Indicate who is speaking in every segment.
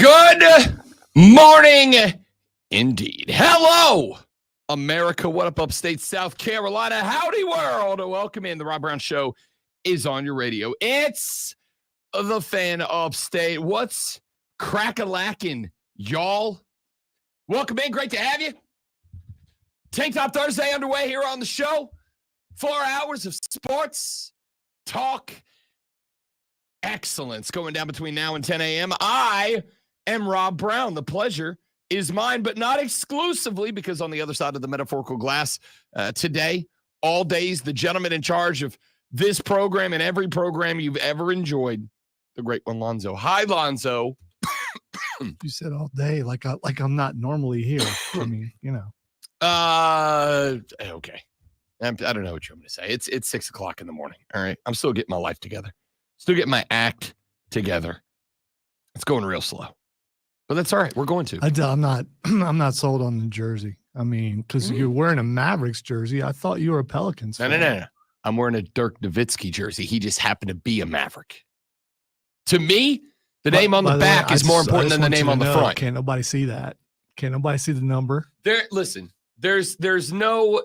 Speaker 1: Good morning, indeed. Hello, America. What up, upstate South Carolina? Howdy, world. Welcome in. The Rob Brown Show is on your radio. It's the fan upstate. What's crack-a-lackin', y'all? Welcome in. Great to have you. Tank Top Thursday underway here on the show. 4 hours of sports talk excellence going down between now and 10 a.m. I am Rob Brown. The pleasure is mine, but not exclusively, because on the other side of the metaphorical glass today, all days, the gentleman in charge of this program and every program you've ever enjoyed, the great one, Lonzo. Hi, Lonzo.
Speaker 2: You said all day, like I'm not normally here. I mean, you know.
Speaker 1: Okay. I don't know what you want me to say. It's 6 o'clock in the morning. All right. I'm still getting my life together. Still getting my act together. It's going real slow, but that's all right. We're going to.
Speaker 2: I'm not sold on the jersey. I mean, because you're wearing a Mavericks jersey. I thought you were a Pelicans fan.
Speaker 1: No. I'm wearing a Dirk Nowitzki jersey. He just happened to be a Maverick. To me, the name on the back is more important than the name on the front.
Speaker 2: Can't nobody see that? Can't nobody see the number?
Speaker 1: Listen, there's no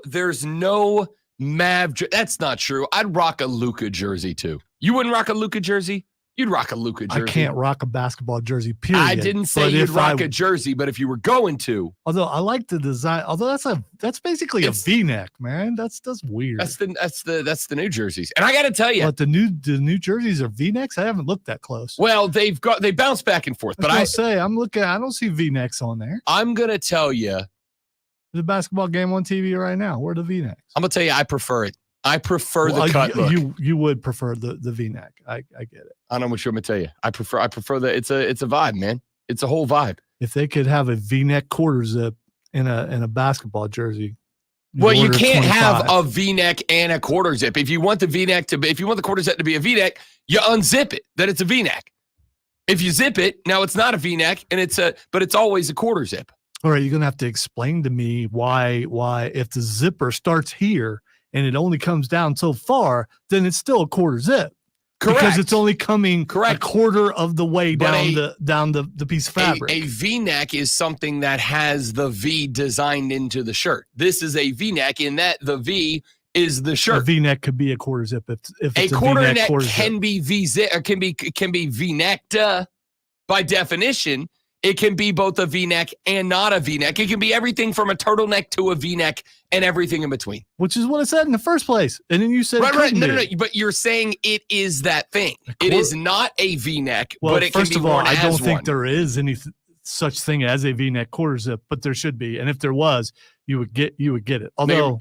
Speaker 1: Mav. That's not true. I'd rock a Luka jersey too. You wouldn't rock a Luka jersey? You'd rock a Luka jersey.
Speaker 2: I can't rock a basketball jersey, period.
Speaker 1: I didn't say you'd rock a jersey, but if you were going to.
Speaker 2: Although I like the design, although that's basically a V-neck, man. That's weird.
Speaker 1: That's the new jerseys. And I got to tell you.
Speaker 2: But the new jerseys are V-necks? I haven't looked that close.
Speaker 1: Well, they bounce back and forth. But I
Speaker 2: don't see V-necks on there.
Speaker 1: I'm going to tell you.
Speaker 2: The basketball game on TV right now. Where are the V-necks?
Speaker 1: I'm going to tell you, I prefer it. I prefer the cut look.
Speaker 2: You would prefer the V-neck. I get it.
Speaker 1: I don't know what you want me to tell you. I prefer that. It's a vibe, man. It's a whole vibe.
Speaker 2: If they could have a V-neck quarter zip in a basketball jersey.
Speaker 1: Well, you can't have a V-neck and a quarter zip. If you want the quarter zip to be a V-neck, you unzip it. Then it's a V-neck. If you zip it, now it's not a V-neck, but it's always a quarter zip.
Speaker 2: All right, you're gonna have to explain to me why if the zipper starts here and it only comes down so far, then it's still a quarter zip.
Speaker 1: Correct.
Speaker 2: Because it's only coming a quarter of the way down the piece of fabric.
Speaker 1: A V-neck is something that has the V designed into the shirt. This is a V-neck in that the V is the shirt.
Speaker 2: A V-neck could be a quarter zip if it's
Speaker 1: a quarter neck can be V-zip or can be V-necked by definition. It can be both a V-neck and not a V-neck. It can be everything from a turtleneck to a V-neck and everything in between.
Speaker 2: Which is what I said in the first place. And then you said
Speaker 1: right. No. But you're saying it is that thing. It is not a V-neck, but it can be worn as one.
Speaker 2: I don't think there is any such thing as a V-neck quarter zip, but there should be. And if there was, you would get it. Although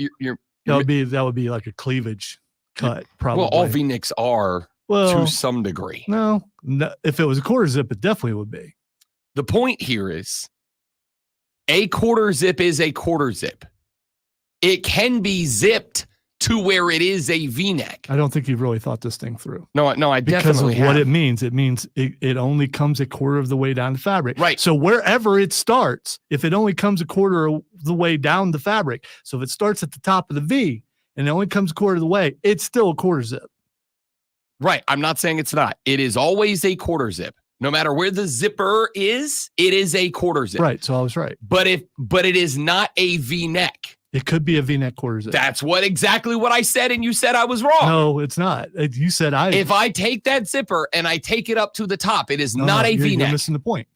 Speaker 2: that would be like a cleavage cut, probably.
Speaker 1: Well, all V-necks are to some degree.
Speaker 2: No, if it was a quarter zip, it definitely would be.
Speaker 1: The point here is a quarter zip is a quarter zip. It can be zipped to where it is a V-neck.
Speaker 2: I don't think you've really thought this thing through.
Speaker 1: No, I definitely have.
Speaker 2: What it means. It means it only comes a quarter of the way down the fabric.
Speaker 1: Right.
Speaker 2: So wherever it starts, if it only comes a quarter of the way down the fabric, so if it starts at the top of the V and it only comes a quarter of the way, it's still a quarter zip.
Speaker 1: Right. I'm not saying it's not. It is always a quarter zip. No matter where the zipper is, it is a quarter zip.
Speaker 2: Right, so I was right.
Speaker 1: But it is not a V-neck.
Speaker 2: It could be a V-neck quarter zip.
Speaker 1: That's exactly what I said, and you said I was wrong.
Speaker 2: No, it's not. You said
Speaker 1: If I take that zipper and I take it up to the top, it is not a V-neck.
Speaker 2: You're missing the point.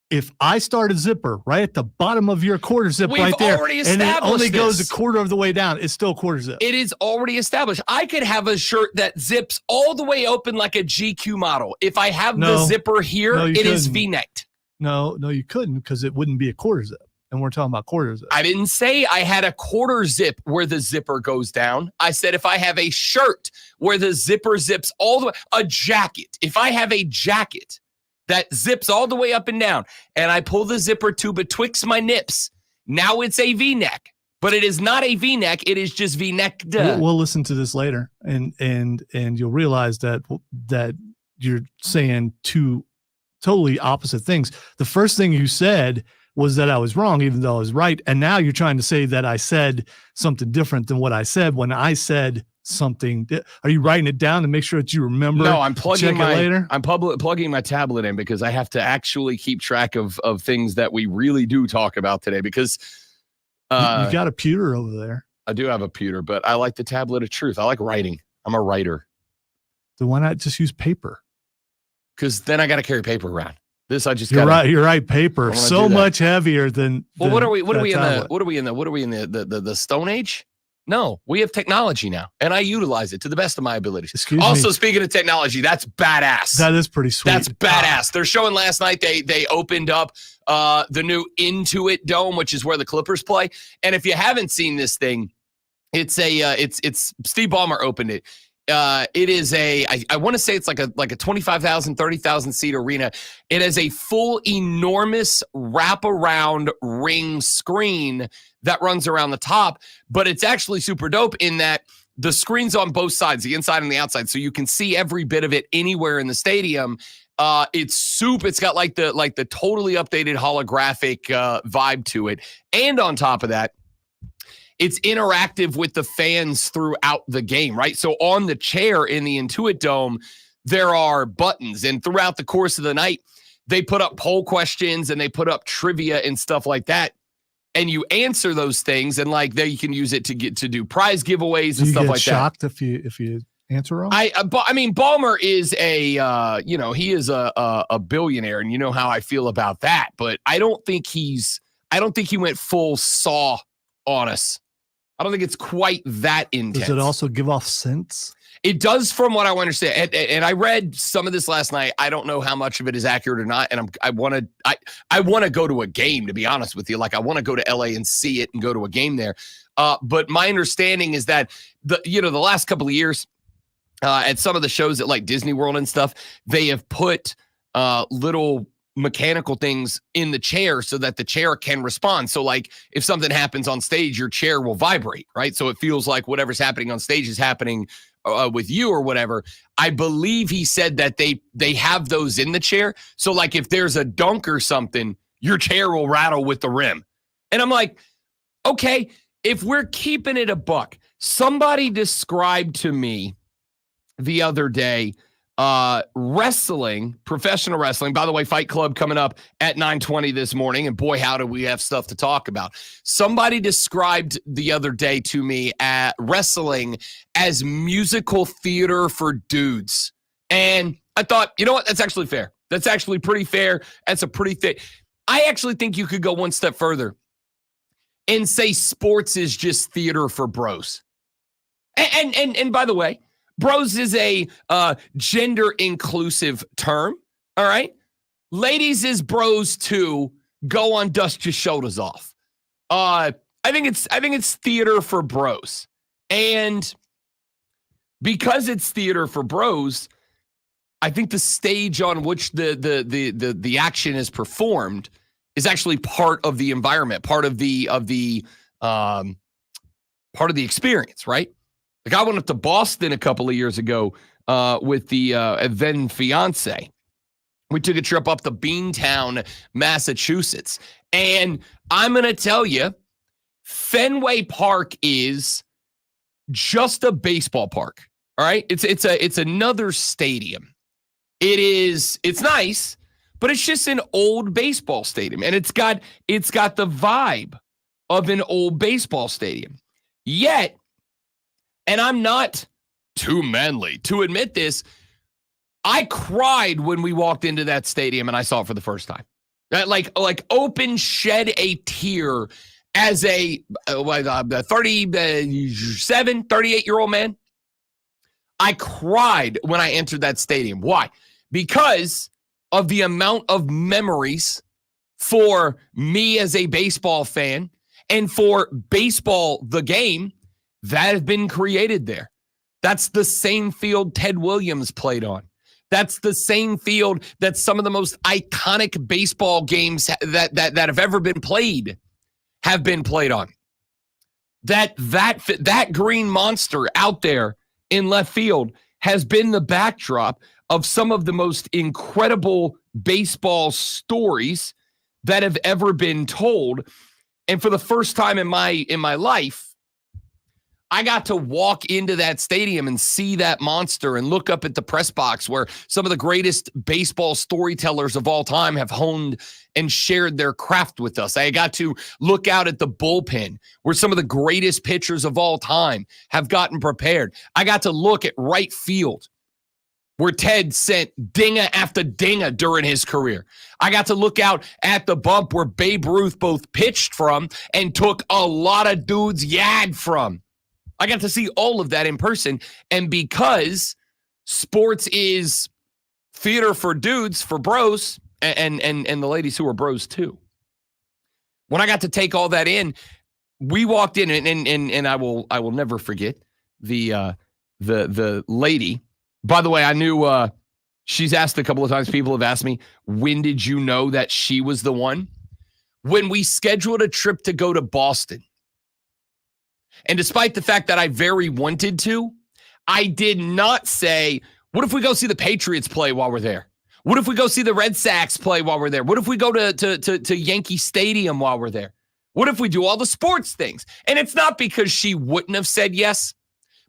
Speaker 2: If I start a zipper right at the bottom of your quarter zip right there, and it only goes a quarter of the way down, it's still a quarter zip.
Speaker 1: It is already established. I could have a shirt that zips all the way open like a GQ model. If I have the zipper here, it is V-necked.
Speaker 2: No, you couldn't, because it wouldn't be a quarter zip. And we're talking about quarter zip.
Speaker 1: I didn't say I had a quarter zip where the zipper goes down. I said if I have a shirt where the zipper zips all the way, a jacket. If I have a jacket that zips all the way up and down, and I pull the zipper tube betwixt my nips, now it's a V-neck. But it is not a V-neck. It is just V-necked.
Speaker 2: We'll listen to this later, and you'll realize that you're saying two totally opposite things. The first thing you said was that I was wrong, even though I was right. And now you're trying to say that I said something different than what I said when I said something? Are you writing it down to make sure that you remember?
Speaker 1: No, I'm plugging
Speaker 2: later?
Speaker 1: plugging my tablet in because I have to actually keep track of things that we really do talk about today because
Speaker 2: You got a pewter over there.
Speaker 1: I do have a pewter, but I like the tablet of truth. I like writing. I'm a writer.
Speaker 2: So why not just use paper?
Speaker 1: Because then I got to carry paper around. This I just
Speaker 2: You're right. Paper so much heavier than.
Speaker 1: Well, what are we in the Stone Age? No, we have technology now, and I utilize it to the best of my abilities. Also, speaking of technology, that's badass.
Speaker 2: That is pretty sweet.
Speaker 1: That's badass. They're showing last night. They opened up the new Intuit Dome, which is where the Clippers play. And if you haven't seen this thing, it's Steve Ballmer opened it. It is I want to say it's like a 25,000, 30,000 seat arena. It has a full enormous wraparound ring screen that runs around the top, but it's actually super dope in that the screen's on both sides, the inside and the outside, so you can see every bit of it anywhere in the stadium. It's got like the totally updated holographic vibe to it, and on top of that, it's interactive with the fans throughout the game, right? So on the chair in the Intuit Dome, there are buttons, and throughout the course of the night, they put up poll questions and they put up trivia and stuff like that. And you answer those things, and like there you can use it to do prize giveaways and stuff like that.
Speaker 2: Shocked if you answer wrong?
Speaker 1: I mean, Ballmer is he is a billionaire, and you know how I feel about that. But I don't think he went full saw on us. I don't think it's quite that intense.
Speaker 2: Does it also give off cents?
Speaker 1: It does, from what I understand. And I read some of this last night. I don't know how much of it is accurate or not. And I want to go to a game, to be honest with you. Like, I want to go to LA and see it and go to a game there. But my understanding is that the last couple of years at some of the shows at like Disney World and stuff, they have put little mechanical things in the chair so that the chair can respond. So like if something happens on stage, your chair will vibrate, right? So it feels like whatever's happening on stage is happening with you or whatever. I believe he said that they have those in the chair. So like if there's a dunk or something, your chair will rattle with the rim. And I'm like, okay, if we're keeping it a buck, somebody described to me the other day, professional wrestling. By the way, Fight Club coming up at 9:20 this morning, and boy, how do we have stuff to talk about. Somebody described the other day to me at wrestling as musical theater for dudes. And I thought, you know what? That's actually fair. That's actually pretty fair. That's a pretty thick. I actually think you could go one step further and say sports is just theater for bros. And by the way, bros is a gender inclusive term. All right. Ladies is bros too. Go on, dust your shoulders off. I think it's theater for bros. And because it's theater for bros, I think the stage on which the action is performed is actually part of the environment, part of the experience, right? Like I went up to Boston a couple of years ago with the then fiance. We took a trip up to Beantown, Massachusetts. And I'm going to tell you, Fenway Park is just a baseball park. All right. It's another stadium. It's nice, but it's just an old baseball stadium. And it's got the vibe of an old baseball stadium. Yet, and I'm not too manly to admit this, I cried when we walked into that stadium and I saw it for the first time. That like open shed a tear as a 37, 38-year-old man. I cried when I entered that stadium. Why? Because of the amount of memories for me as a baseball fan and for baseball, the game, that have been created there. That's the same field Ted Williams played on. That's the same field that some of the most iconic baseball games that have ever been played have been played on. That green monster out there in left field has been the backdrop of some of the most incredible baseball stories that have ever been told. And for the first time in my life, I got to walk into that stadium and see that monster and look up at the press box where some of the greatest baseball storytellers of all time have honed and shared their craft with us. I got to look out at the bullpen where some of the greatest pitchers of all time have gotten prepared. I got to look at right field where Ted sent dinger after dinger during his career. I got to look out at the bump where Babe Ruth both pitched from and took a lot of dudes yad from. I got to see all of that in person. And because sports is theater for dudes, for bros, and the ladies who are bros too. When I got to take all that in, we walked in and I will never forget the lady. By the way, I knew she's asked a couple of times. People have asked me, when did you know that she was the one? When we scheduled a trip to go to Boston. And despite the fact that I very wanted to, I did not say, what if we go see the Patriots play while we're there? What if we go see the Red Sox play while we're there? What if we go to Yankee Stadium while we're there? What if we do all the sports things? And it's not because she wouldn't have said yes,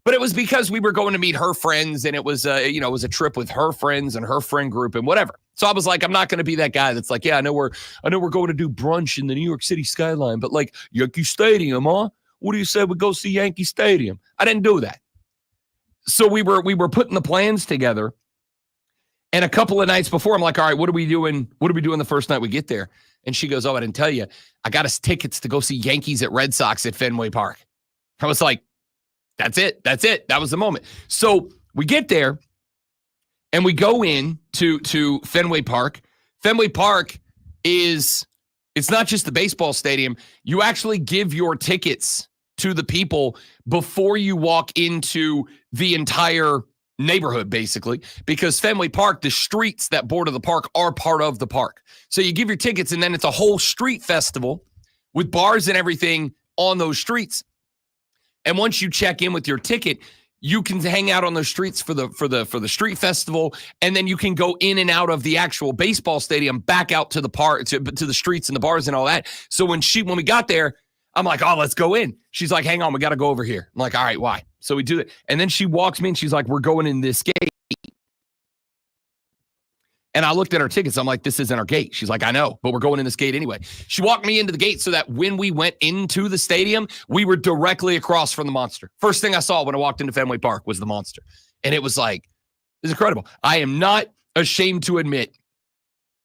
Speaker 1: but it was because we were going to meet her friends, and it was it was a trip with her friends and her friend group and whatever. So I was like, I'm not going to be that guy that's like, yeah, I know we're going to do brunch in the New York City skyline, but like Yankee Stadium, huh? What do you say we go see Yankee Stadium? I didn't do that. So we were putting the plans together. And a couple of nights before, I'm like, all right, what are we doing? What are we doing the first night we get there? And she goes, oh, I didn't tell you. I got us tickets to go see Yankees at Red Sox at Fenway Park. I was like, that's it. That's it. That was the moment. So we get there and we go in to Fenway Park. Fenway Park it's not just the baseball stadium. You actually give your tickets to the people before you walk into the entire neighborhood, basically, because Fenway Park, the streets that border the park are part of the park. So you give your tickets, and then it's a whole street festival with bars and everything on those streets. And once you check in with your ticket, you can hang out on those streets for the street festival, and then you can go in and out of the actual baseball stadium back out to the park, to the streets and the bars and all that. So when we got there, I'm like, oh, let's go in. She's like, hang on, we got to go over here. I'm like, all right, why? So we do it. And then she walks me and she's like, we're going in this gate. And I looked at our tickets. I'm like, this isn't our gate. She's like, I know, but we're going in this gate anyway. She walked me into the gate so that when we went into the stadium, we were directly across from the monster. First thing I saw when I walked into Fenway Park was the monster. And it was like, it's incredible. I am not ashamed to admit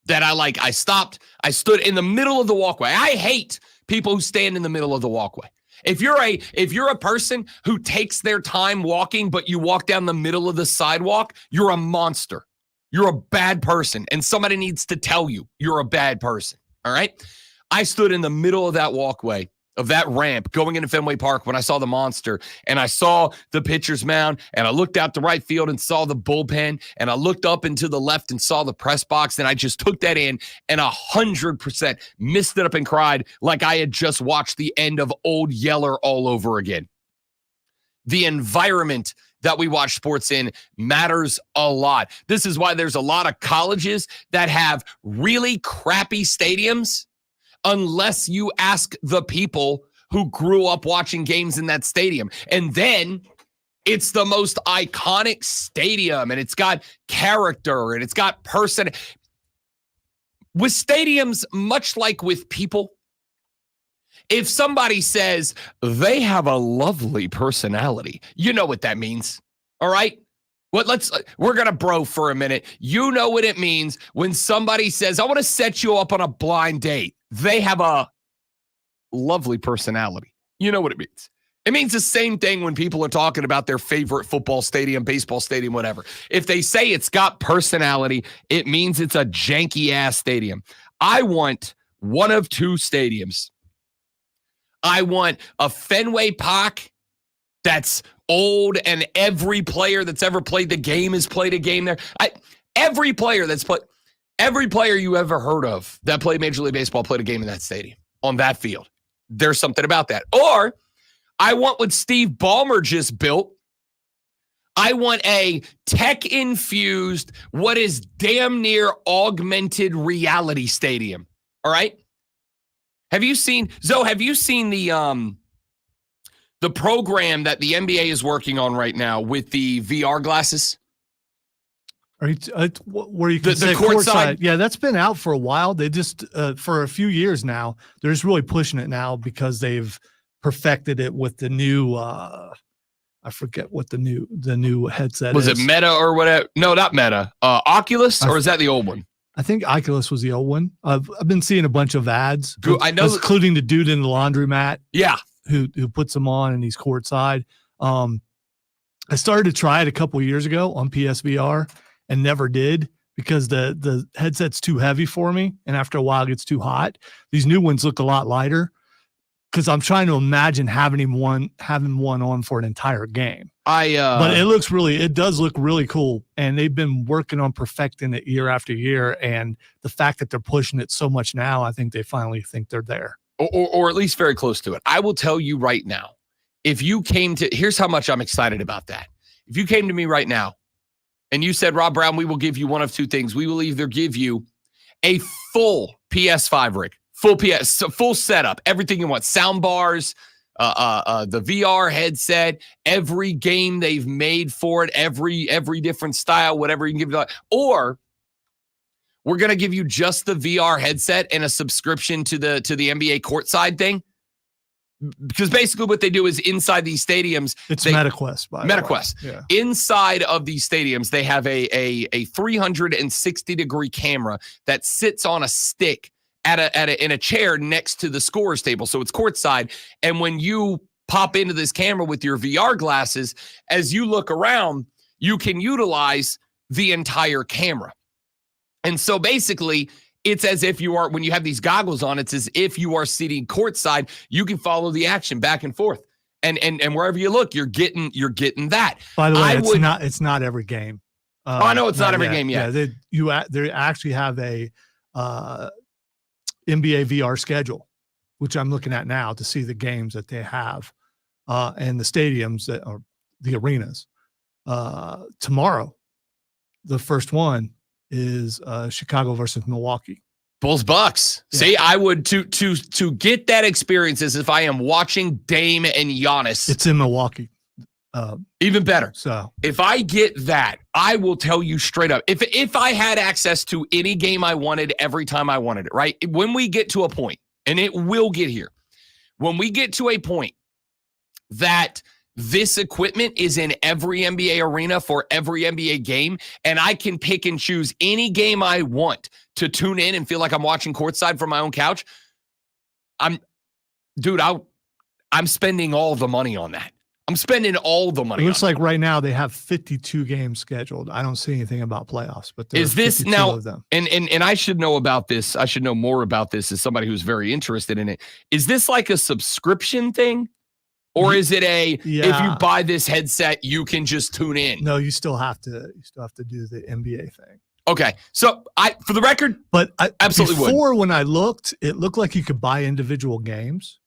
Speaker 1: that I stopped. I stood in the middle of the walkway. I hate people who stand in the middle of the walkway. If you're a person who takes their time walking, but you walk down the middle of the sidewalk, you're a monster. You're a bad person, and somebody needs to tell you you're a bad person, all right? I stood in the middle of that walkway, of that ramp going into Fenway Park when I saw the monster, and I saw the pitcher's mound, and I looked out to right field and saw the bullpen, and I looked up and to the left and saw the press box, and I just took that in and 100% missed it up and cried like I had just watched the end of Old Yeller all over again. The environment that we watch sports in matters a lot. This is why there's a lot of colleges that have really crappy stadiums unless you ask the people who grew up watching games in that stadium. And then it's the most iconic stadium, and it's got character, and it's got person. With stadiums, much like with people, if somebody says they have a lovely personality, you know what that means. All right? We're going to bro for a minute. You know what it means when somebody says, I want to set you up on a blind date. They have a lovely personality. You know what it means. It means the same thing when people are talking about their favorite football stadium, baseball stadium, whatever. If they say it's got personality, it means it's a janky ass stadium. I want one of two stadiums. I want a Fenway Park that's old, and every player that's ever played the game has played a game there. Every player you ever heard of that played Major League Baseball played a game in that stadium, on that field. There's something about that. Or I want what Steve Ballmer just built. I want a tech-infused, what is damn near augmented reality stadium. All right? Have you seen the the program that the NBA is working on right now with the VR glasses.
Speaker 2: Are you where you can
Speaker 1: the courtside?
Speaker 2: Yeah, that's been out for a while. They just for a few years now. They're just really pushing it now because they've perfected it with the new. I forget what the new headset
Speaker 1: was.
Speaker 2: Is.
Speaker 1: It Meta or whatever? No, not Meta. Oculus, or is that the old one?
Speaker 2: I think Oculus was the old one. I've been seeing a bunch of ads.
Speaker 1: I know,
Speaker 2: including the dude in the laundromat.
Speaker 1: Yeah,
Speaker 2: who puts them on and he's courtside. I started to try it a couple of years ago on PSVR and never did because the headset's too heavy for me. And after a while it gets too hot. These new ones look a lot lighter because I'm trying to imagine having one on for an entire game. But it does look really cool. And they've been working on perfecting it year after year. And the fact that they're pushing it so much now, I think they finally think they're there.
Speaker 1: Or at least very close to it. I will tell you right now, here's how much I'm excited about that. If you came to me right now and you said, Rob Brown, we will give you one of two things. We will either give you a full PS5 rig, full setup, everything you want, sound bars, the VR headset, every game they've made for it, every different style, whatever you can give it, or we're going to give you just the VR headset and a subscription to the NBA courtside thing. Because basically what they do is inside these stadiums.
Speaker 2: It's MetaQuest, by the way.
Speaker 1: MetaQuest.
Speaker 2: Yeah.
Speaker 1: Inside of these stadiums, they have a 360-degree camera that sits on a stick in a chair next to the scorer's table. So it's courtside. And when you pop into this camera with your VR glasses, as you look around, you can utilize the entire camera. And so basically, it's as if you are, when you have these goggles on, it's as if you are sitting courtside. You can follow the action back and forth. And wherever you look, you're getting that.
Speaker 2: By the way, it's not every game.
Speaker 1: I know it's not every game yet.
Speaker 2: Yeah, they actually have a NBA VR schedule, which I'm looking at now to see the games that they have and the stadiums that are the arenas. Tomorrow, the first one is Chicago versus Milwaukee.
Speaker 1: Bulls Bucks. Yeah. See, I would to get that experience as if I am watching Dame and Giannis.
Speaker 2: It's in Milwaukee.
Speaker 1: Even better.
Speaker 2: So
Speaker 1: if I get that, I will tell you straight up. If I had access to any game I wanted every time I wanted it, right? When we get to a point, and it will get here, when we get to a point that this equipment is in every NBA arena for every NBA game, and I can pick and choose any game I want to tune in and feel like I'm watching courtside from my own couch, I'm spending all the money on that. I'm spending all the money.
Speaker 2: It looks like right now they have 52 games scheduled. I don't see anything about playoffs, but
Speaker 1: is this now?
Speaker 2: Of them.
Speaker 1: And I should know about this. I should know more about this as somebody who's very interested in it. Is this like a subscription thing? Or is it if you buy this headset, you can just tune in?
Speaker 2: No, you still have to do the NBA thing.
Speaker 1: Okay. So for the record,
Speaker 2: but I absolutely
Speaker 1: before
Speaker 2: when I looked, it looked like you could buy individual games.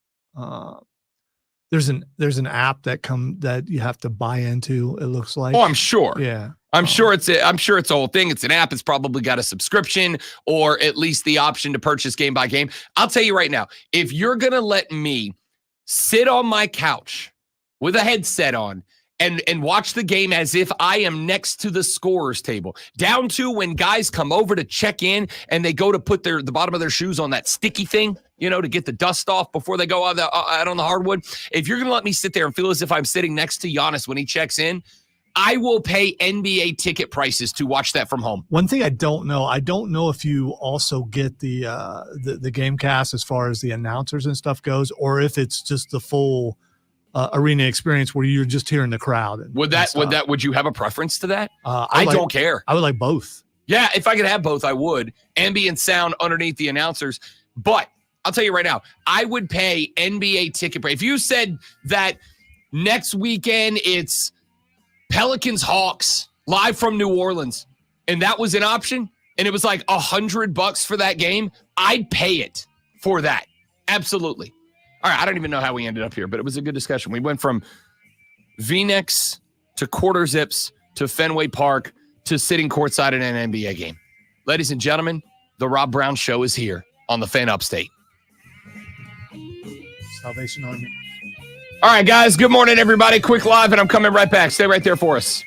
Speaker 2: There's an app that you have to buy into, it looks like.
Speaker 1: Oh, I'm sure.
Speaker 2: Yeah.
Speaker 1: I'm sure it's a whole thing. It's an app. It's probably got a subscription or at least the option to purchase game by game. I'll tell you right now, if you're going to let me sit on my couch with a headset on and watch the game as if I am next to the scorer's table, down to when guys come over to check in and they go to put the bottom of their shoes on that sticky thing, to get the dust off before they go out on the hardwood. If you're going to let me sit there and feel as if I'm sitting next to Giannis when he checks in, I will pay NBA ticket prices to watch that from home.
Speaker 2: One thing I don't know if you also get the game cast as far as the announcers and stuff goes, or if it's just the full arena experience where you're just hearing the crowd.
Speaker 1: Would you have a preference to that? I don't care.
Speaker 2: I would like both.
Speaker 1: Yeah, if I could have both, I would. Ambient sound underneath the announcers. But I'll tell you right now, I would pay NBA ticket price. If you said that next weekend it's Pelicans Hawks live from New Orleans, and that was an option, and it was like $100 for that game, I'd pay it for that. Absolutely. All right, I don't even know how we ended up here, but it was a good discussion. We went from V-necks to quarter zips to Fenway Park to sitting courtside in an NBA game. Ladies and gentlemen, the Rob Brown Show is here on the Fan Upstate.
Speaker 2: Salvation Army.
Speaker 1: All right, guys. Good morning, everybody. Quick live, and I'm coming right back. Stay right there for us.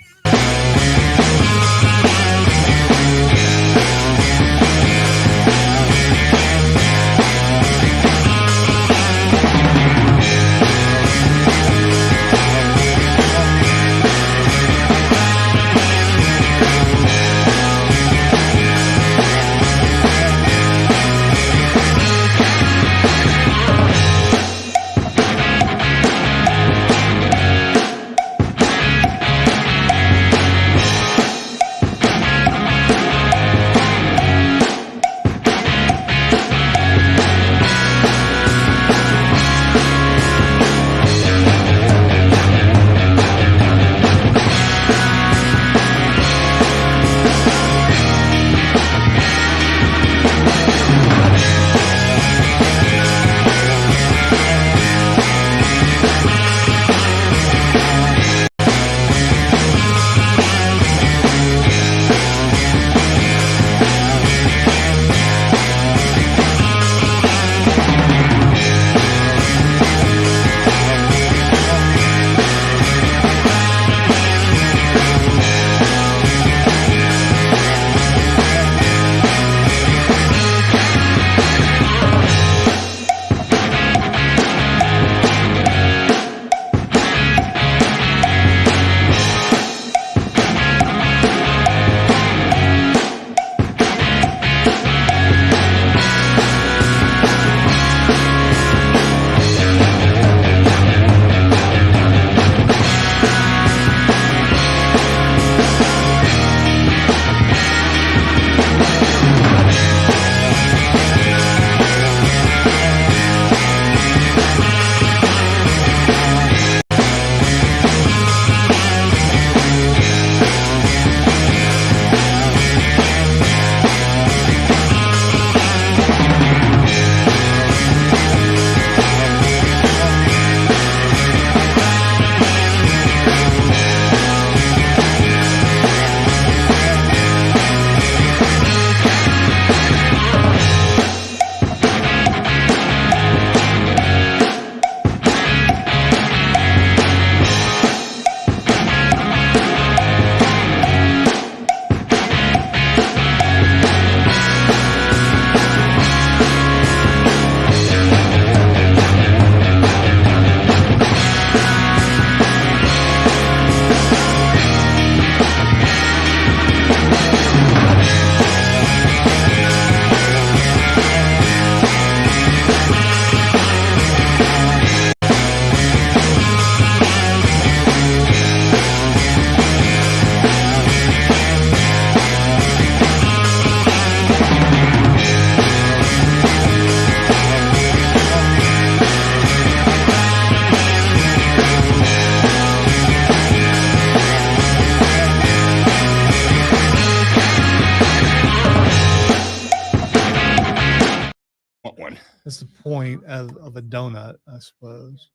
Speaker 2: That's the point of a donut, I suppose.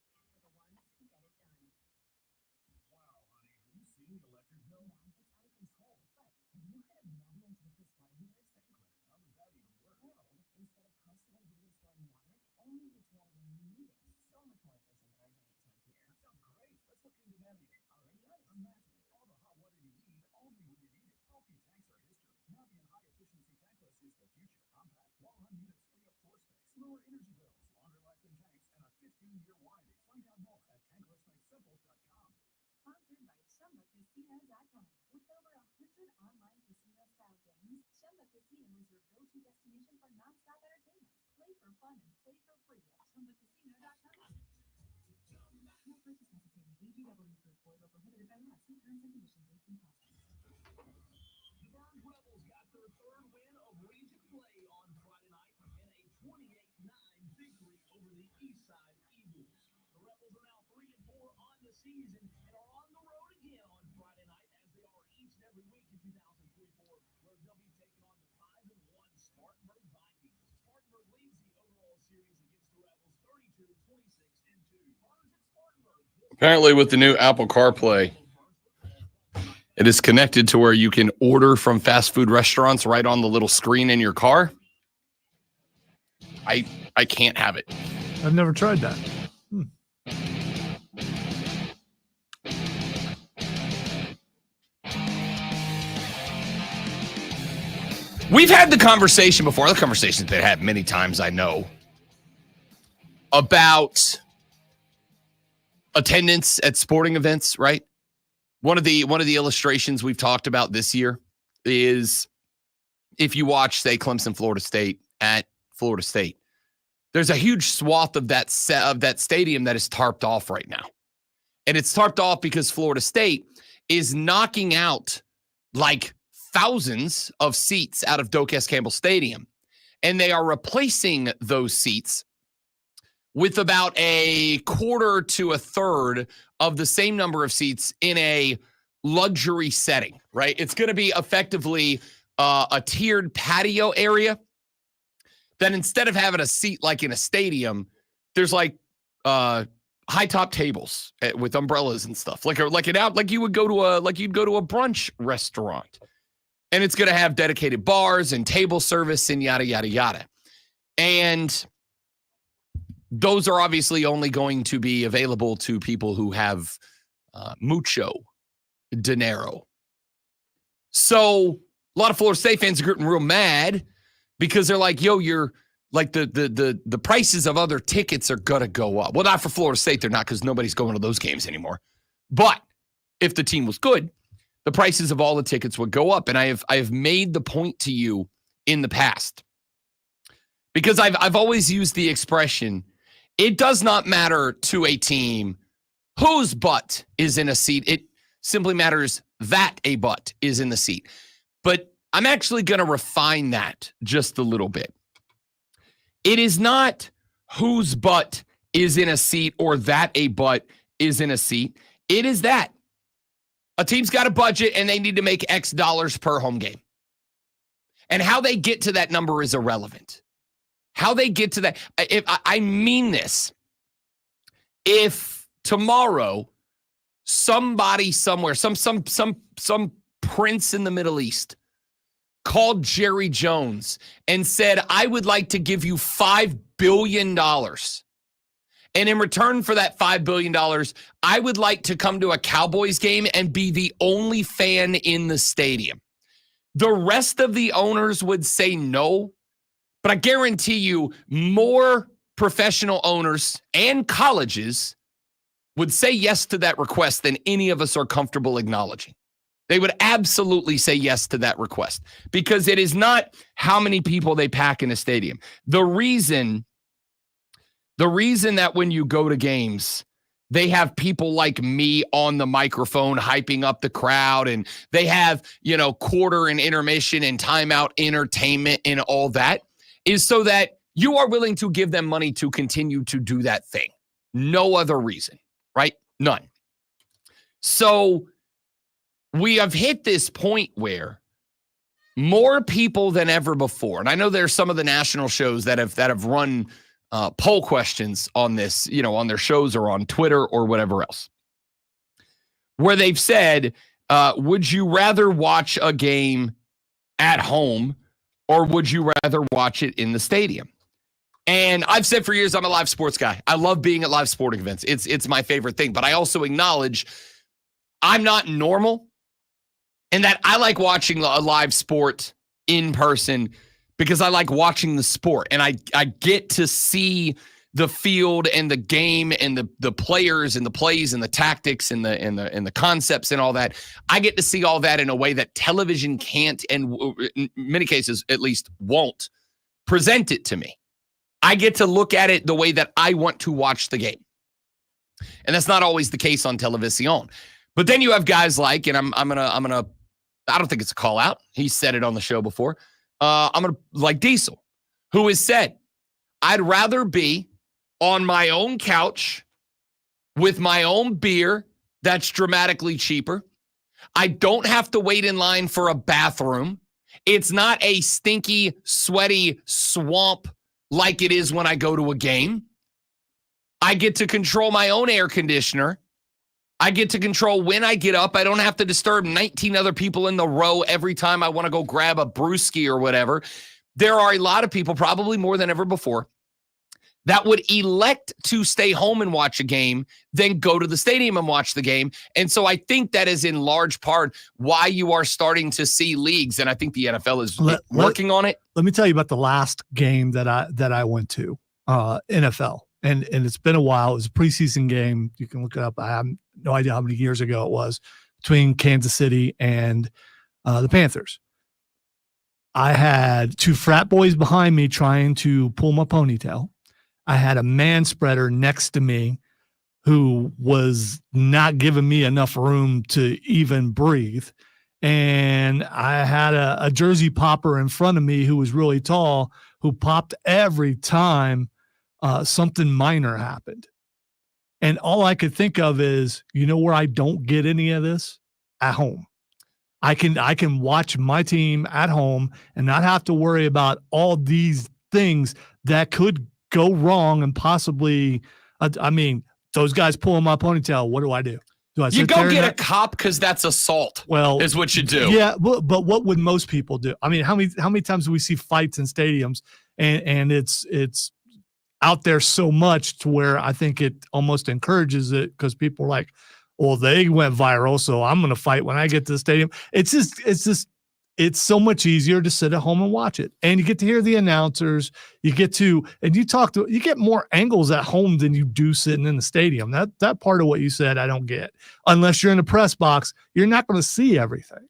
Speaker 1: Apparently, with the new Apple CarPlay, it is connected to where you can order from fast food restaurants right on the little screen in your car. I can't have it.
Speaker 2: I've never tried that.
Speaker 1: We've had the conversation before, the conversations that I've had many times, I know, about attendance at sporting events, right? One of the illustrations we've talked about this year is if you watch, say, Clemson, Florida State at Florida State, there's a huge swath of that stadium that is tarped off right now. And it's tarped off because Florida State is knocking out like thousands of seats out of Doak S. Campbell Stadium. And they are replacing those seats with about a quarter to a third of the same number of seats in a luxury setting, right? It's going to be effectively a tiered patio area. Then instead of having a seat like in a stadium, there's like high top tables with umbrellas and stuff, like you would go to a brunch restaurant, and it's going to have dedicated bars and table service and yada yada yada. And those are obviously only going to be available to people who have mucho dinero. So a lot of Florida State fans are getting real mad because they're like, yo, you're like the prices of other tickets are going to go up. Well, not for Florida State. They're not, because nobody's going to those games anymore. But if the team was good, the prices of all the tickets would go up. And I have made the point to you in the past, because I've always used the expression, it does not matter to a team whose butt is in a seat. It simply matters that a butt is in the seat. But I'm actually going to refine that just a little bit. It is not whose butt is in a seat or that a butt is in a seat. It is that a team's got a budget and they need to make X dollars per home game. And how they get to that number is irrelevant. How they get to that, if I mean this, if tomorrow somebody somewhere, some prince in the Middle East called Jerry Jones and said, I would like to give you $5 billion. And in return for that $5 billion, I would like to come to a Cowboys game and be the only fan in the stadium. The rest of the owners would say no, but I guarantee you more professional owners and colleges would say yes to that request than any of us are comfortable acknowledging. They would absolutely say yes to that request, because it is not how many people they pack in a stadium. The reason that when you go to games, they have people like me on the microphone hyping up the crowd, and they have, quarter and intermission and timeout entertainment and all that, is so that you are willing to give them money to continue to do that thing. No other reason, right? None. So we have hit this point where more people than ever before, and I know there's some of the national shows that have run poll questions on this, on their shows or on Twitter or whatever else, where they've said, would you rather watch a game at home or would you rather watch it in the stadium? And I've said for years, I'm a live sports guy. I love being at live sporting events. It's my favorite thing, but I also acknowledge I'm not normal, and that I like watching a live sport in person because I like watching the sport, and I get to see the field and the game and the players and the plays and the tactics and the concepts and all that. I get to see all that in a way that television can't, and in many cases at least won't, present it to me. I get to look at it the way that I want to watch the game. And that's not always the case on television. But then you have guys like, and I'm gonna I don't think it's a call out. He said it on the show before. I'm gonna like Diesel, who has said, I'd rather be on my own couch with my own beer that's dramatically cheaper. I don't have to wait in line for a bathroom. It's not a stinky, sweaty swamp like it is when I go to a game. I get to control my own air conditioner. I get to control when I get up. I don't have to disturb 19 other people in the row every time I want to go grab a brewski or whatever. There are a lot of people, probably more than ever before, that would elect to stay home and watch a game than go to the stadium and watch the game. And so I think that is in large part why you are starting to see leagues, and I think the NFL is working on it.
Speaker 2: Let me tell you about the last game that I went to, NFL. And it's been a while. It was a preseason game. You can look it up. I have no idea how many years ago it was, between Kansas City and the Panthers. I had 2 frat boys behind me trying to pull my ponytail. I had a man spreader next to me who was not giving me enough room to even breathe. And I had a jersey popper in front of me who was really tall, who popped every time something minor happened. And all I could think of is, you know where I don't get any of this? At home. I can watch my team at home and not have to worry about all these things that could go wrong and possibly, I mean, those guys pulling my ponytail. What do I do? Do I
Speaker 1: you go get a cop because that's assault?
Speaker 2: Well,
Speaker 1: is what you do.
Speaker 2: Yeah, but what would most people do? I mean, how many times do we see fights in stadiums and it's out there so much to where I think it almost encourages it, because people are like, well, they went viral, so I'm going to fight when I get to the stadium. It's so much easier to sit at home and watch it. And you get to hear the announcers. You get more angles at home than you do sitting in the stadium. That part of what you said, I don't get. Unless you're in a press box, you're not going to see everything.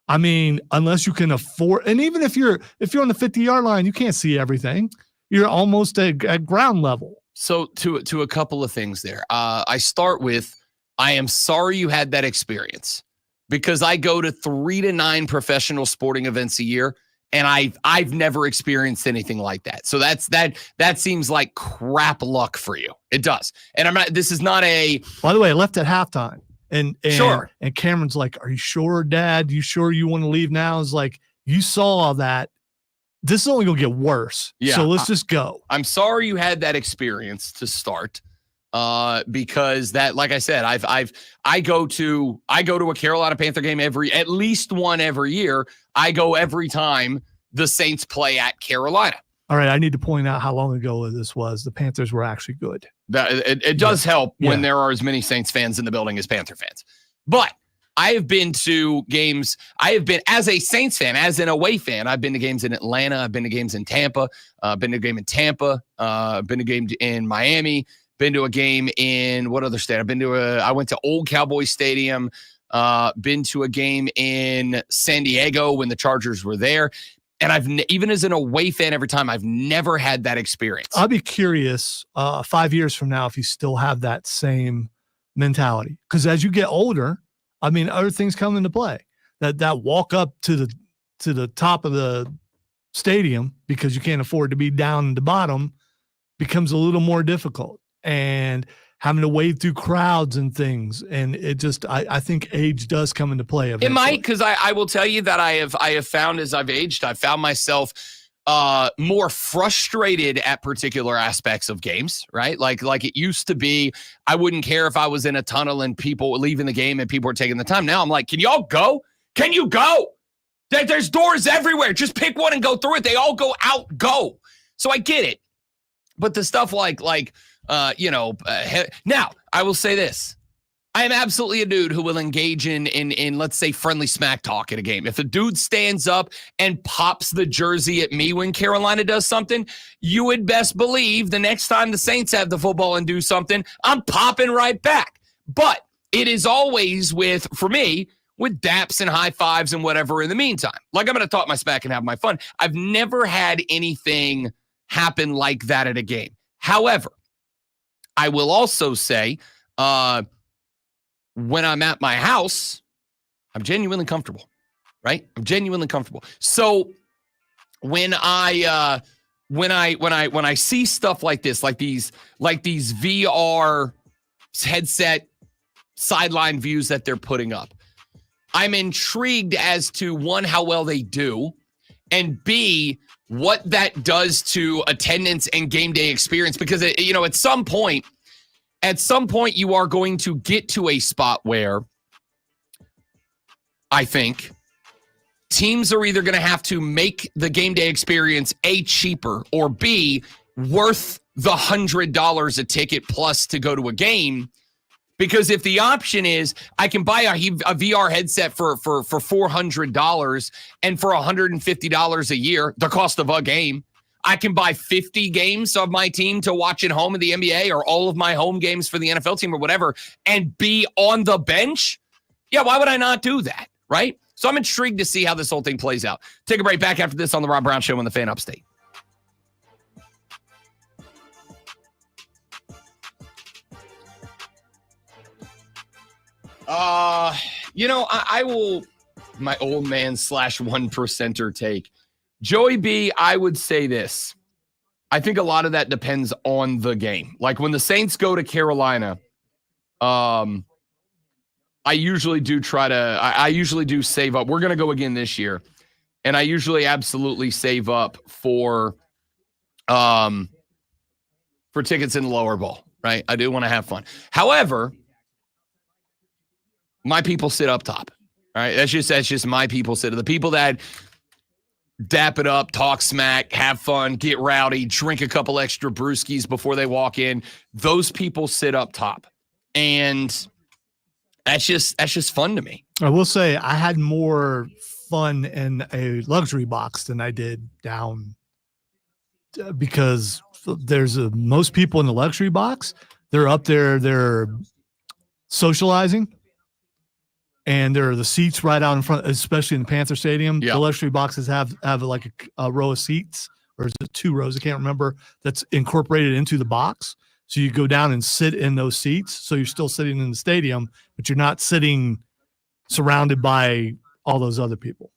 Speaker 2: I mean, unless you can afford, and even if you're on the 50-yard line, you can't see everything. You're almost at ground level.
Speaker 1: So to a couple of things there. I start with, I am sorry you had that experience, because I go to 3 to 9 professional sporting events a year, and I've never experienced anything like that. So that seems like crap luck for you. It does. And this is not a,
Speaker 2: by the way, I left at halftime, and
Speaker 1: sure.
Speaker 2: And Cameron's like, are you sure, Dad? You sure you want to leave now? It's like, you saw that. This is only going to get worse. Yeah. So let's just go.
Speaker 1: I'm sorry you had that experience to start. Because that, like I said, I go to a Carolina Panther game at least one every year. I go every time the Saints play at Carolina.
Speaker 2: All right. I need to point out how long ago this was. The Panthers were actually good.
Speaker 1: It does help when there are as many Saints fans in the building as Panther fans. But I have been to games. I have been, as a Saints fan, as an away fan, I've been to games in Atlanta. I've been to games in Tampa. Been to a game in Tampa. Been to a game in Miami. Been to a game in what other state? I went to Old Cowboy Stadium. Been to a game in San Diego when the Chargers were there. And even as an away fan every time, I've never had that experience.
Speaker 2: I'll be curious 5 years from now if you still have that same mentality. Because as you get older, I mean, other things come into play. That walk up to the top of the stadium, because you can't afford to be down at the bottom, becomes a little more difficult. And having to wade through crowds and things. And it just, I think age does come into play. Eventually.
Speaker 1: It might, because I will tell you that I have found as I've aged, I've found myself more frustrated at particular aspects of games, right? Like it used to be, I wouldn't care if I was in a tunnel and people were leaving the game and people were taking the time. Now I'm like, can y'all go? Can you go? There's doors everywhere. Just pick one and go through it. They all go out, go. So I get it. But the stuff now I will say this. I am absolutely a dude who will engage in let's say friendly smack talk at a game. If a dude stands up and pops the jersey at me when Carolina does something, you would best believe the next time the Saints have the football and do something, I'm popping right back. But it is always for me, with daps and high fives and whatever in the meantime. Like, I'm going to talk my smack and have my fun. I've never had anything happen like that at a game. However, I will also say, when I'm at my house, I'm genuinely comfortable, right? I'm genuinely comfortable. So when I see stuff like this, like these VR headset sideline views that they're putting up, I'm intrigued as to, one, how well they do, and B, what that does to attendance and game day experience. Because at some point you are going to get to a spot where I think teams are either going to have to make the game day experience A, cheaper, or B, worth the $100 a ticket plus to go to a game. Because if the option is I can buy a VR headset for $400 and for $150 a year, the cost of a game, I can buy 50 games of my team to watch at home in the NBA or all of my home games for the NFL team or whatever and be on the bench. Yeah, why would I not do that, right? So I'm intrigued to see how this whole thing plays out. Take a break. Back after this on the Rob Brown Show on the Fan Upstate. I will, my old man / 1%er take. Joey B, I would say this. I think a lot of that depends on the game. Like when the Saints go to Carolina, I usually do I usually do save up. We're going to go again this year. And I usually absolutely save up for tickets in the lower bowl, right? I do want to have fun. However, my people sit up top. All right. That's just my people sit. The people that dap it up, talk smack, have fun, get rowdy, drink a couple extra brewskis before they walk in. Those people sit up top. And that's just fun to me.
Speaker 2: I will say I had more fun in a luxury box than I did down because there's most people in the luxury box. They're up there. They're socializing. And there are the seats right out in front, especially in the Panther Stadium.
Speaker 1: Yeah.
Speaker 2: The luxury boxes have like a row of seats, or is it 2 rows? I can't remember. That's incorporated into the box. So you go down and sit in those seats. So you're still sitting in the stadium, but you're not sitting surrounded by all those other people.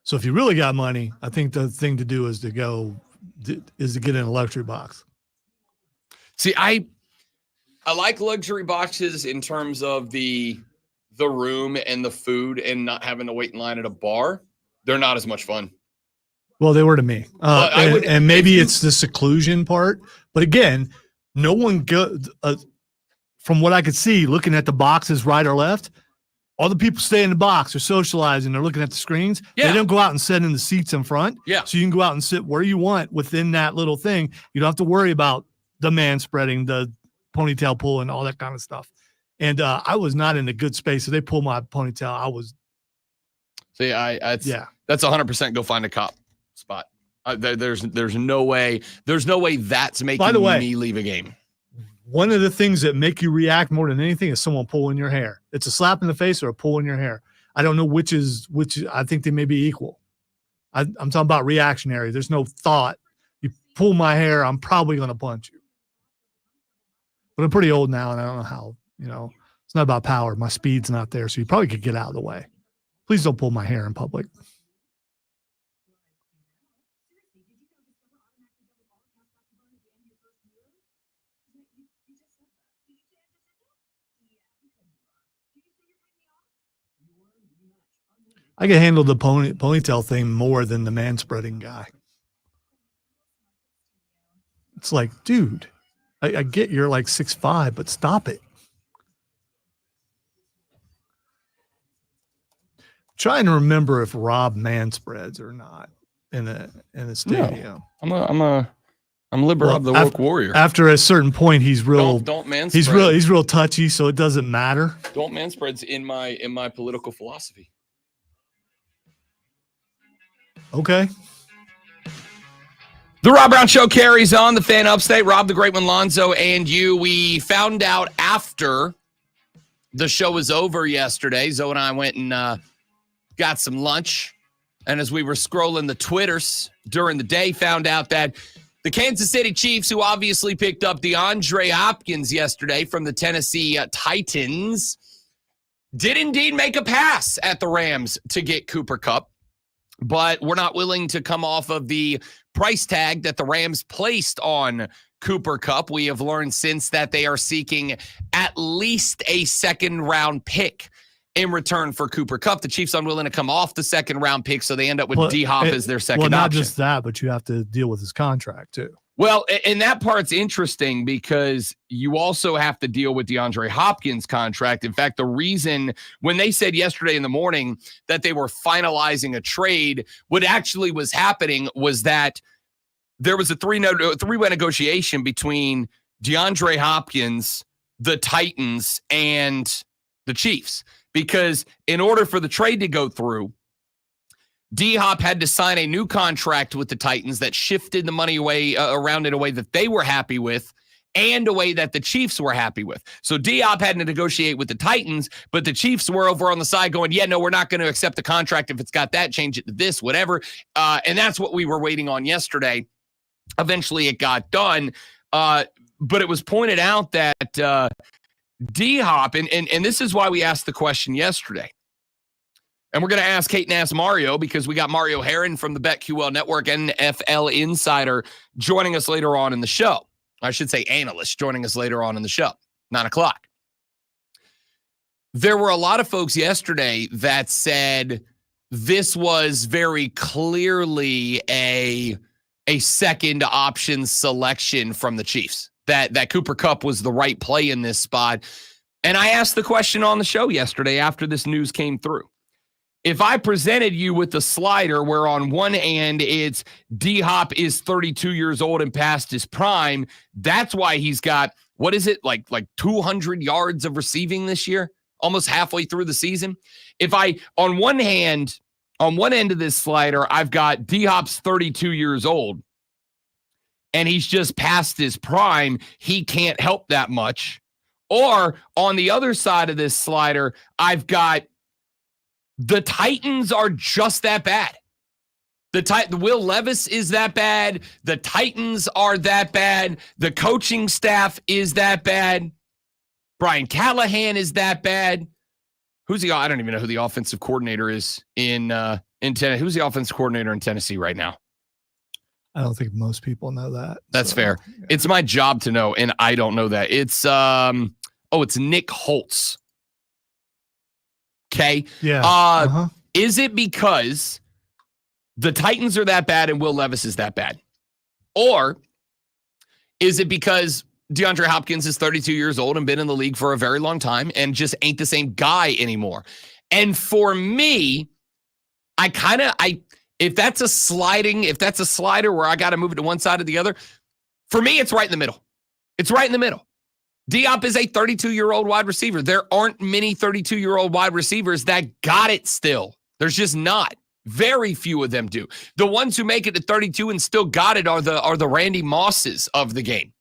Speaker 2: So if you really got money, I think the thing to do is to get in a luxury box.
Speaker 1: See, I like luxury boxes in terms of the room and the food and not having to wait in line at a bar. They're not as much fun.
Speaker 2: Well, they were to me. And maybe it's the seclusion part. But again, no one from what I could see, looking at the boxes right or left, all the people stay in the box. They're socializing. They're looking at the screens. Yeah. They don't go out and sit in the seats in front.
Speaker 1: Yeah.
Speaker 2: So you can go out and sit where you want within that little thing. You don't have to worry about the man spreading, the ponytail pulling, all that kind of stuff. And I was not in a good space. So they pulled my ponytail. I was.
Speaker 1: See, that's 100% go find a cop spot. There's no way. There's no way that's making me leave a game.
Speaker 2: One of the things that make you react more than anything is someone pulling your hair. It's a slap in the face or a pull in your hair. I don't know which. I think they may be equal. I'm talking about reactionary. There's no thought. You pull my hair, I'm probably going to punch you. But I'm pretty old now, and I don't know how, it's not about power. My speed's not there, so you probably could get out of the way. Please don't pull my hair in public. I can handle the ponytail thing more than the man spreading guy. It's like, dude, I get you're like 6'5", but stop it. Trying to remember if Rob man spreads or not in the stadium.
Speaker 1: No, I'm liberal of the woke warrior.
Speaker 2: After a certain point, he's real.
Speaker 1: Don't man spread.
Speaker 2: He's real touchy, so it doesn't matter.
Speaker 1: Don't man spreads in my political philosophy.
Speaker 2: Okay.
Speaker 1: The Rob Brown Show carries on. The Fan Upstate. Rob the Great One, Lonzo, and you. We found out after the show was over yesterday. Zoe and I went and got some lunch. And as we were scrolling the Twitters during the day, found out that the Kansas City Chiefs, who obviously picked up DeAndre Hopkins yesterday from the Tennessee Titans, did indeed make a pass at the Rams to get Cooper Kupp. But we're not willing to come off of the price tag that the Rams placed on Cooper Kupp. We have learned since that they are seeking at least a second-round pick in return for Cooper Kupp. The Chiefs unwilling to come off the second-round pick, so they end up with D-Hop as their second option.
Speaker 2: Well, not just that, but you have to deal with his contract, too.
Speaker 1: Well, and that part's interesting because you also have to deal with DeAndre Hopkins' contract. In fact, the reason when they said yesterday in the morning that they were finalizing a trade, what actually was happening was that there was a three-way negotiation between DeAndre Hopkins, the Titans, and the Chiefs. Because in order for the trade to go through, D-Hop had to sign a new contract with the Titans that shifted the money away around in a way that they were happy with and a way that the Chiefs were happy with. So D-Hop had to negotiate with the Titans, but the Chiefs were over on the side going, yeah, no, we're not going to accept the contract if it's got that, change it to this, whatever. And that's what we were waiting on yesterday. Eventually it got done. But it was pointed out that D-Hop, and this is why we asked the question yesterday. And we're going to ask Hatin Ask Mario because we got Mario Herron from the BetQL Network, NFL Insider, joining us later on in the show. I should say analyst joining us later on in the show, 9 o'clock. There were a lot of folks yesterday that said this was very clearly a second option selection from the Chiefs, that Cooper Kupp was the right play in this spot. And I asked the question on the show yesterday after this news came through. If I presented you with the slider where on one hand it's D-Hop is 32 years old and past his prime, that's why he's got, what is it, like 200 yards of receiving this year, almost halfway through the season. If I, on one end of this slider, I've got D-Hop's 32 years old and he's just past his prime, he can't help that much. Or on the other side of this slider, I've got the Titans are just that bad. The Will Levis is that bad. The Titans are that bad. The coaching staff is that bad. Brian Callahan is that bad. I don't even know who the offensive coordinator is in Tennessee. Who's the offensive coordinator in Tennessee right now?
Speaker 2: I don't think most people know that.
Speaker 1: That's fair. Yeah. It's my job to know, and I don't know that. It's it's Nick Holtz. Okay.
Speaker 2: Yeah.
Speaker 1: Is it because the Titans are that bad and Will Levis is that bad? Or is it because DeAndre Hopkins is 32 years old and been in the league for a very long time and just ain't the same guy anymore? And for me, if that's a slider where I got to move it to one side or the other, for me, it's right in the middle. It's right in the middle. D-Hop is a 32-year-old wide receiver. There aren't many 32-year-old wide receivers that got it still. There's just not. Very few of them do. The ones who make it to 32 and still got it are the Randy Mosses of the game.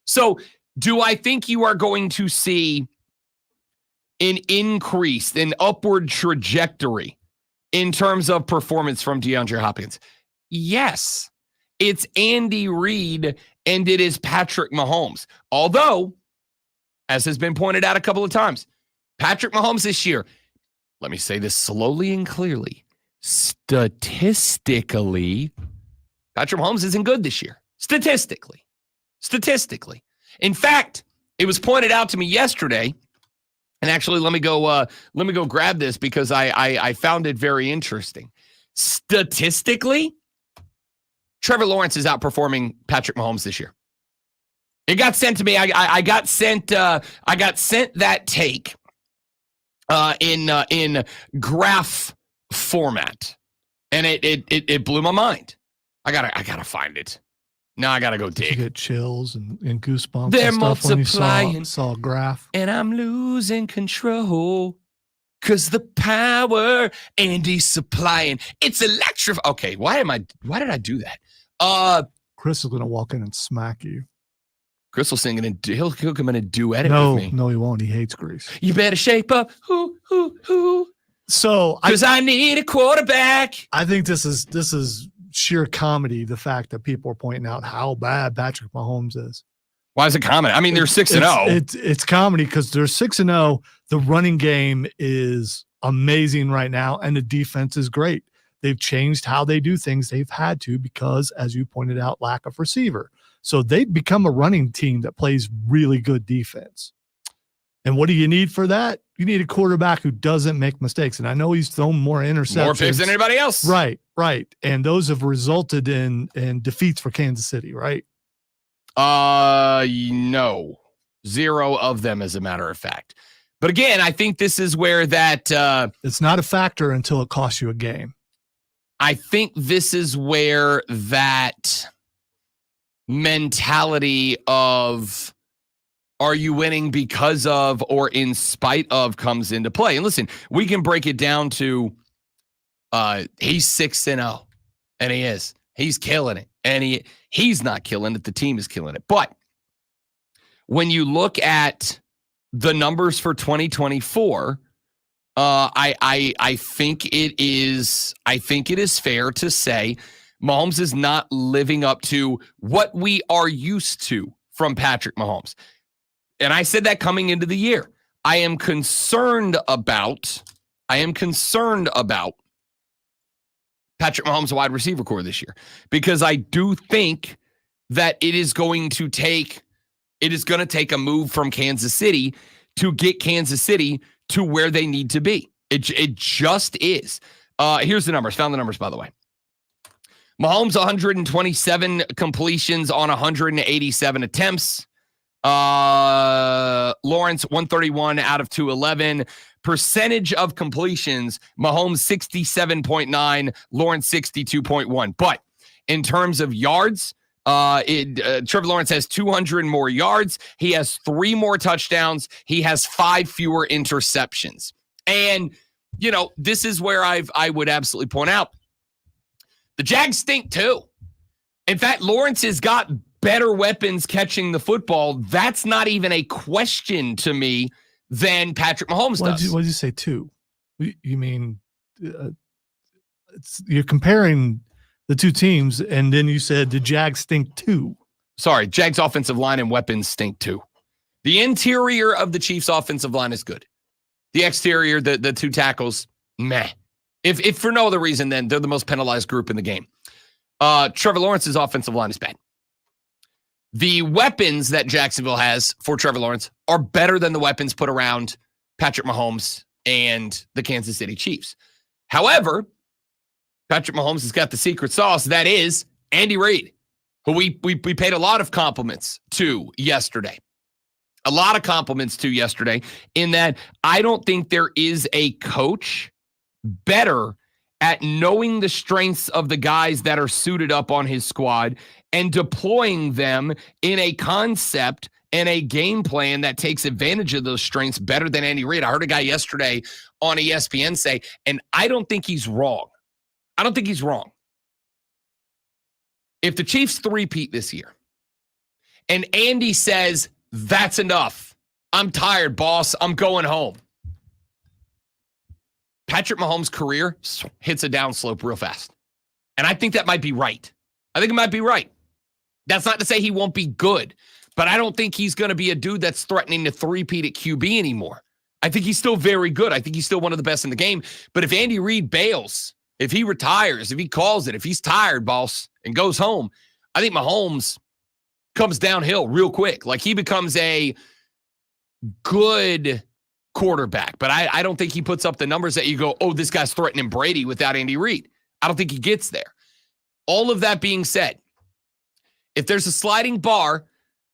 Speaker 1: So do I think you are going to see an increase, an upward trajectory in terms of performance from DeAndre Hopkins? Yes. It's Andy Reid and it is Patrick Mahomes. Although, as has been pointed out a couple of times, Patrick Mahomes this year, let me say this slowly and clearly, statistically, Patrick Mahomes isn't good this year. Statistically. In fact, it was pointed out to me yesterday, and actually let me go grab this because I found it very interesting. Statistically, Trevor Lawrence is outperforming Patrick Mahomes this year. It got sent to me. I got sent that take in graph format, and it blew my mind. I gotta find it. Now I gotta go dig.
Speaker 2: You get chills and goosebumps.
Speaker 1: They're
Speaker 2: and stuff
Speaker 1: multiplying.
Speaker 2: When you saw a graph,
Speaker 1: and I'm losing control. Cause the power Andy's supplying, it's electric. Okay, why did I do that?
Speaker 2: Chris is gonna walk in and smack you.
Speaker 1: Chris will sing and he'll come in and duet it
Speaker 2: with
Speaker 1: me.
Speaker 2: No, he won't. He hates Grease.
Speaker 1: You better shape up.
Speaker 2: So
Speaker 1: because I need a quarterback.
Speaker 2: I think this is sheer comedy, the fact that people are pointing out how bad Patrick Mahomes is.
Speaker 1: Why is it comedy? I mean, they're 6-0.
Speaker 2: It's comedy because they're 6-0. The running game is amazing right now, and the defense is great. They've changed how they do things. They've had to because, as you pointed out, lack of receiver. So they've become a running team that plays really good defense. And what do you need for that? You need a quarterback who doesn't make mistakes. And I know he's thrown more interceptions.
Speaker 1: More picks than anybody else.
Speaker 2: Right. And those have resulted in defeats for Kansas City, right?
Speaker 1: No. 0 of them, as a matter of fact. But again, I think this is where that
Speaker 2: it's not a factor until it costs you a game.
Speaker 1: I think this is where that mentality of are you winning because of or in spite of comes into play. And listen, we can break it down to he's 6-0, and he is. He's killing it. And he's not killing it. The team is killing it. But when you look at the numbers for 2024, I think it is fair to say Mahomes is not living up to what we are used to from Patrick Mahomes. And I said that coming into the year. I am concerned about Patrick Mahomes' wide receiver core this year, because I do think that it is going to take a move from Kansas City to get Kansas City to where they need to be. It just is. Here's the numbers. Found the numbers, by the way. Mahomes, 127 completions on 187 attempts. Lawrence, 131 out of 211. Percentage of completions, Mahomes 67.9, Lawrence 62.1. But in terms of yards, Trevor Lawrence has 200 more yards. He has 3 more touchdowns. He has 5 fewer interceptions. And, this is where I would absolutely point out the Jags stink too. In fact, Lawrence has got better weapons catching the football. That's not even a question to me than Patrick Mahomes does.
Speaker 2: What did you say, 2? You mean you're comparing the two teams, and then you said the Jags stink too.
Speaker 1: Sorry, Jags offensive line and weapons stink too. The interior of the Chiefs offensive line is good. The exterior, the 2 tackles, meh. If for no other reason, then they're the most penalized group in the game. Trevor Lawrence's offensive line is bad. The weapons that Jacksonville has for Trevor Lawrence are better than the weapons put around Patrick Mahomes and the Kansas City Chiefs. However, Patrick Mahomes has got the secret sauce. That is Andy Reid, who we paid a lot of compliments to yesterday. A lot of compliments to yesterday, in that I don't think there is a coach better at knowing the strengths of the guys that are suited up on his squad and deploying them in a concept and a game plan that takes advantage of those strengths better than Andy Reid. I heard a guy yesterday on ESPN say, and I don't think he's wrong. If the Chiefs three-peat this year and Andy says, that's enough, I'm tired, boss, I'm going home, Patrick Mahomes' career hits a downslope real fast. And I think that might be right. I think it might be right. That's not to say he won't be good, but I don't think he's going to be a dude that's threatening to three-peat at QB anymore. I think he's still very good. I think he's still one of the best in the game. But if Andy Reid bails, if he retires, if he calls it, if he's tired, boss, and goes home, I think Mahomes comes downhill real quick. Like, he becomes a good quarterback, but I don't think he puts up the numbers that you go, oh, this guy's threatening Brady without Andy Reid. I don't think he gets there. All of that being said, if there's a sliding bar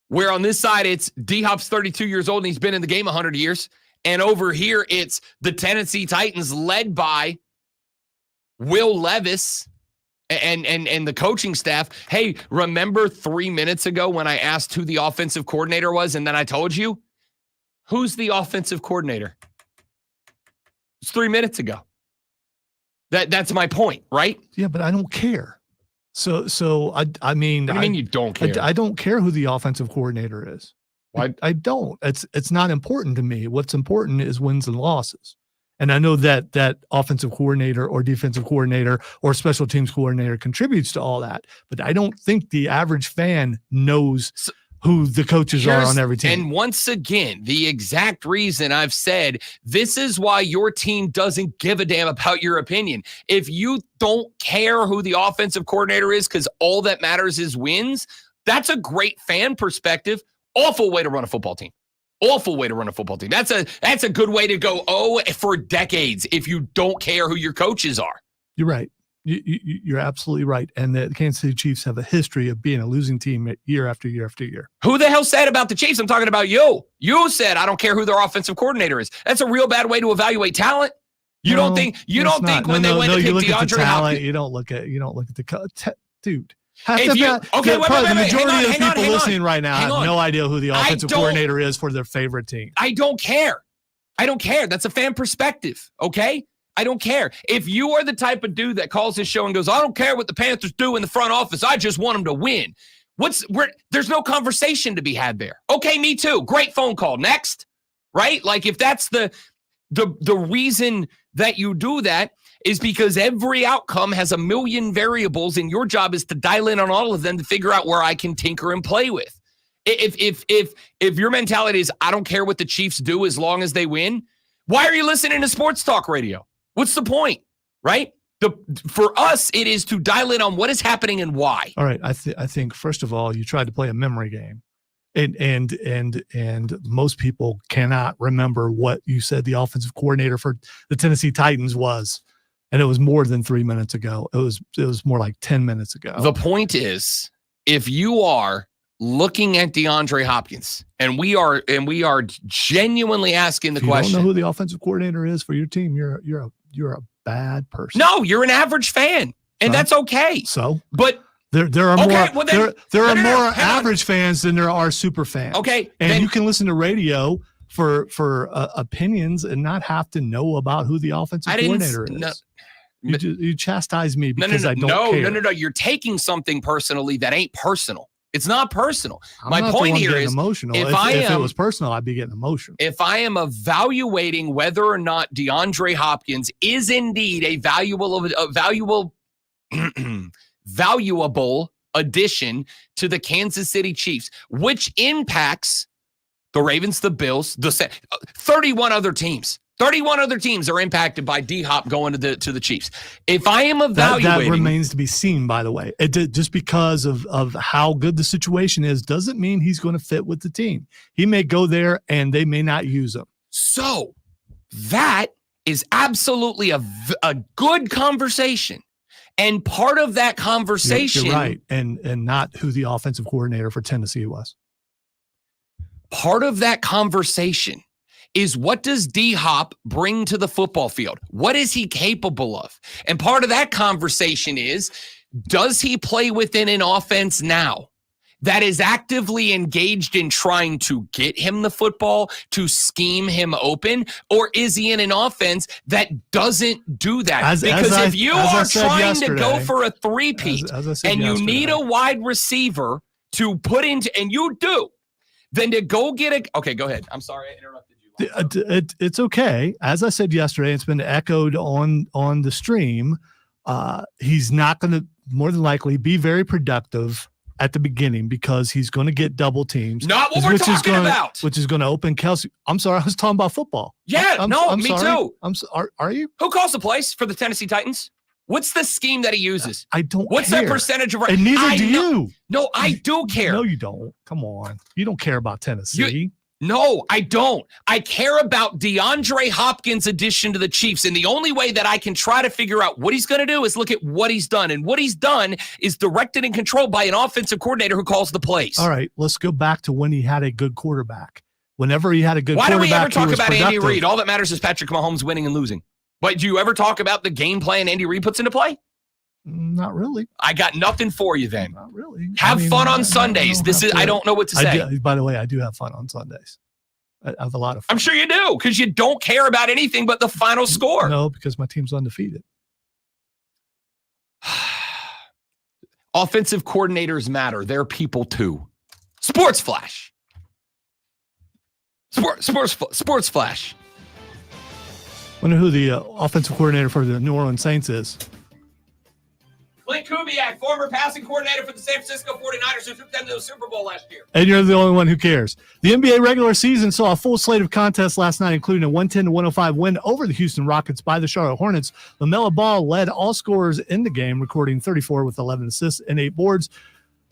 Speaker 1: where on this side it's D-Hop's 32 years old and he's been in the game 100 years, and over here it's the Tennessee Titans led by Will Levis and the coaching staff. Hey, remember 3 minutes ago when I asked who the offensive coordinator was, and then I told you? Who's the offensive coordinator? It's 3 minutes ago. That's my point, right?
Speaker 2: Yeah, but I don't care. So I mean,
Speaker 1: what do you mean you don't care?
Speaker 2: I don't care who the offensive coordinator is.
Speaker 1: Why?
Speaker 2: I don't. It's not important to me. What's important is wins and losses. And I know that offensive coordinator or defensive coordinator or special teams coordinator contributes to all that, but I don't think the average fan knows who the coaches are on every team.
Speaker 1: And once again, the exact reason I've said this is why your team doesn't give a damn about your opinion. If you don't care who the offensive coordinator is because all that matters is wins, that's a great fan perspective. Awful way to run a football team. Awful way to run a football team. That's a good way to go for decades if you don't care who your coaches are.
Speaker 2: You're right. You're absolutely right. And the Kansas City Chiefs have a history of being a losing team year after year after year.
Speaker 1: Who the hell said about the Chiefs? I'm talking about you. You said, I don't care who their offensive coordinator is. That's a real bad way to evaluate talent. You don't think when they went to pick DeAndre Hopkins.
Speaker 2: You don't look at the dude.
Speaker 1: The
Speaker 2: majority of the people listening right now have no idea who the offensive coordinator is for their favorite team.
Speaker 1: I don't care. That's a fan perspective. Okay. I don't care. If you are the type of dude that calls this show and goes, I don't care what the Panthers do in the front office, I just want them to win. There's no conversation to be had there. Okay, me too. Great phone call. Next, right? Like if that's the reason that you do that is because every outcome has a million variables and your job is to dial in on all of them to figure out where I can tinker and play with. If your mentality is, I don't care what the Chiefs do as long as they win, why are you listening to sports talk radio? What's the point, right? For us, it is to dial in on what is happening and why.
Speaker 2: All right, I think first of all, you tried to play a memory game, and most people cannot remember what you said the offensive coordinator for the Tennessee Titans was, and it was more than 3 minutes ago. It was more like 10 minutes ago.
Speaker 1: The point is, if you are looking at DeAndre Hopkins, and we are genuinely asking the question.
Speaker 2: You don't know who the offensive coordinator is for your team. You're a bad person.
Speaker 1: No, you're an average fan, and that's okay.
Speaker 2: So,
Speaker 1: but
Speaker 2: there are more average fans than there are super fans.
Speaker 1: Okay,
Speaker 2: and you can listen to radio for opinions and not have to know about who the offensive coordinator is. You chastise me because I don't care.
Speaker 1: No. You're taking something personally that ain't personal. It's not personal. My point here is
Speaker 2: emotional. If it was personal, I'd be getting emotional.
Speaker 1: If I am evaluating whether or not DeAndre Hopkins is indeed a valuable addition to the Kansas City Chiefs, which impacts the Ravens, the Bills, 31 other teams. 31 other teams are impacted by D-Hop going to the Chiefs. If I am evaluating...
Speaker 2: That remains to be seen, by the way. Just because of how good the situation is doesn't mean he's going to fit with the team. He may go there and they may not use him.
Speaker 1: So that is absolutely a good conversation. And part of that conversation...
Speaker 2: You're right, and not who the offensive coordinator for Tennessee was.
Speaker 1: Part of that conversation is what does D-Hop bring to the football field? What is he capable of? And part of that conversation is, does he play within an offense now that is actively engaged in trying to get him the football, to scheme him open, or is he in an offense that doesn't do that? Because if you are trying to go for a three-peat and you need a wide receiver to put into, and you do, then to go get a, okay, go ahead. I'm sorry I interrupted.
Speaker 2: It's okay. As I said yesterday, it's been echoed on the stream. He's not going to more than likely be very productive at the beginning because he's going to get double teams.
Speaker 1: Not what we're talking about.
Speaker 2: Which is going to open Kelsey. I'm sorry, I was talking about football.
Speaker 1: Yeah, me too.
Speaker 2: Are you?
Speaker 1: Who calls the plays for the Tennessee Titans? What's the scheme that he uses?
Speaker 2: I don't
Speaker 1: What's
Speaker 2: care.
Speaker 1: That percentage of...
Speaker 2: And neither do you.
Speaker 1: No, I do care.
Speaker 2: No, you don't. Come on. You don't care about Tennessee.
Speaker 1: No, I don't. I care about DeAndre Hopkins' addition to the Chiefs. And the only way that I can try to figure out what he's going to do is look at what he's done. And what he's done is directed and controlled by an offensive coordinator who calls the plays.
Speaker 2: All right, let's go back to when he had a good quarterback. Whenever he had a good quarterback,
Speaker 1: why do we ever talk about Andy Reid? All that matters is Patrick Mahomes winning and losing. But do you ever talk about the game plan Andy Reid puts into play?
Speaker 2: Not really.
Speaker 1: I got nothing for you then.
Speaker 2: Not really.
Speaker 1: Have fun on Sundays. I don't know what to say.
Speaker 2: By the way, I do have fun on Sundays. I have a lot of fun.
Speaker 1: I'm sure you do, because you don't care about anything but the final score.
Speaker 2: No, because my team's undefeated.
Speaker 1: Offensive coordinators matter. They're people too. Sports Flash. Sports Flash.
Speaker 2: Wonder who the offensive coordinator for the New Orleans Saints is.
Speaker 1: Blake Kubiak, former passing coordinator for the San Francisco 49ers, who took them to the Super Bowl last year.
Speaker 2: And you're the only one who cares. The NBA regular season saw a full slate of contests last night, including a 110-105 win over the Houston Rockets by the Charlotte Hornets. LaMelo Ball led all scorers in the game, recording 34 with 11 assists and 8 boards.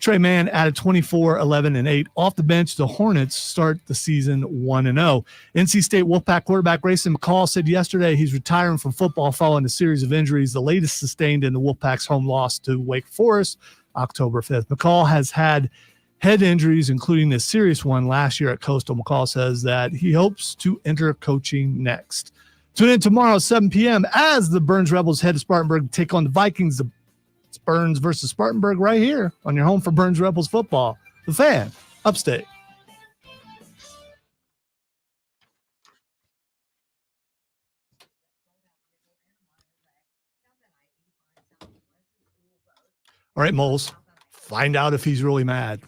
Speaker 2: Trey Mann added 24, 11, and 8. Off the bench, the Hornets start the season 1-0. NC State Wolfpack quarterback Grayson McCall said yesterday he's retiring from football following a series of injuries, the latest sustained in the Wolfpack's home loss to Wake Forest October 5th. McCall has had head injuries, including a serious one last year at Coastal. McCall says that he hopes to enter coaching next. Tune in tomorrow at 7 p.m. as the Burns Rebels head to Spartanburg take on the Vikings. It's Burns versus Spartanburg right here on your home for Burns Rebels football. The Fan, Upstate. All right, Moles, find out if he's really mad.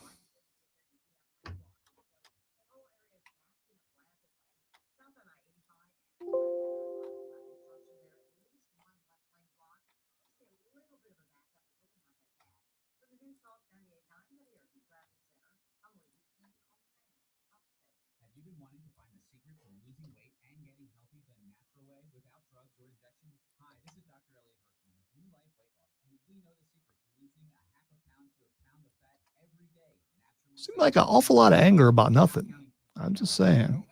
Speaker 2: Seems like an awful lot of anger about nothing. I'm just saying.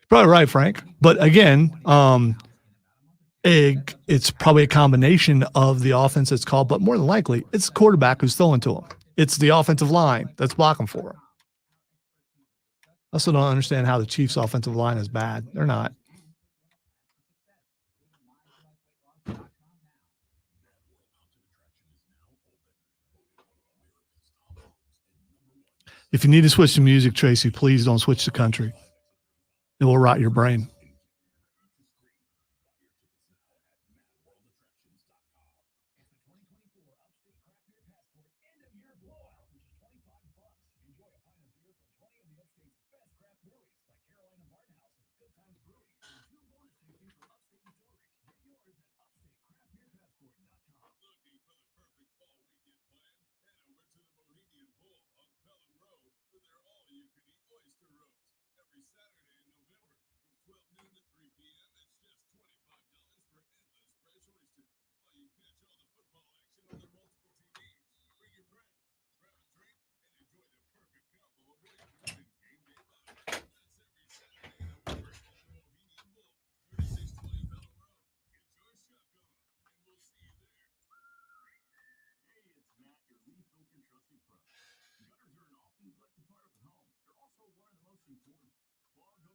Speaker 2: Probably right, Frank. But again, it's probably a combination of the offense that's called, but more than likely, it's the quarterback who's throwing to him. It's the offensive line that's blocking for him. I also don't understand how the Chiefs' offensive line is bad. They're not. If you need to switch to music, Tracy, please don't switch to country. It will rot your brain.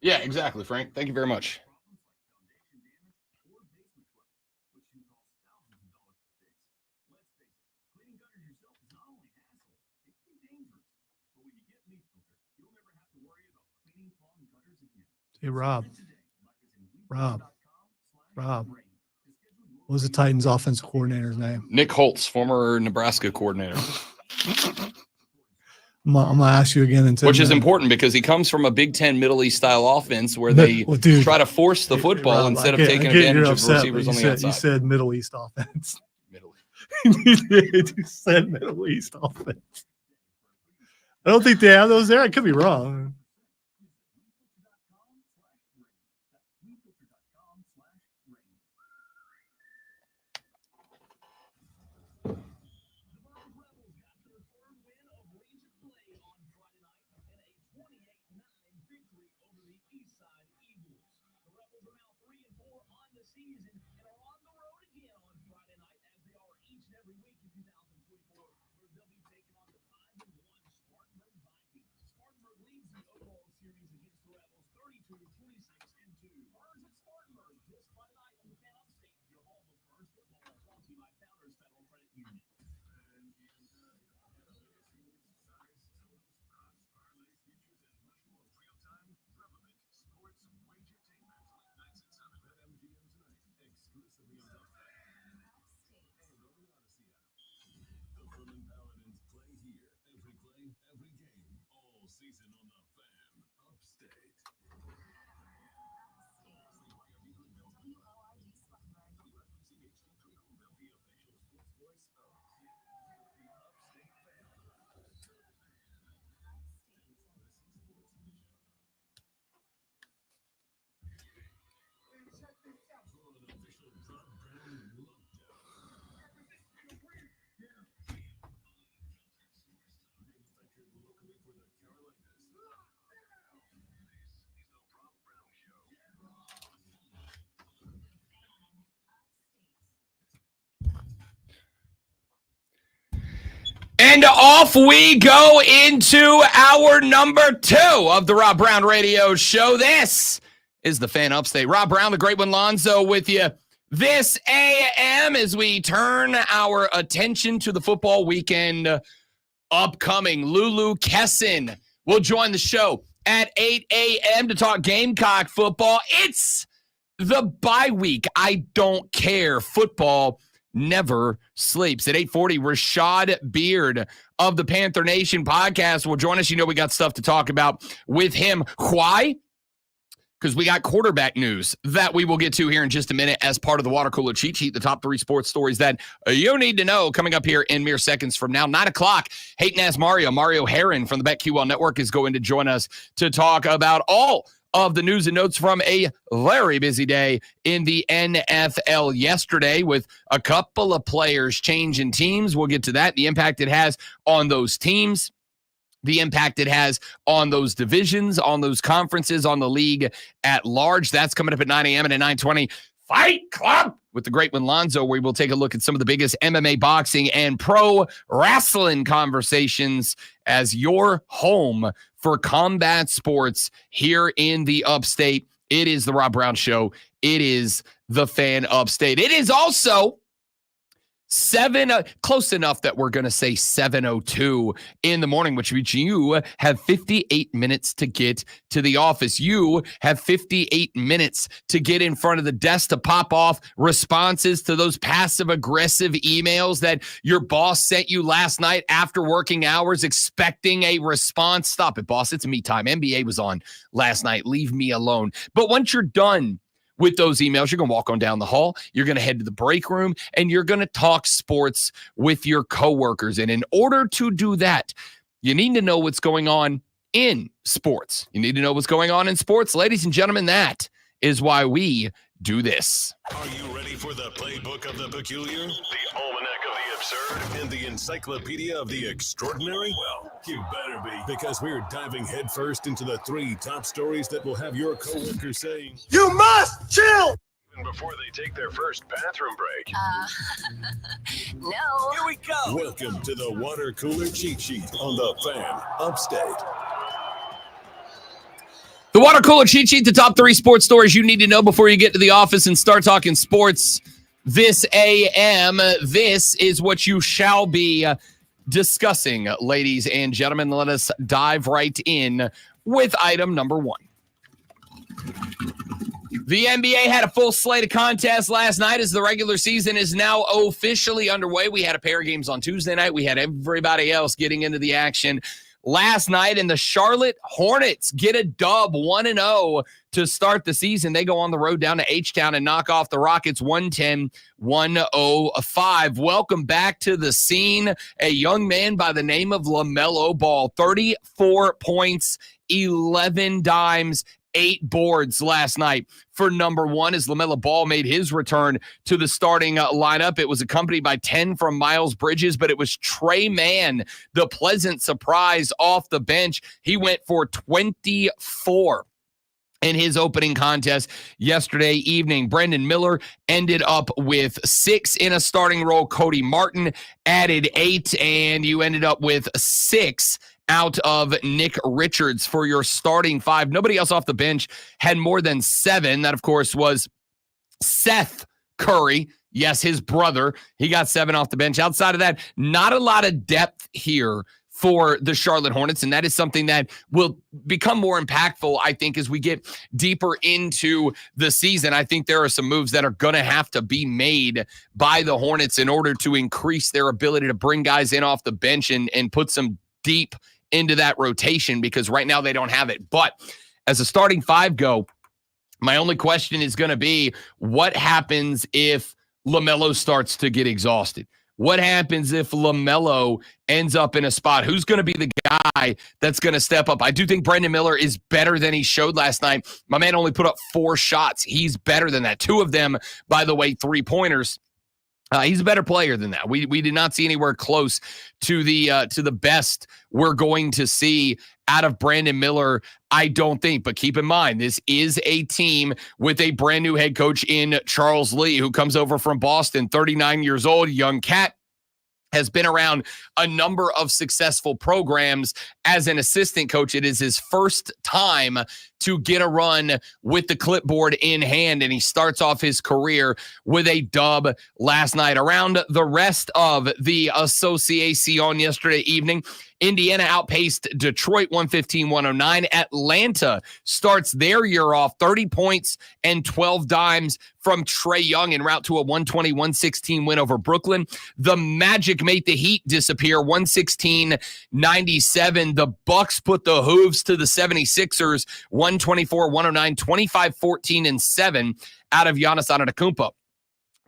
Speaker 1: Yeah, exactly, Frank. Thank you very much.
Speaker 2: Hey, Rob. What was the Titans offensive coordinator's name?
Speaker 1: Nick Holtz, former Nebraska coordinator.
Speaker 2: I'm going to ask you again.
Speaker 1: Which is important because he comes from a Big Ten Middle East style offense where they try to force the football
Speaker 2: Rob,
Speaker 1: instead of taking advantage of receivers on the outside.
Speaker 2: You said Middle East offense.
Speaker 1: Middle
Speaker 2: You said Middle East offense. I don't think they have those there. I could be wrong.
Speaker 1: And off we go into our number 2 of the Rob Brown Radio Show. This is the Fan Upstate. Rob Brown, the great one, Lonzo, with you this AM as we turn our attention to the football weekend upcoming. Lulu Kesin will join the show at 8 a.m. to talk Gamecock football. It's the bye week. I don't care. Football never sleeps. At 8:40, Rashad Beard of the Panther Nation podcast will join us. You know we got stuff to talk about with him. Why? Because we got quarterback news that we will get to here in just a minute as part of the Water Cooler Cheat Sheet, the top 3 sports stories that you need to know coming up here in mere seconds from now. 9 o'clock, Hatin as Mario Herron from the BetQL Network is going to join us to talk about all of the news and notes from a very busy day in the NFL yesterday with a couple of players changing teams. We'll get to that, the impact it has on those teams, the impact it has on those divisions, on those conferences, on the league at large. That's coming up at 9 a.m. and at 9:20, Fight Club with the great one Lonzo, where we'll take a look at some of the biggest MMA, boxing, and pro wrestling conversations as your home for combat sports here in the Upstate. It is the Rob Brown Show. It is the Fan Upstate. It is also close enough that we're going to say 7:02 in the morning, which means you have 58 minutes to get to the office. You have 58 minutes to get in front of the desk to pop off responses to those passive-aggressive emails that your boss sent you last night after working hours expecting a response. Stop it, boss. It's me time. NBA was on last night. Leave me alone. But once you're done with those emails, you're going to walk on down the hall, you're going to head to the break room, and you're going to talk sports with your coworkers. And in order to do that, you need to know what's going on in sports. You need to know what's going on in sports. Ladies and gentlemen, that is why we do this.
Speaker 3: Are you ready for the playbook of the peculiar, the almanac of the absurd, and the encyclopedia of the extraordinary? Well, you better be, because we're diving headfirst into the 3 top stories that will have your coworkers saying, "You must chill!" even before they take their first bathroom break.
Speaker 4: No.
Speaker 3: Here we go. Welcome to the Water Cooler Cheat Sheet on the Fan Upstate.
Speaker 1: The Water Cooler Cheat Sheet, the top 3 sports stories you need to know before you get to the office and start talking sports this AM. This is what you shall be discussing, ladies and gentlemen. Let us dive right in with item number 1. The NBA had a full slate of contests last night as the regular season is now officially underway. We had a pair of games on Tuesday night. We had everybody else getting into the action last night, and the Charlotte Hornets get a dub 1-0 to start the season. They go on the road down to H-Town and knock off the Rockets 110-105. Welcome back to the scene, a young man by the name of LaMelo Ball. 34 points, 11 dimes, 8 boards last night for number 1 as LaMelo Ball made his return to the starting lineup. It was accompanied by 10 from Miles Bridges, but it was Trey Mann, the pleasant surprise off the bench. He went for 24 in his opening contest yesterday evening. Brendan Miller ended up with 6 in a starting role. Cody Martin added 8, and you ended up with 6 out of Nick Richards for your starting 5. Nobody else off the bench had more than 7. That, of course, was Seth Curry. Yes, his brother. He got 7 off the bench. Outside of that, not a lot of depth here for the Charlotte Hornets, and that is something that will become more impactful, I think, as we get deeper into the season. I think there are some moves that are going to have to be made by the Hornets in order to increase their ability to bring guys in off the bench and put some deep into that rotation, because right now they don't have it. But as a starting 5 go, my only question is going to be, what happens if LaMelo starts to get exhausted? What happens if LaMelo ends up in a spot? Who's going to be the guy that's going to step up? I do think Brandon Miller is better than he showed last night. My man only put up 4 shots. He's better than that. 2 of them, by the way, 3-pointers. He's a better player than that. We did not see anywhere close to the best we're going to see out of Brandon Miller, I don't think. But keep in mind, this is a team with a brand new head coach in Charles Lee, who comes over from Boston, 39 years old, young cat. Has been around a number of successful programs as an assistant coach. It is his first time to get a run with the clipboard in hand, and he starts off his career with a dub last night. Around the rest of the Association yesterday evening, Indiana outpaced Detroit 115-109. Atlanta starts their year off 30 points and 12 dimes from Trae Young en route to a 120-116 win over Brooklyn. The Magic made the Heat disappear 116-97. The Bucks put the hooves to the 76ers 124-109, 25-14 and 7 out of Giannis Antetokounmpo.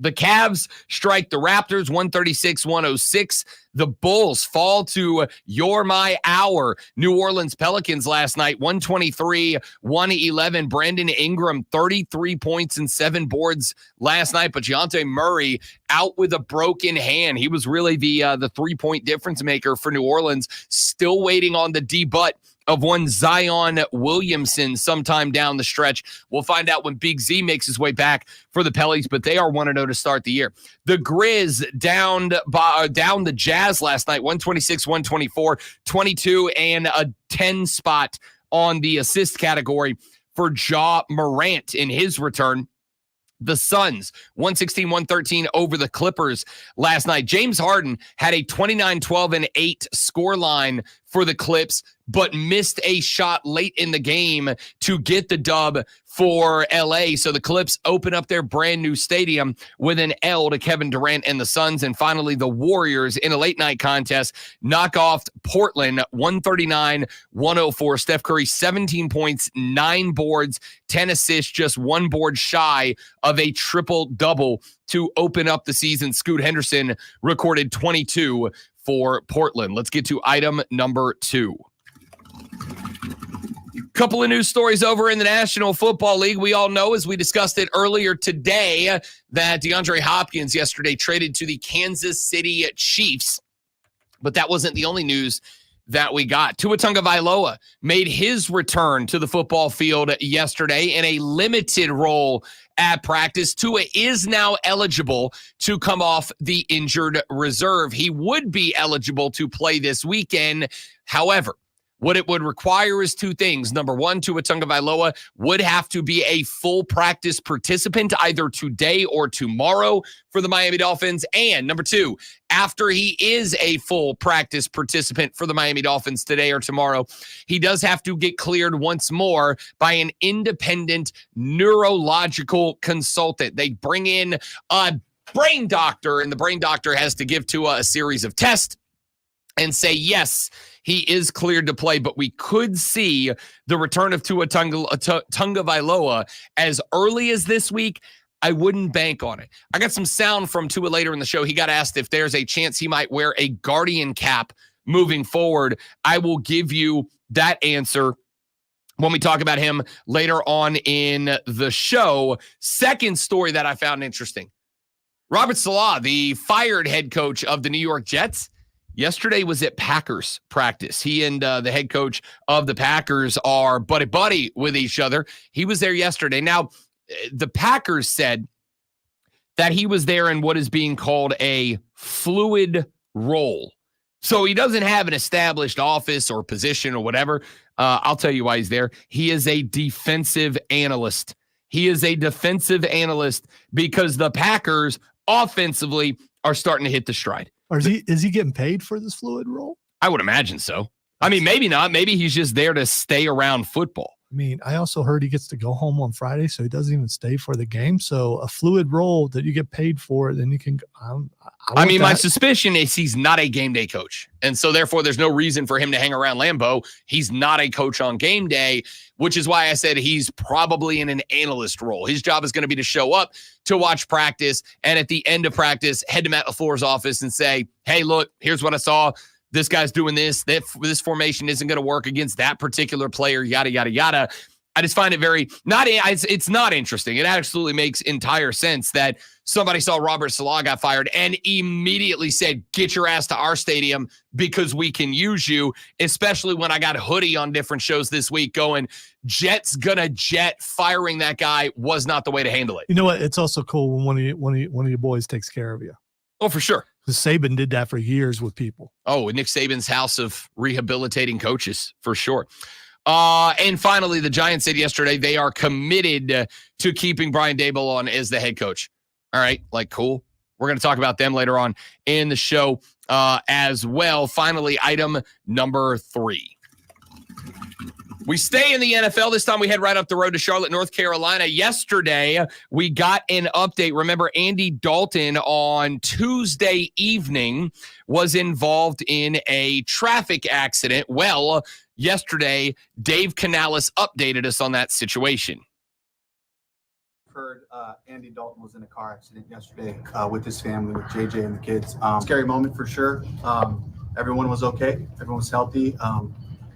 Speaker 1: The Cavs strike the Raptors 136-106. The Bulls fall to You're My Hour New Orleans Pelicans last night 123-111. Brandon Ingram 33 points and 7 boards last night, but Dejounte Murray out with a broken hand. He was really the 3-point difference maker for New Orleans. Still waiting on the debut of one Zion Williamson sometime down the stretch. We'll find out when Big Z makes his way back for the Pellies, but they are 1-0 to start the year. The Grizz down the Jazz last night, 126-124, 22 and a 10 spot on the assist category for Ja Morant in his return. The Suns, 116-113 over the Clippers last night. James Harden had a 29-12-8 score line for the Clips, but missed a shot late in the game to get the dub for LA. So the Clips open up their brand new stadium with an L to Kevin Durant and the Suns. And finally, the Warriors in a late night contest knock off Portland 139-104. Steph Curry, 17 points, 9 boards, 10 assists, just 1 board shy of a triple-double to open up the season. Scoot Henderson recorded 22 for Portland. Let's get to item number 2. Couple of news stories over in the National Football League. We all know, as we discussed it earlier today, that DeAndre Hopkins yesterday traded to the Kansas City Chiefs. But that wasn't the only news that we got. Tua Tagovailoa made his return to the football field yesterday in a limited role at practice. Tua is now eligible to come off the injured reserve. He would be eligible to play this weekend. However, what it would require is 2 things. Number 1, Tua Tagovailoa would have to be a full practice participant either today or tomorrow for the Miami Dolphins. And number 2, after he is a full practice participant for the Miami Dolphins today or tomorrow, he does have to get cleared once more by an independent neurological consultant. They bring in a brain doctor, and the brain doctor has to give Tua a series of tests and say, yes, he is cleared to play, but we could see the return of Tua Tagovailoa as early as this week. I wouldn't bank on it. I got some sound from Tua later in the show. He got asked if there's a chance he might wear a Guardian cap moving forward. I will give you that answer when we talk about him later on in the show. Second story that I found interesting. Robert Saleh, the fired head coach of the New York Jets, yesterday was at Packers practice. He and the head coach of the Packers are buddy-buddy with each other. He was there yesterday. Now, the Packers said that he was there in what is being called a fluid role. So he doesn't have an established office or position or whatever. I'll tell you why he's there. He is a defensive analyst. He is a defensive analyst because the Packers offensively are starting to hit the stride.
Speaker 2: Or is he getting paid for this fluid role?
Speaker 1: I would imagine so. I mean, maybe not. Maybe he's just there to stay around football.
Speaker 2: I mean, I also heard he gets to go home on Friday, so he doesn't even stay for the game. So a fluid role that you get paid for, then you can.
Speaker 1: I mean, my suspicion is he's not a game day coach. And so therefore there's no reason for him to hang around Lambeau. He's not a coach on game day, which is why I said he's probably in an analyst role. His job is going to be to show up, to watch practice, and at the end of practice, head to Matt LaFleur's office and say, hey, look, here's what I saw. This guy's doing this. This formation isn't going to work against that particular player, yada, yada, yada. I just find it it's not interesting. It absolutely makes entire sense that somebody saw Robert Salah got fired and immediately said, get your ass to our stadium because we can use you, especially when I got Hoodie on different shows this week going, Jets gonna jet, firing that guy was not the way to handle it.
Speaker 2: You know what? It's also cool when one of your boys takes care of you.
Speaker 1: Oh, for sure.
Speaker 2: Saban did that for years with people.
Speaker 1: Oh, Nick Saban's house of rehabilitating coaches, for sure. And finally, the Giants said yesterday they are committed to keeping Brian Daboll on as the head coach. All right, cool. We're going to talk about them later on in the show as well. Finally, item number 3. We stay in the NFL. This time we head right up the road to Charlotte, North Carolina. Yesterday, we got an update. Remember, Andy Dalton on Tuesday evening was involved in a traffic accident. Well, yesterday, Dave Canales updated us on that situation.
Speaker 4: Heard Andy Dalton was in a car accident yesterday with his family, with JJ and the kids. Scary moment for sure. Everyone was okay. Everyone was healthy.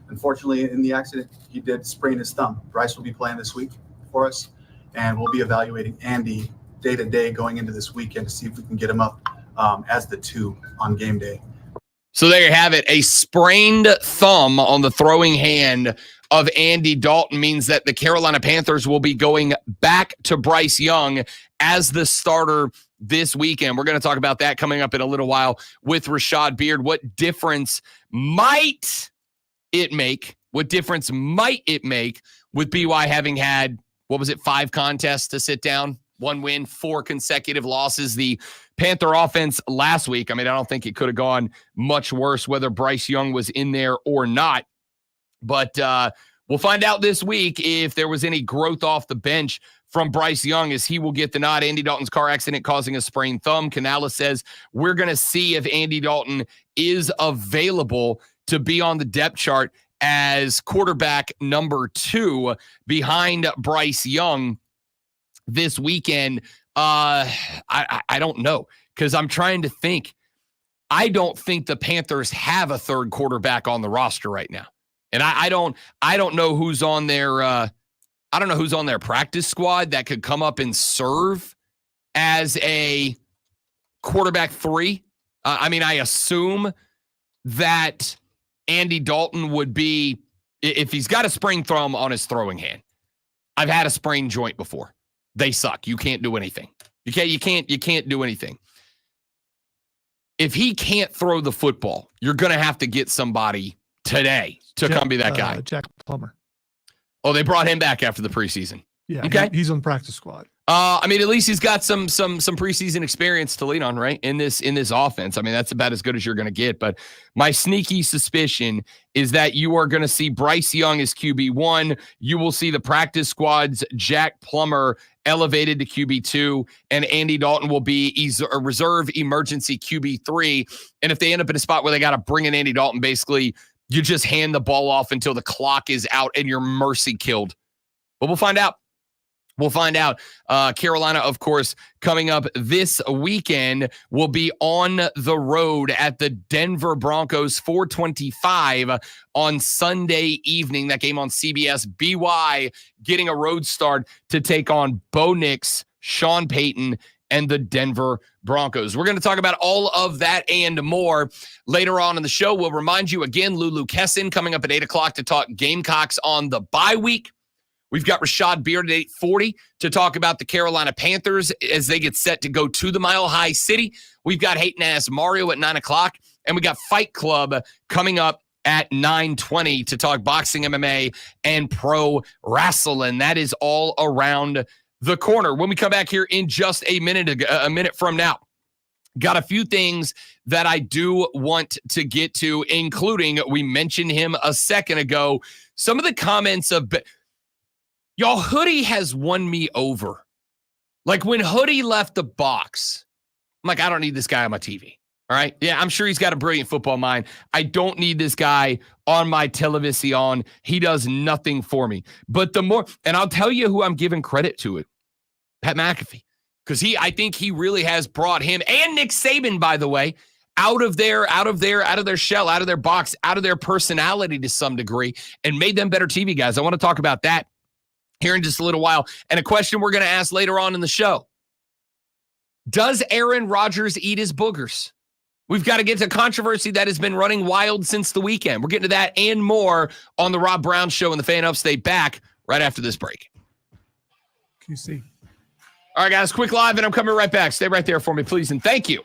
Speaker 4: Unfortunately, in the accident, he did sprain his thumb. Bryce will be playing this week for us, and we'll be evaluating Andy day to day going into this weekend to see if we can get him up as the 2 on game day.
Speaker 1: So there you have it. A sprained thumb on the throwing hand of Andy Dalton means that the Carolina Panthers will be going back to Bryce Young as the starter this weekend. We're going to talk about that coming up in a little while with Rashad Beard. What difference might it make with BY having had, 5 contests to sit down, 1 win, 4 consecutive losses. The Panther offense last week, I don't think it could have gone much worse whether Bryce Young was in there or not. But we'll find out this week if there was any growth off the bench from Bryce Young as he will get the nod. Andy Dalton's car accident causing a sprained thumb. Canales says we're going to see if Andy Dalton is available to be on the depth chart as quarterback number 2 behind Bryce Young this weekend. I don't know, because I'm trying to think. I don't think the Panthers have a third quarterback on the roster right now. And I don't know who's on their practice squad that could come up and serve as a quarterback 3. I assume that Andy Dalton would be, if he's got a sprained thumb on his throwing hand. I've had a sprained joint before. They suck. You can't do anything. You can't do anything. If he can't throw the football, you're going to have to get somebody today to come be that guy.
Speaker 2: Jack Plummer.
Speaker 1: Oh, they brought him back after the preseason.
Speaker 2: Yeah.
Speaker 1: Okay.
Speaker 2: He's on the practice squad.
Speaker 1: At least he's got some preseason experience to lean on, right? In this offense. That's about as good as you're going to get. But my sneaky suspicion is that you are going to see Bryce Young as QB1. You will see the practice squad's Jack Plummer elevated to QB2, and Andy Dalton will be a reserve emergency QB3. And if they end up in a spot where they got to bring in Andy Dalton, basically you just hand the ball off until the clock is out and you're mercy killed. But we'll find out. Carolina, of course, coming up this weekend will be on the road at the Denver Broncos, 4:25 on Sunday evening. That game on CBS. BY getting a road start to take on Bo Nix, Sean Payton, and the Denver Broncos. We're going to talk about all of that and more later on in the show. We'll remind you again, Lulu Kesin coming up at 8 o'clock to talk Gamecocks on the bye week. We've got Rashad Beard at 8:40 to talk about the Carolina Panthers as they get set to go to the Mile High City. We've got Hatin Ass Mario at 9 o'clock, and we got Fight Club coming up at 9:20 to talk boxing, MMA, and pro wrestling. That is all around the corner. When we come back here in just a minute from now, got a few things that I do want to get to, including, we mentioned him a second ago, some of the comments of Y'all, Hoodie has won me over. Like when Hoodie left the box, I'm like, I don't need this guy on my TV. All right. Yeah, I'm sure he's got a brilliant football mind. I don't need this guy on my television. He does nothing for me. But the more, and I'll tell you who I'm giving credit to it, Pat McAfee. Because I think he really has brought him and Nick Saban, by the way, out of their shell, out of their box, out of their personality to some degree, and made them better TV guys. I want to talk about that here in just a little while. And a question we're going to ask later on in the show. Does Aaron Rodgers eat his boogers? We've got to get to controversy that has been running wild since the weekend. We're getting to that and more on the Rob Brown Show and the Fan Upstate, back right after this break.
Speaker 2: QC.
Speaker 1: All right, guys, quick live, and I'm coming right back. Stay right there for me, please, and thank you.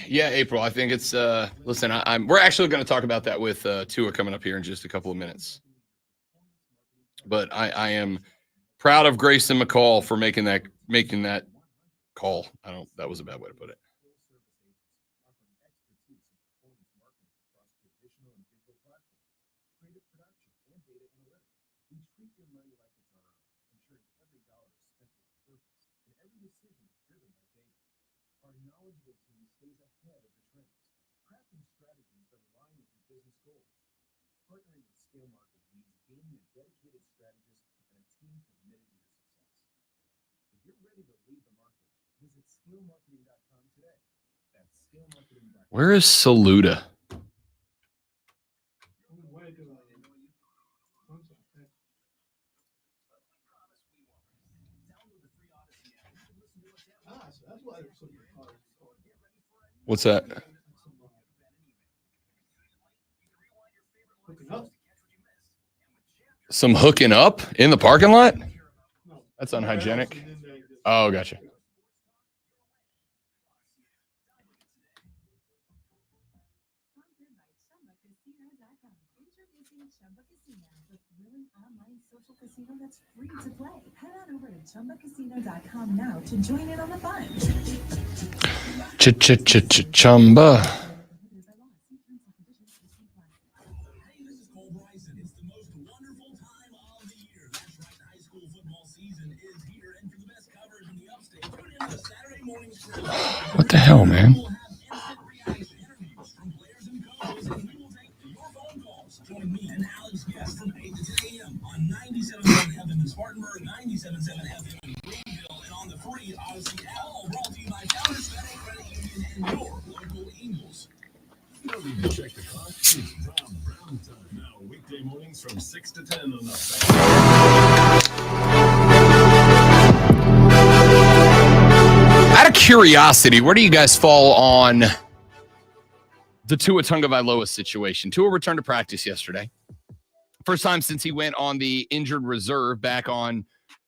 Speaker 1: Yeah, April. I think it's listen, we're actually going to talk about that with Tua coming up here in just a couple of minutes. But I am proud of Grayson McCall for making that call. That was a bad way to put it.
Speaker 5: every decision is driven by data. Our knowledgeable team stays ahead of the trends, crafting strategies that align with your business goals. Partnering with Scale Market means gaining a dedicated strategist and a team committed to your success. If you're ready to lead the market, visit scalemarketing.com today. That's scalemarketing.com.
Speaker 1: Where is Saluda? What's that? Some hooking up in the parking lot? That's unhygienic. Oh, gotcha.
Speaker 6: Casino that's free to play. Head on over to chumbacasino.com now to join in on the fun.
Speaker 1: Chumba.
Speaker 3: Hey, this is Cole Bryson. It's the most wonderful time of the year. That's right, the high school football season is here, and for the best coverage in the upstate, tune in to Saturday morning show.
Speaker 1: What the hell, man?
Speaker 3: We'll have instant reaction interviews from players and coaches, and we will take your phone calls. Join me and Alex Guest from 8 to 10 a.m. on 97.7 FM in Spartanburg, 97.7 FM in Greenville, and on the free Odyssey app. All brought to you by Founders Bank Credit Union and your local Eagles. You don't need to check the clock. It's Brown time now. Weekday mornings from 6 to 10 on the
Speaker 1: Out of curiosity, where do you guys fall on the Tua Tagovailoa situation? Tua returned to practice yesterday. First time since he went on the injured reserve back on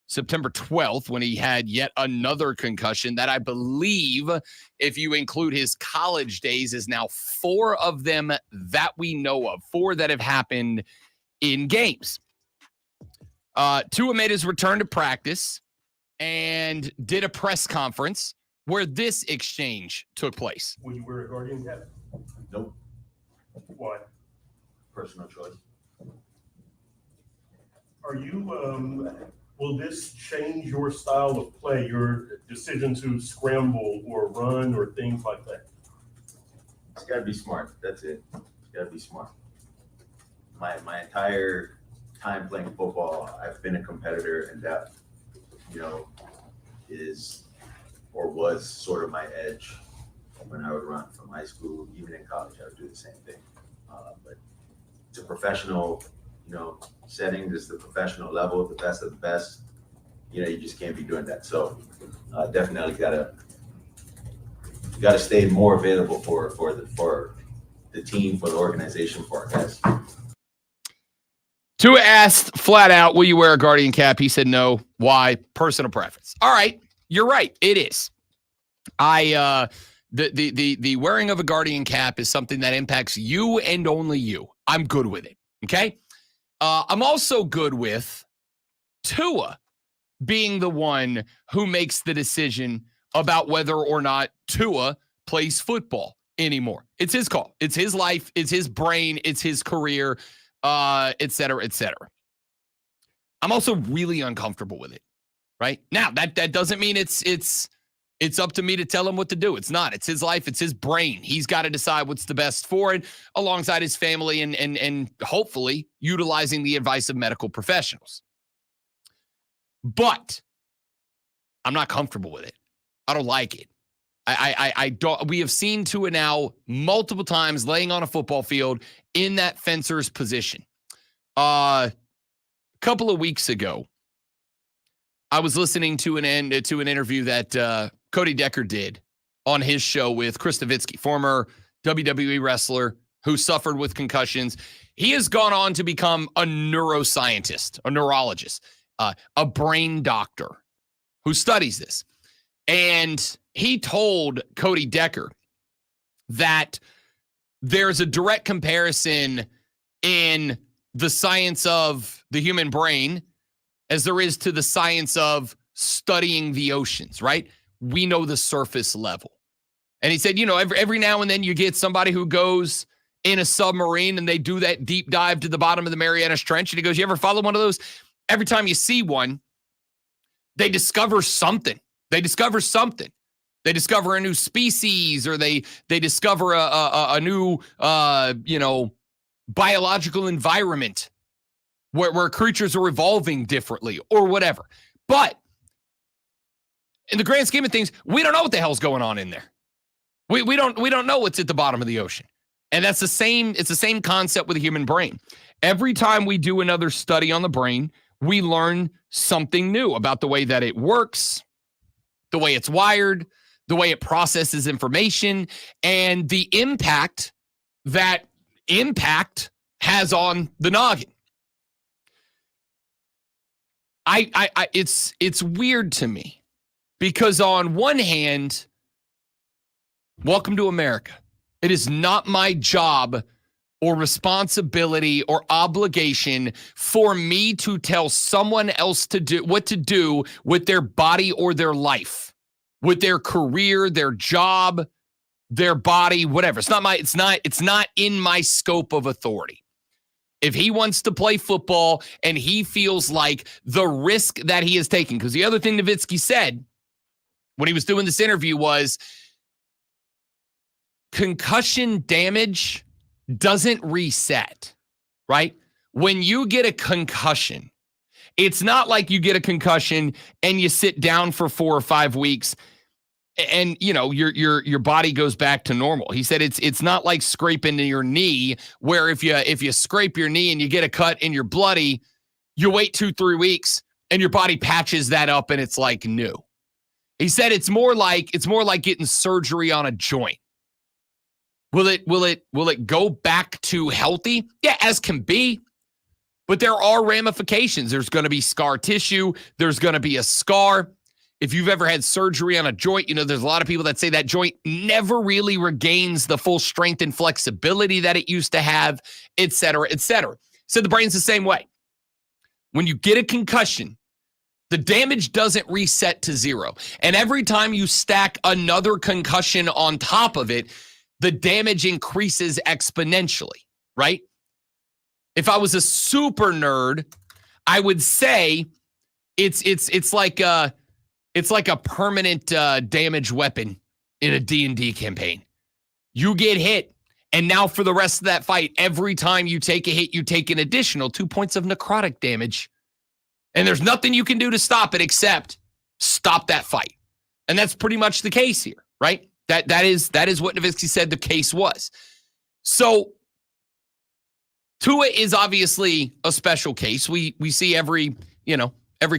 Speaker 1: September 12th when he had yet another concussion that I believe, if you include his college days, is now 4 of them that we know of, 4 that have happened in games. Tua made his return to practice and did a press conference where this exchange took place.
Speaker 7: Would you wear a Guardian hat?
Speaker 8: Nope.
Speaker 7: Why?
Speaker 8: Personal choice.
Speaker 7: Are you, will this change your style of play, your decision to scramble or run or things like that?
Speaker 8: It's got to be smart. That's it. It's got to be smart. My entire time playing football, I've been a competitor, and that, is or was sort of my edge when I would run from high school, even in college. I would do the same thing. But it's a professional, setting. This is the professional level, the best of the best. You just can't be doing that. So definitely gotta stay more available for the team, for the organization, for our guys.
Speaker 1: Tua asked flat out, will you wear a Guardian cap? He said no. Why? Personal preference. All right. You're right. It is. The wearing of a Guardian cap is something that impacts you and only you. I'm good with it. Okay. I'm also good with Tua being the one who makes the decision about whether or not Tua plays football anymore. It's his call. It's his life. It's his brain. It's his career, et cetera, et cetera. I'm also really uncomfortable with it. Right now, that doesn't mean it's up to me to tell him what to do. It's not. It's his life. It's his brain. He's got to decide what's the best for it, alongside his family and hopefully utilizing the advice of medical professionals. But I'm not comfortable with it. I don't like it. I don't. We have seen Tua now multiple times laying on a football field in that fencer's position. A couple of weeks ago, I was listening to an interview that Cody Decker did on his show with Chris Nowitzki, former WWE wrestler who suffered with concussions. He has gone on to become a neuroscientist, a neurologist, a brain doctor who studies this. And he told Cody Decker that there's a direct comparison in the science of the human brain as there is to the science of studying the oceans, right? We know the surface level. And he said, every now and then you get somebody who goes in a submarine and they do that deep dive to the bottom of the Marianas Trench. And he goes, you ever follow one of those? Every time you see one, they discover something. They discover something. They discover a new species, or they discover a new biological environment where creatures are evolving differently or whatever. But in the grand scheme of things, we don't know what the hell's going on in there. We don't know what's at the bottom of the ocean. And it's the same concept with the human brain. Every time we do another study on the brain, we learn something new about the way that it works, the way it's wired, the way it processes information, and the impact that impact has on the noggin. It's weird to me because on one hand, welcome to America. It is not my job or responsibility or obligation for me to tell someone else to do what to do with their body or their life, with their career, their job, their body, whatever. It's not in my scope of authority. If he wants to play football and he feels like the risk that he is taking, because the other thing Nowitzki said when he was doing this interview was concussion damage doesn't reset, right? When you get a concussion, it's not like you get a concussion and you sit down for 4 or 5 weeks and your body goes back to normal. He said it's not like scraping your knee, where if you scrape your knee and you get a cut and you're bloody, you wait 2-3 weeks and your body patches that up and it's like new. He said it's more like getting surgery on a joint. Will it go back to healthy? Yeah, as can be. But there are ramifications. There's going to be scar tissue. There's going to be a scar. If you've ever had surgery on a joint, there's a lot of people that say that joint never really regains the full strength and flexibility that it used to have, et cetera, et cetera. So the brain's the same way. When you get a concussion, the damage doesn't reset to zero. And every time you stack another concussion on top of it, the damage increases exponentially, right? If I was a super nerd, I would say it's like a permanent damage weapon in a D&D campaign. You get hit, and now for the rest of that fight, every time you take a hit, you take an additional 2 points of necrotic damage. And there's nothing you can do to stop it except stop that fight. And that's pretty much the case here, right? That is what Nowitzki said the case was. So Tua is obviously a special case. We see every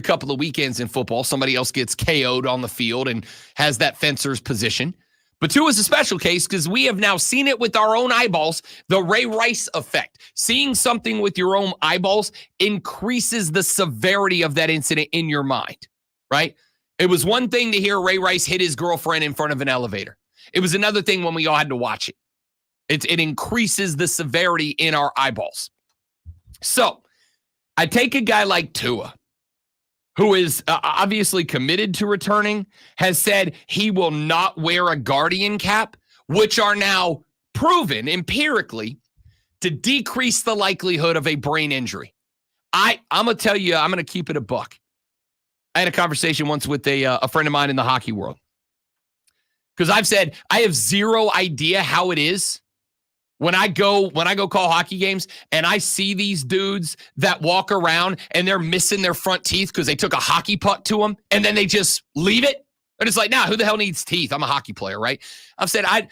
Speaker 1: couple of weekends in football, somebody else gets KO'd on the field and has that fencer's position. But Tua is a special case because we have now seen it with our own eyeballs, the Ray Rice effect. Seeing something with your own eyeballs increases the severity of that incident in your mind, right? It was one thing to hear Ray Rice hit his girlfriend in front of an elevator. It was another thing when we all had to watch it. It increases the severity in our eyeballs. So I take a guy like Tua, who is obviously committed to returning, has said he will not wear a guardian cap, which are now proven empirically to decrease the likelihood of a brain injury. I'm going to tell you, I'm going to keep it a buck. I had a conversation once with a friend of mine in the hockey world. Because I've said I have zero idea how it is when I go call hockey games and I see these dudes that walk around and they're missing their front teeth because they took a hockey puck to them and then they just leave it. And it's like, who the hell needs teeth? I'm a hockey player, right? I've said, I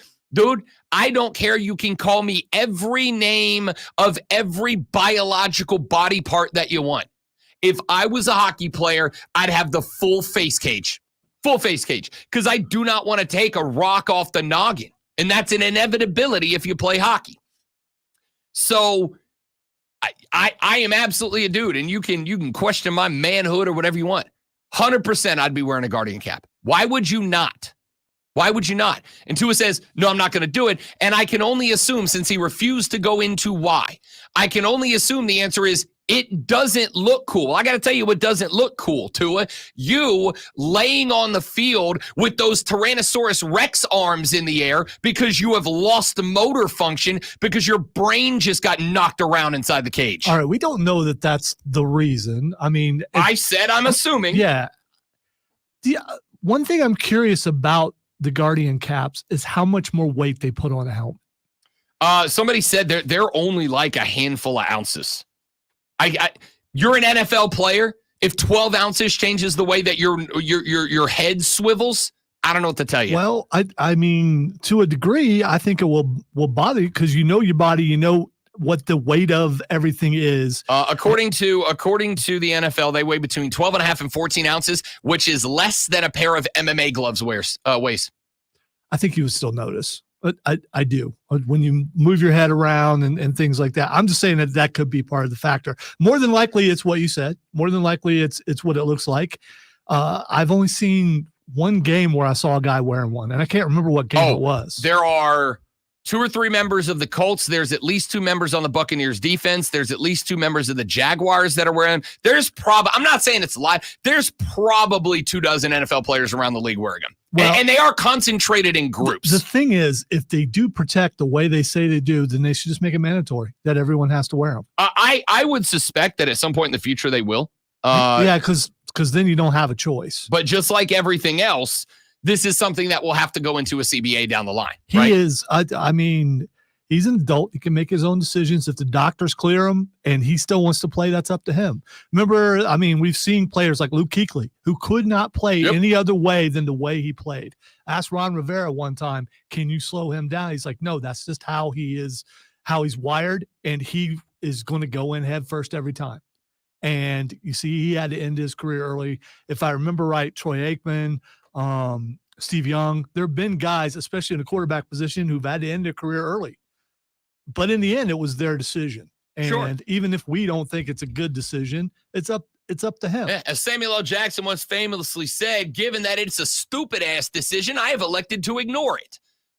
Speaker 1: don't care. You can call me every name of every biological body part that you want. If I was a hockey player, I'd have the full face cage, because I do not want to take a rock off the noggin. And that's an inevitability if you play hockey. So I am absolutely a dude, and you can question my manhood or whatever you want. 100% I'd be wearing a guardian cap. Why would you not? Why would you not? And Tua says, no, I'm not going to do it. And I can only assume, since he refused to go into why, I can only assume the answer is it doesn't look cool. I got to tell you what doesn't look cool, Tua. You laying on the field with those Tyrannosaurus Rex arms in the air because you have lost the motor function because your brain just got knocked around inside the cage.
Speaker 2: All right, we don't know that that's the reason. I mean,
Speaker 1: I said I'm assuming.
Speaker 2: Yeah. One thing I'm curious about the Guardian caps is how much more weight they put on a helmet.
Speaker 1: Somebody said they're only like a handful of ounces. You're an NFL player. If 12 ounces changes the way that your head swivels, I don't know what to tell you.
Speaker 2: Well, I mean, to a degree, I think it will bother you because you know your body, you know what the weight of everything is.
Speaker 1: According to the NFL, they weigh between 12 and a half and 14 ounces, which is less than a pair of MMA gloves weighs.
Speaker 2: I think you would still notice. But I do. When you move your head around and things like that. I'm just saying that could be part of the factor. More than likely, it's what you said. More than likely, it's what it looks like. I've only seen one game where I saw a guy wearing one, and I can't remember what game it was.
Speaker 1: There are 2 or 3 members of the Colts. There's at least 2 members on the Buccaneers defense. There's at least 2 members of the Jaguars that are wearing. I'm not saying it's live. There's probably 24 NFL players around the league wearing them. Well, and they are concentrated in groups.
Speaker 2: The thing is, if they do protect the way they say they do, then they should just make it mandatory that everyone has to wear them.
Speaker 1: I would suspect that at some point in the future they will.
Speaker 2: Yeah, because then you don't have a choice.
Speaker 1: But just like everything else, this is something that will have to go into a CBA down the line.
Speaker 2: He is. I mean, he's an adult. He can make his own decisions. If the doctors clear him and he still wants to play, that's up to him. Remember, I mean, we've seen players like Luke Kuechly who could not play any other way than the way he played. Asked Ron Rivera one time, can you slow him down? He's like, no, that's just how he is, how he's wired, and he is going to go in head first every time. And you see, he had to end his career early. If I remember right, Troy Aikman, Steve Young, there have been guys, especially in the quarterback position, who've had to end their career early. But in the end, it was their decision. And even if we don't think it's a good decision, it's up to him.
Speaker 1: Yeah, as Samuel L. Jackson once famously said, given that it's a stupid-ass decision, I have elected to ignore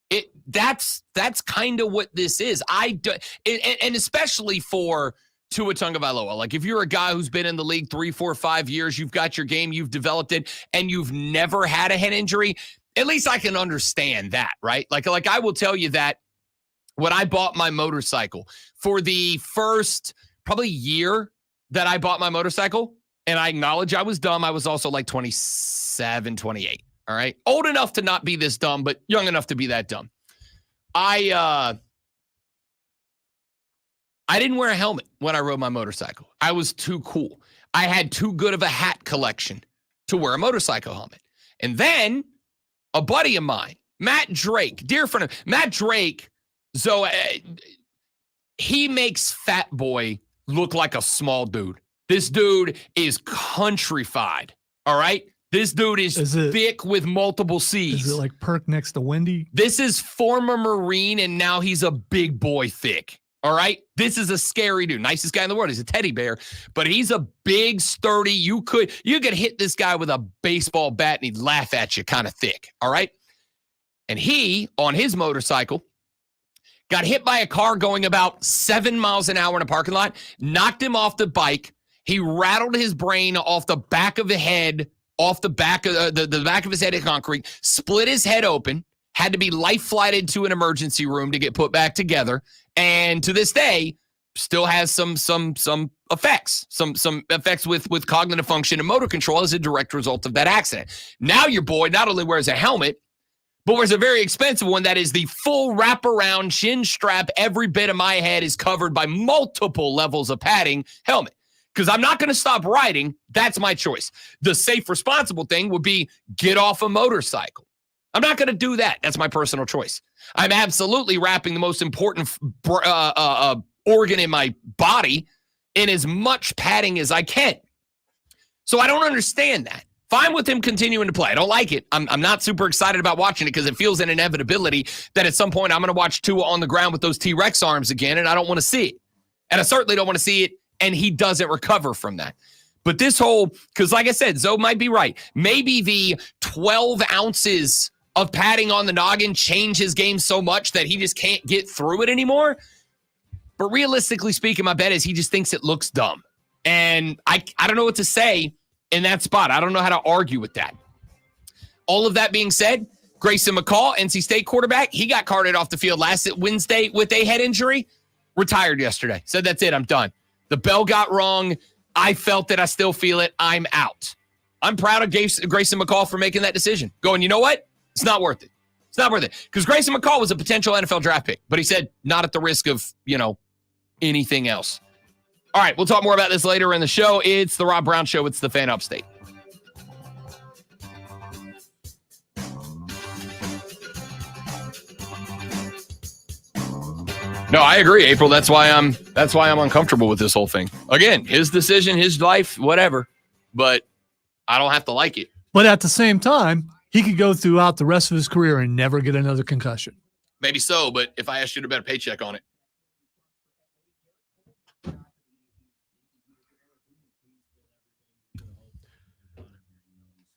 Speaker 1: it. That's kind of what this is. And especially for Tua Tagovailoa. Like, if you're a guy who's been in the league 3, 4, 5 years, you've got your game, you've developed it, and you've never had a head injury, at least I can understand that, right? Like I will tell you that when I bought my motorcycle, for the first probably year that I bought my motorcycle, and I acknowledge I was dumb, I was also like 27, 28, all right? Old enough to not be this dumb, but young enough to be that dumb. I didn't wear a helmet when I rode my motorcycle. I was too cool. I had too good of a hat collection to wear a motorcycle helmet. And then a buddy of mine, Matt Drake, dear friend of Matt Drake, so he makes Fat Boy look like a small dude. This dude is countrified, all right? This dude is thick with multiple C's.
Speaker 2: Is it like Perk next to Wendy?
Speaker 1: This is former Marine, and now he's a big boy thick. All right. This is a scary dude. Nicest guy in the world. He's a teddy bear, but he's a big, sturdy. You could hit this guy with a baseball bat and he'd laugh at you, kind of thick. All right. And he, on his motorcycle, got hit by a car going about 7 miles an hour in a parking lot, knocked him off the bike. He rattled his brain off the back of the head, off the back of the back of his head in concrete, split his head open, had to be life flighted to an emergency room to get put back together. And to this day, still has some effects, some effects with cognitive function and motor control as a direct result of that accident. Now your boy not only wears a helmet, but wears a very expensive one that is the full wraparound chin strap. Every bit of my head is covered by multiple levels of padding helmet. Because I'm not going to stop riding. That's my choice. The safe, responsible thing would be get off a motorcycle. I'm not going to do that. That's my personal choice. I'm absolutely wrapping the most important organ in my body in as much padding as I can. So I don't understand that. Fine with him continuing to play. I don't like it. I'm not super excited about watching it because it feels an inevitability that at some point I'm going to watch Tua on the ground with those T-Rex arms again, and I don't want to see it. And I certainly don't want to see it, and he doesn't recover from that. But this whole, because like I said, Zoe might be right. Maybe the 12 ounces of padding on the noggin change his game so much that he just can't get through it anymore. But realistically speaking, my bet is he just thinks it looks dumb. And I don't know what to say in that spot. I don't know how to argue with that. All of that being said, Grayson McCall, NC State quarterback, he got carted off the field last Wednesday with a head injury, retired yesterday. Said, that's it, I'm done. The bell got rung. I felt it. I still feel it. I'm out. I'm proud of Grayson McCall for making that decision. Going, you know what? It's not worth it. It's not worth it. Because Grayson McCall was a potential NFL draft pick, but he said not at the risk of, anything else. All right, we'll talk more about this later in the show. It's the Rob Brown Show. It's the Fan Upstate. No, I agree, April. That's why I'm uncomfortable with this whole thing. Again, his decision, his life, whatever. But I don't have to like it.
Speaker 2: But at the same time, he could go throughout the rest of his career and never get another concussion.
Speaker 1: Maybe so, but if I asked you to bet a paycheck on it.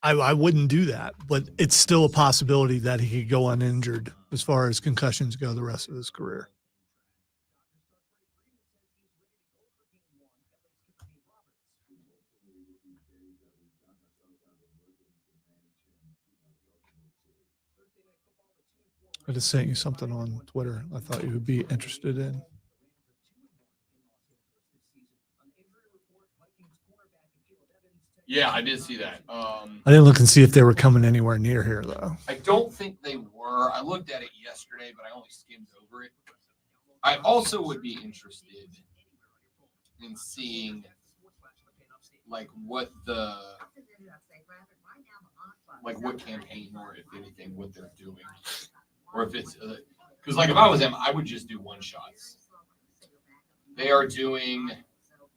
Speaker 2: I wouldn't do that, but it's still a possibility that he could go uninjured as far as concussions go the rest of his career. I just sent you something on Twitter I thought you would be interested in.
Speaker 1: Yeah, I did see that.
Speaker 2: I didn't look and see if they were coming anywhere near here, though.
Speaker 1: I don't think they were. I looked at it yesterday, but I only skimmed over it. I also would be interested in seeing, what campaign or if anything, what they're doing. Or if it's, because, if I was them, I would just do one shots. They are doing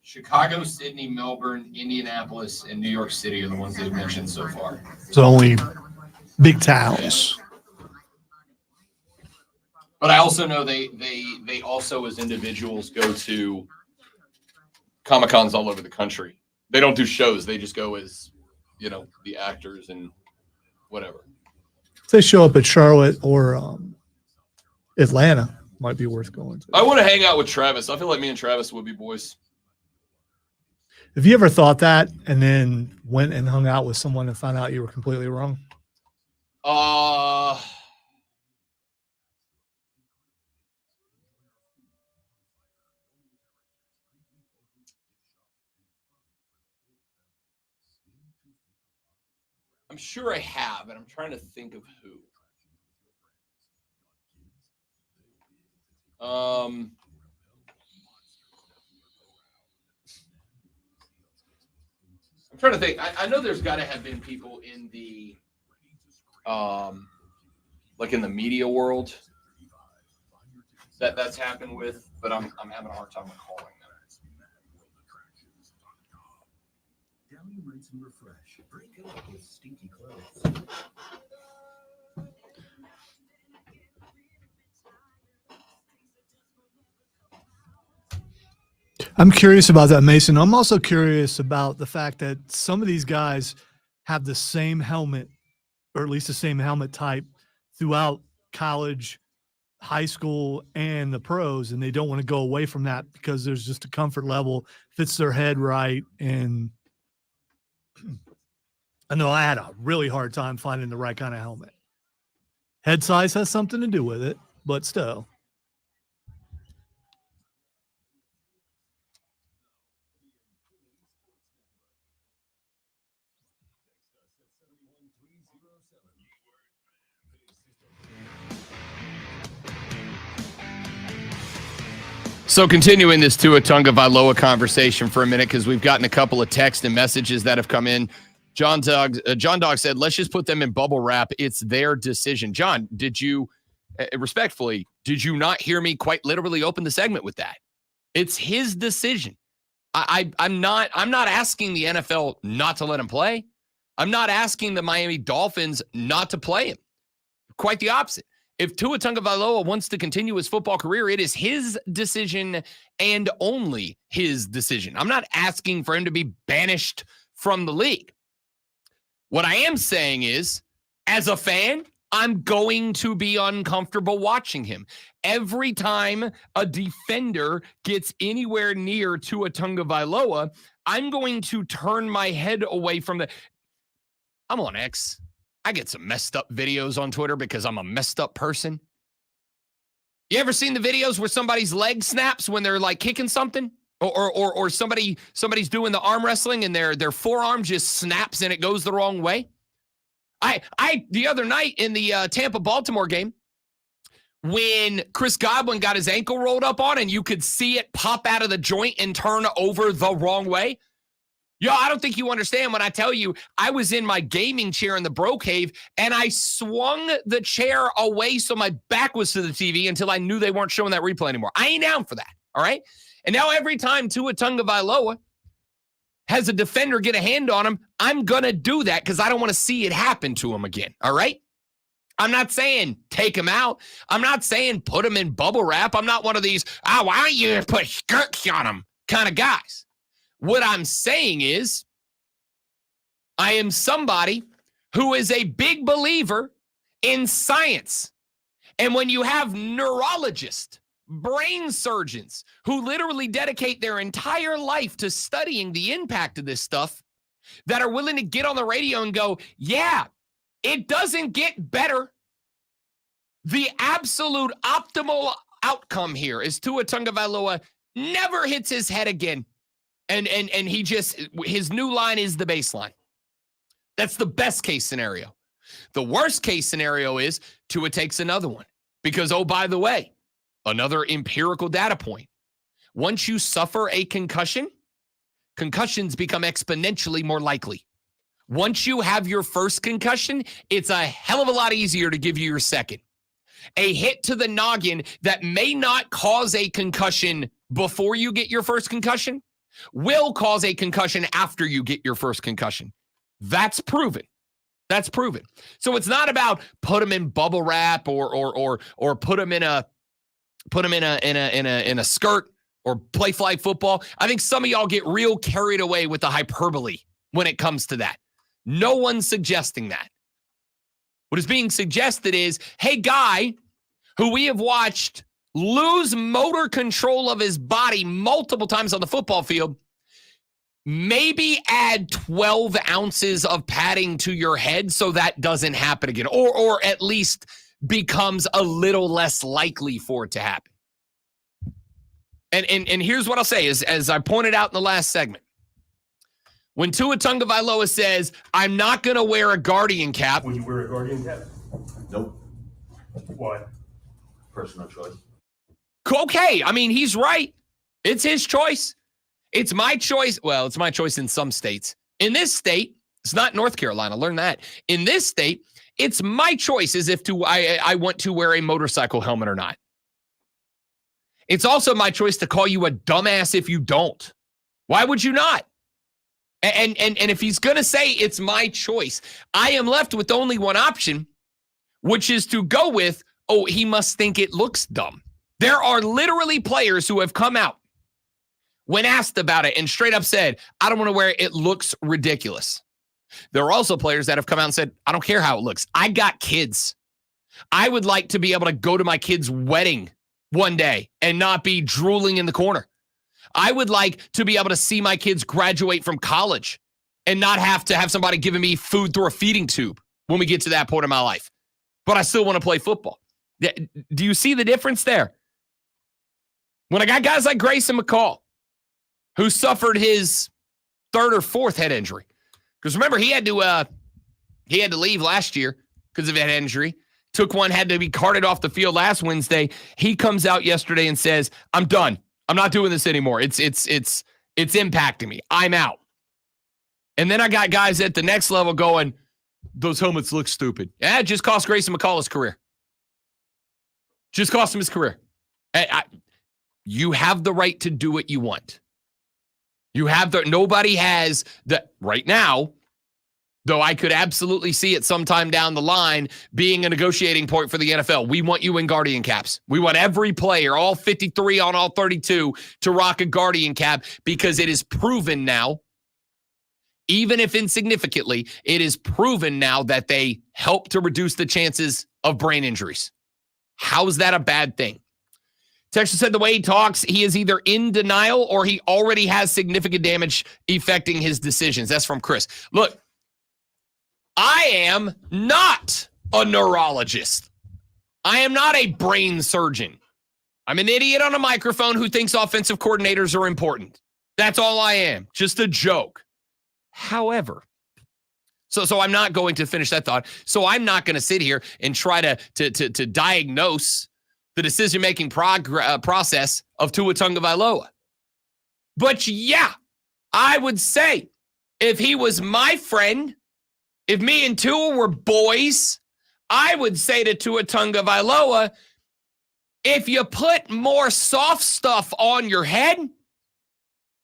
Speaker 1: Chicago, Sydney, Melbourne, Indianapolis, and New York City are the ones they've mentioned so far.
Speaker 2: So only big towns.
Speaker 1: But I also know they also, as individuals, go to Comic-Cons all over the country. They don't do shows. They just go as, the actors and whatever.
Speaker 2: If they show up at Charlotte or Atlanta, might be worth going to.
Speaker 1: I want to hang out with Travis. I feel like me and Travis would be boys.
Speaker 2: Have you ever thought that and then went and hung out with someone and found out you were completely wrong?
Speaker 1: I'm sure I have, and I'm trying to think of who. I'm trying to think. I know there's got to have been people in the, in the media world that's happened with, but I'm having a hard time recalling that.
Speaker 5: Down you rinse and refresh. Break it up with stinky clothes.
Speaker 2: I'm curious about that, Mason. I'm also curious about the fact that some of these guys have the same helmet, or at least the same helmet type, throughout college, high school, and the pros, and they don't want to go away from that because there's just a comfort level, fits their head right. And I know I had a really hard time finding the right kind of helmet. Head size has something to do with it, but still.
Speaker 1: So continuing this Tua Tagovailoa conversation for a minute, because we've gotten a couple of texts and messages that have come in. John Dog said, let's just put them in bubble wrap. It's their decision. John, did you, respectfully, did you not hear me quite literally open the segment with that? It's his decision. I'm not asking the NFL not to let him play. I'm not asking the Miami Dolphins not to play him. Quite the opposite. If Tua Tagovailoa wants to continue his football career, it is his decision and only his decision. I'm not asking for him to be banished from the league. What I am saying is, as a fan, I'm going to be uncomfortable watching him. Every time a defender gets anywhere near Tua Tagovailoa, I'm going to turn my head away from the... I'm on X. I get some messed up videos on Twitter because I'm a messed up person. You ever seen the videos where somebody's leg snaps when they're kicking something? Or somebody's doing the arm wrestling and their forearm just snaps and it goes the wrong way. I the other night in the Tampa-Baltimore game, when Chris Godwin got his ankle rolled up on and you could see it pop out of the joint and turn over the wrong way. Yo, I don't think you understand when I tell you I was in my gaming chair in the bro cave and I swung the chair away so my back was to the TV until I knew they weren't showing that replay anymore. I ain't down for that, all right? And now every time Tua Tagovailoa has a defender get a hand on him, I'm going to do that because I don't want to see it happen to him again, all right? I'm not saying take him out. I'm not saying put him in bubble wrap. I'm not one of these, why don't you put skirts on him kind of guys. What I'm saying is I am somebody who is a big believer in science. And when you have neurologists, brain surgeons who literally dedicate their entire life to studying the impact of this stuff that are willing to get on the radio and go, yeah, it doesn't get better. The absolute optimal outcome here is Tua Tagovailoa never hits his head again. And he just, his new line is the baseline. That's the best case scenario. The worst case scenario is Tua takes another one. Because, oh, by the way, another empirical data point. Once you suffer a concussion, concussions become exponentially more likely. Once you have your first concussion, it's a hell of a lot easier to give you your second. A hit to the noggin that may not cause a concussion before you get your first concussion will cause a concussion after you get your first concussion. That's proven. That's proven. So it's not about put them in bubble wrap or put them in a skirt or play flag football. I think some of y'all get real carried away with the hyperbole when it comes to that. No one's suggesting that. What is being suggested is, hey, guy who we have watched lose motor control of his body multiple times on the football field, maybe add 12 ounces of padding to your head so that doesn't happen again, or at least becomes a little less likely for it to happen. And here's what I'll say is, as I pointed out in the last segment, when Tua Tagovailoa says, I'm not going to wear a Guardian cap.
Speaker 7: Would you wear a Guardian cap?
Speaker 8: Nope.
Speaker 7: Why?
Speaker 8: Personal choice.
Speaker 1: Okay, I mean, he's right. It's his choice. It's my choice. Well, it's my choice in some states. In this state, it's not North Carolina. Learn that. In this state, it's my choice as if I want to wear a motorcycle helmet or not. It's also my choice to call you a dumbass if you don't. Why would you not? And if he's going to say it's my choice, I am left with only one option, which is to go with, oh, he must think it looks dumb. There are literally players who have come out when asked about it and straight up said, I don't want to wear it. It looks ridiculous. There are also players that have come out and said, I don't care how it looks. I got kids. I would like to be able to go to my kid's wedding one day and not be drooling in the corner. I would like to be able to see my kids graduate from college and not have to have somebody giving me food through a feeding tube when we get to that point in my life. But I still want to play football. Do you see the difference there? When I got guys like Grayson McCall, who suffered his third or fourth head injury, because remember he had to leave last year because of that injury. Took one, had to be carted off the field last Wednesday. He comes out yesterday and says, "I'm done. I'm not doing this anymore. It's impacting me. I'm out." And then I got guys at the next level going, "Those helmets look stupid." Yeah, it just cost Grayson McCall his career. Just cost him his career. You have the right to do what you want. Nobody has the right now, though I could absolutely see it sometime down the line being a negotiating point for the NFL. We want you in Guardian caps. We want every player, all 53 on all 32, to rock a Guardian cap because it is proven now, even if insignificantly, it is proven now that they help to reduce the chances of brain injuries. How is that a bad thing? Texas said the way he talks, he is either in denial or he already has significant damage affecting his decisions. That's from Chris. Look, I am not a neurologist. I am not a brain surgeon. I'm an idiot on a microphone who thinks offensive coordinators are important. That's all I am. Just a joke. However, so I'm not going to finish that thought. So I'm not going to sit here and try to diagnose the decision-making process of Tua Tagovailoa. But yeah, I would say if he was my friend, if me and Tua were boys, I would say to Tua Tagovailoa, if you put more soft stuff on your head,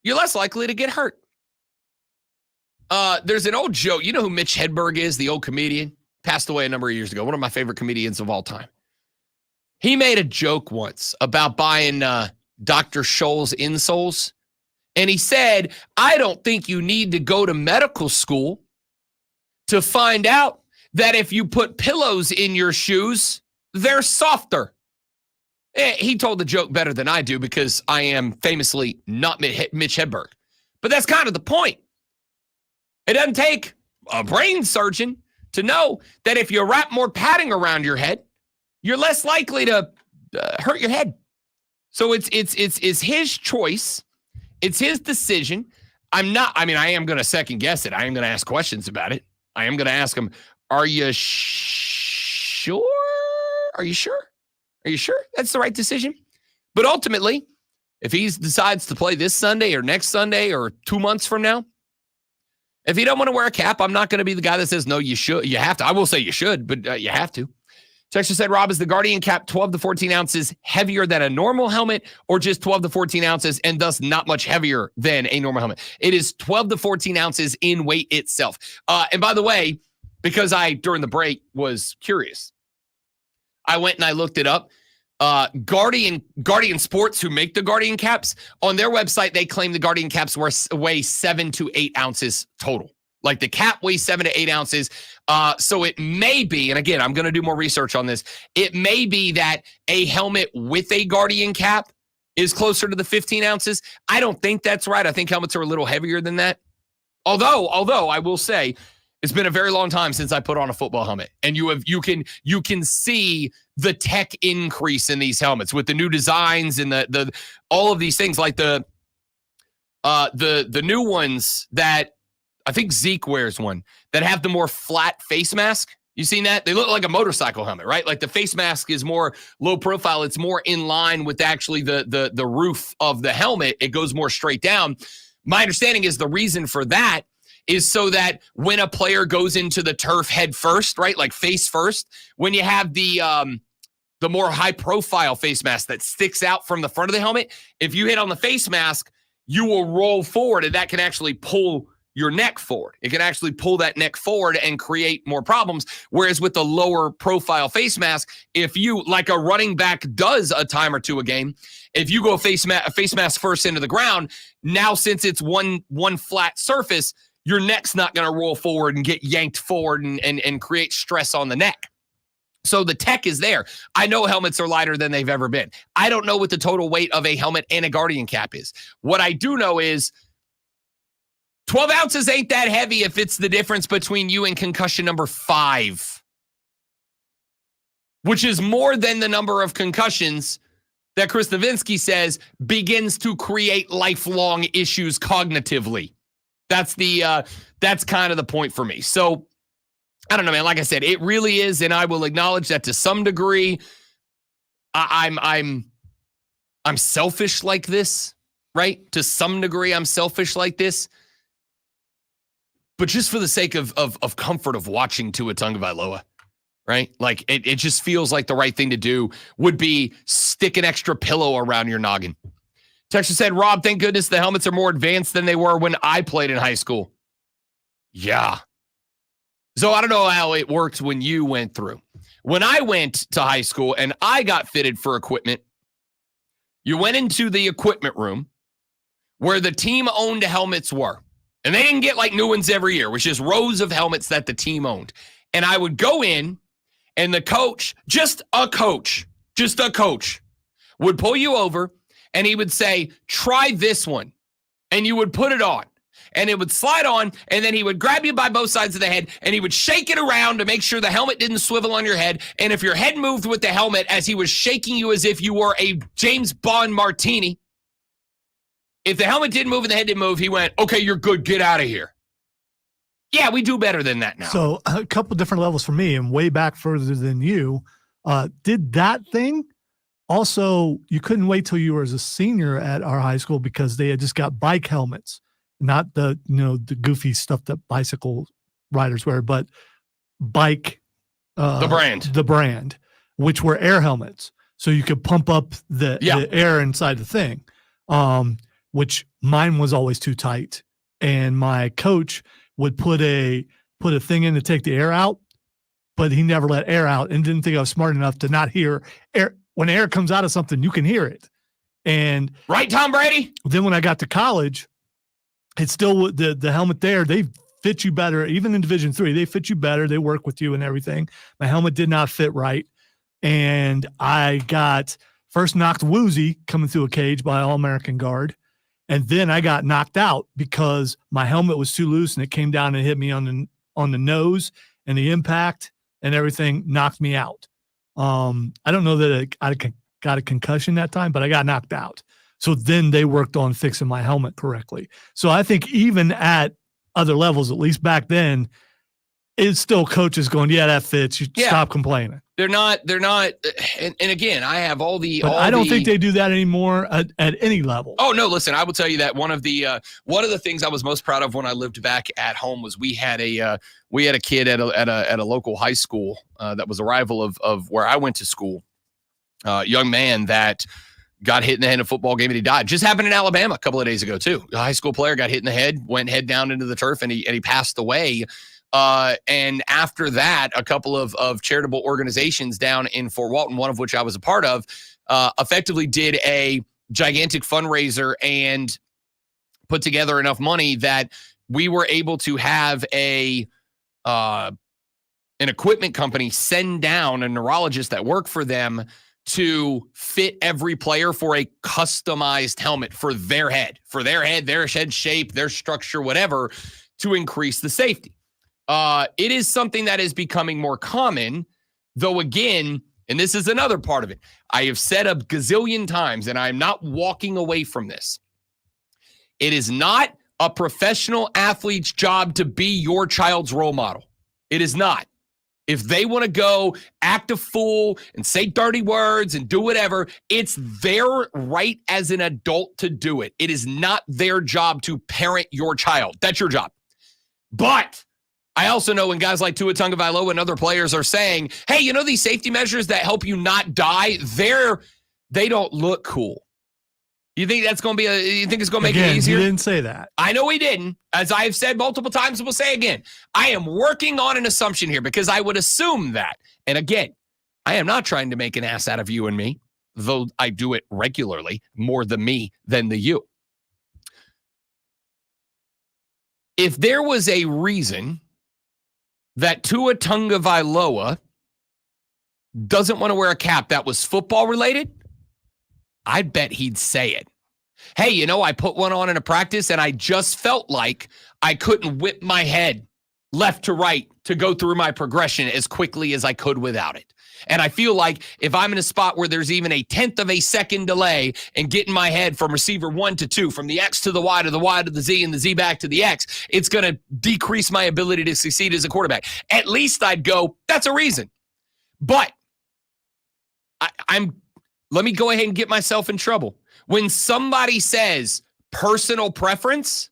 Speaker 1: you're less likely to get hurt. There's an old joke. You know who Mitch Hedberg is, the old comedian? Passed away a number of years ago. One of my favorite comedians of all time. He made a joke once about buying Dr. Scholl's insoles. And he said, I don't think you need to go to medical school to find out that if you put pillows in your shoes, they're softer. He told the joke better than I do because I am famously not Mitch Hedberg. But that's kind of the point. It doesn't take a brain surgeon to know that if you wrap more padding around your head, you're less likely to hurt your head. So it's his choice. It's his decision. I am going to second guess it. I am going to ask questions about it. I am going to ask him, are you sure? Are you sure? Are you sure that's the right decision? But ultimately, if he decides to play this Sunday or next Sunday or 2 months from now, if you don't want to wear a cap, I'm not going to be the guy that says, no, you should. You have to. I will say you should, but you have to. Texture said, Rob, is the Guardian cap 12 to 14 ounces heavier than a normal helmet or just 12 to 14 ounces and thus not much heavier than a normal helmet? It is 12 to 14 ounces in weight itself. And by the way, because I, during the break, was curious, I went and I looked it up. Guardian Sports, who make the Guardian caps, on their website, they claim the Guardian caps weigh 7 to 8 ounces total. Like the cap weighs 7 to 8 ounces. So it may be, and again, I'm going to do more research on this. It may be that a helmet with a Guardian cap is closer to the 15 ounces. I don't think that's right. I think helmets are a little heavier than that. Although I will say, it's been a very long time since I put on a football helmet, and you can see the tech increase in these helmets with the new designs and the all of these things, like the new ones that I think Zeke wears, one that have the more flat face mask. You seen that? They look like a motorcycle helmet, right? Like the face mask is more low profile. It's more in line with actually the roof of the helmet. It goes more straight down. My understanding is the reason for that is so that when a player goes into the turf head first, right, like face first, when you have the more high profile face mask that sticks out from the front of the helmet, if you hit on the face mask, you will roll forward, and that can actually pull your neck forward. It can actually pull that neck forward and create more problems. Whereas with the lower profile face mask, if you, like a running back does a time or two a game, if you go face mask first into the ground, now since it's one flat surface, your neck's not going to roll forward and get yanked forward and create stress on the neck. So the tech is there. I know helmets are lighter than they've ever been. I don't know what the total weight of a helmet and a Guardian cap is. What I do know is 12 ounces ain't that heavy if it's the difference between you and concussion number 5, which is more than the number of concussions that Chris Novinsky says begins to create lifelong issues cognitively. That's kind of the point for me. So I don't know, man. Like I said, it really is, and I will acknowledge that to some degree. I'm selfish like this, right? To some degree, I'm selfish like this. But just for the sake of comfort of watching Tua Tagovailoa, right? Like it just feels like the right thing to do would be stick an extra pillow around your noggin. Texas said, Rob, thank goodness the helmets are more advanced than they were when I played in high school. Yeah. So I don't know how it worked when you went through. When I went to high school and I got fitted for equipment, you went into the equipment room where the team-owned helmets were. And they didn't get like new ones every year, which is rows of helmets that the team owned. And I would go in, and the coach, just a coach, would pull you over, and he would say, try this one. And you would put it on. And it would slide on, and then he would grab you by both sides of the head, and he would shake it around to make sure the helmet didn't swivel on your head. And if your head moved with the helmet as he was shaking you as if you were a James Bond martini, if the helmet didn't move and the head didn't move, he went, okay, you're good, get out of here. Yeah, we do better than that now.
Speaker 2: So a couple different levels for me, and way back further than you, did that thing. Also, you couldn't wait till you were as a senior at our high school because they had just got bike helmets, not the the goofy stuff that bicycle riders wear, but bike the brand, which were air helmets, so you could pump up the air inside the thing. Which mine was always too tight, and my coach would put a thing in to take the air out, but he never let air out and didn't think I was smart enough to not hear air. When air comes out of something, you can hear it. And
Speaker 1: right, Tom Brady?
Speaker 2: Then when I got to college, it's still the helmet there. They fit you better. Even in Division III, they fit you better. They work with you and everything. My helmet did not fit right. And I got first knocked woozy coming through a cage by All-American guard. And then I got knocked out because my helmet was too loose and it came down and hit me on the nose, and the impact and everything knocked me out. I don't know that I got a concussion that time, but I got knocked out. So then they worked on fixing my helmet correctly. So I think even at other levels, at least back then, it's still coaches going, yeah, that fits. You stop complaining.
Speaker 1: They're not. And again, I have all the.
Speaker 2: But I don't think they do that anymore at any level.
Speaker 1: Oh no! Listen, I will tell you that one of the things I was most proud of when I lived back at home was we had a kid at a local high school that was a rival of where I went to school. Young man that got hit in the head in a football game and he died. Just happened in Alabama a couple of days ago too. A high school player got hit in the head, went head down into the turf, and he passed away. And after that, a couple of charitable organizations down in Fort Walton, one of which I was a part of, effectively did a gigantic fundraiser and put together enough money that we were able to have an equipment company send down a neurologist that worked for them to fit every player for a customized helmet for their head, their head shape, their structure, whatever, to increase the safety. It is something that is becoming more common, though again, and this is another part of it, I have said a gazillion times, and I'm not walking away from this. It is not a professional athlete's job to be your child's role model. It is not. If they want to go act a fool and say dirty words and do whatever, it's their right as an adult to do it. It is not their job to parent your child. That's your job. But I also know when guys like Tua Tagovailoa and other players are saying, hey, these safety measures that help you not die, they don't look cool. You think that's going to you think it's going to make it easier?
Speaker 2: He didn't say that.
Speaker 1: I know he didn't. As I've said multiple times and will say again, I am working on an assumption here because I would assume that. And again, I am not trying to make an ass out of you and me, though I do it regularly, more the me than the you. If there was a reason that Tua Tagovailoa doesn't want to wear a cap that was football related, I'd bet he'd say it. Hey, I put one on in a practice and I just felt like I couldn't whip my head left to right to go through my progression as quickly as I could without it. And I feel like if I'm in a spot where there's even a 1/10 of a second delay in getting my head from receiver 1 to 2, from the X to the Y to the Y to the Z and the Z back to the X, it's going to decrease my ability to succeed as a quarterback. At least I'd go, that's a reason. But let me go ahead and get myself in trouble. When somebody says personal preference,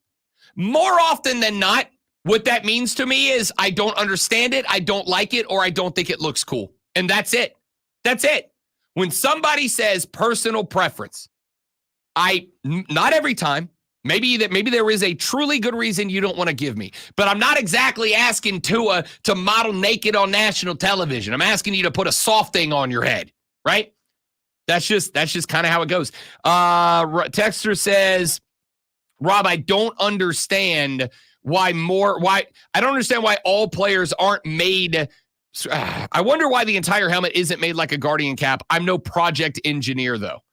Speaker 1: more often than not, what that means to me is I don't understand it, I don't like it, or I don't think it looks cool. And that's it. That's it. When somebody says personal preference, not every time, maybe there is a truly good reason you don't want to give me, but I'm not exactly asking Tua to model naked on national television. I'm asking you to put a soft thing on your head, right? That's just kind of how it goes. Texter says, Rob, I don't understand why all players aren't made. I wonder why the entire helmet isn't made like a Guardian cap. I'm no project engineer, though.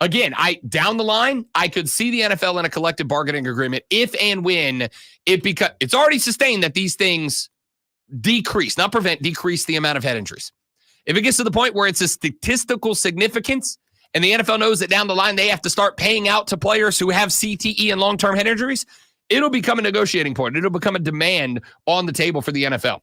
Speaker 1: Again, down the line, I could see the NFL in a collective bargaining agreement if and when it's already sustained that these things decrease the amount of head injuries. If it gets to the point where it's a statistical significance and the NFL knows that down the line they have to start paying out to players who have CTE and long-term head injuries, it'll become a negotiating point. It'll become a demand on the table for the NFL.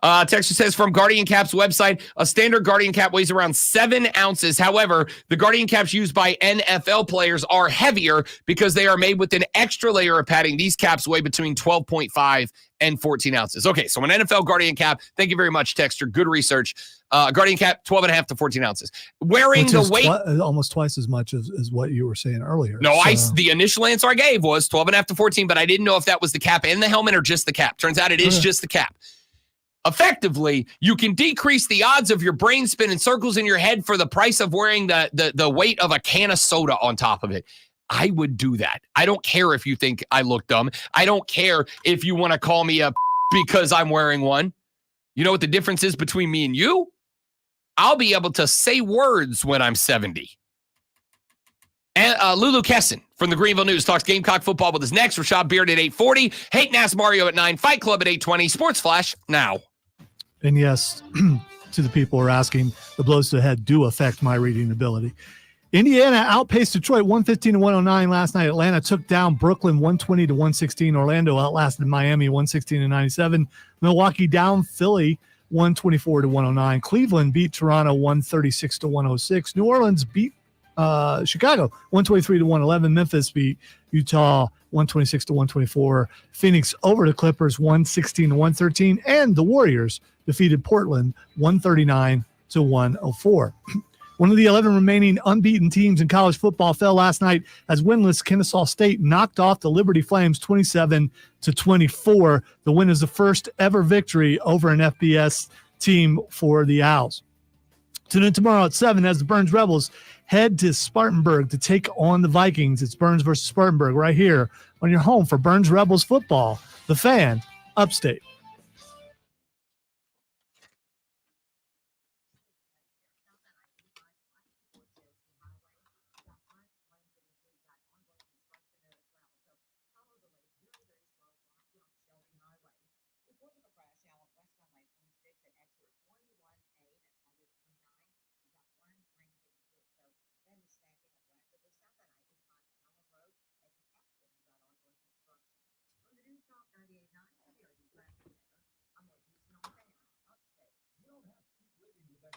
Speaker 1: Texture says from Guardian Cap's website, a standard Guardian Cap weighs around 7 ounces. However, the Guardian Caps used by NFL players are heavier because they are made with an extra layer of padding. These caps weigh between 12.5 and 14 ounces. Okay, so an NFL Guardian Cap, thank you very much, Texture. Good research. Guardian Cap, 12.5 to 14 ounces. Wearing the weight.
Speaker 2: Almost twice as much as what you were saying earlier.
Speaker 1: No, the initial answer I gave was 12.5 to 14, but I didn't know if that was the cap and the helmet or just the cap. Turns out it is just the cap. Effectively, you can decrease the odds of your brain spinning circles in your head for the price of wearing the weight of a can of soda on top of it. I would do that. I don't care if you think I look dumb. I don't care if you want to call me a because I'm wearing one. You know what the difference is between me and you? I'll be able to say words when I'm 70. And Lulu Kesin from the Greenville News talks Gamecock football with us next. Rashad Beard at 8:40. Hatin Ask Mario at 9. Fight Club at 8:20. Sports Flash now.
Speaker 2: And yes, to the people who are asking, the blows to the head do affect my reading ability. Indiana outpaced Detroit 115-109 last night. Atlanta took down Brooklyn 120-116. Orlando outlasted Miami 116-97. Milwaukee down Philly 124-109. Cleveland beat Toronto 136-106. New Orleans beat Chicago 123-111. Memphis beat Utah 126-124. Phoenix over the Clippers 116-113. And the Warriors defeated Portland 139-104. One of the 11 remaining unbeaten teams in college football fell last night as winless Kennesaw State knocked off the Liberty Flames 27-24. The win is the first ever victory over an FBS team for the Owls. Tune in tomorrow at 7 as the Burns Rebels head to Spartanburg to take on the Vikings. It's Burns versus Spartanburg right here on your home for Burns Rebels football. The Fan, Upstate.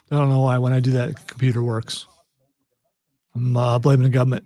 Speaker 2: I don't know why when I do that, the computer works. I'm blaming the government.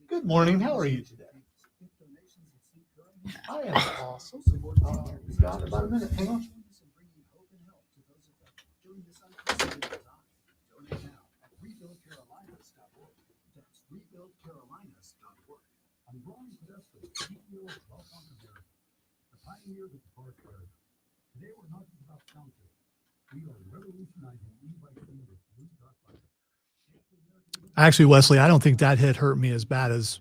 Speaker 2: Good morning. How are you today? I am awesome. Got about a minute. Hang on.
Speaker 5: Today we're not just about counting. We are revolutionizing e-biking with blue dot bike.
Speaker 2: Actually, Wesley, I don't think that hit hurt me as bad as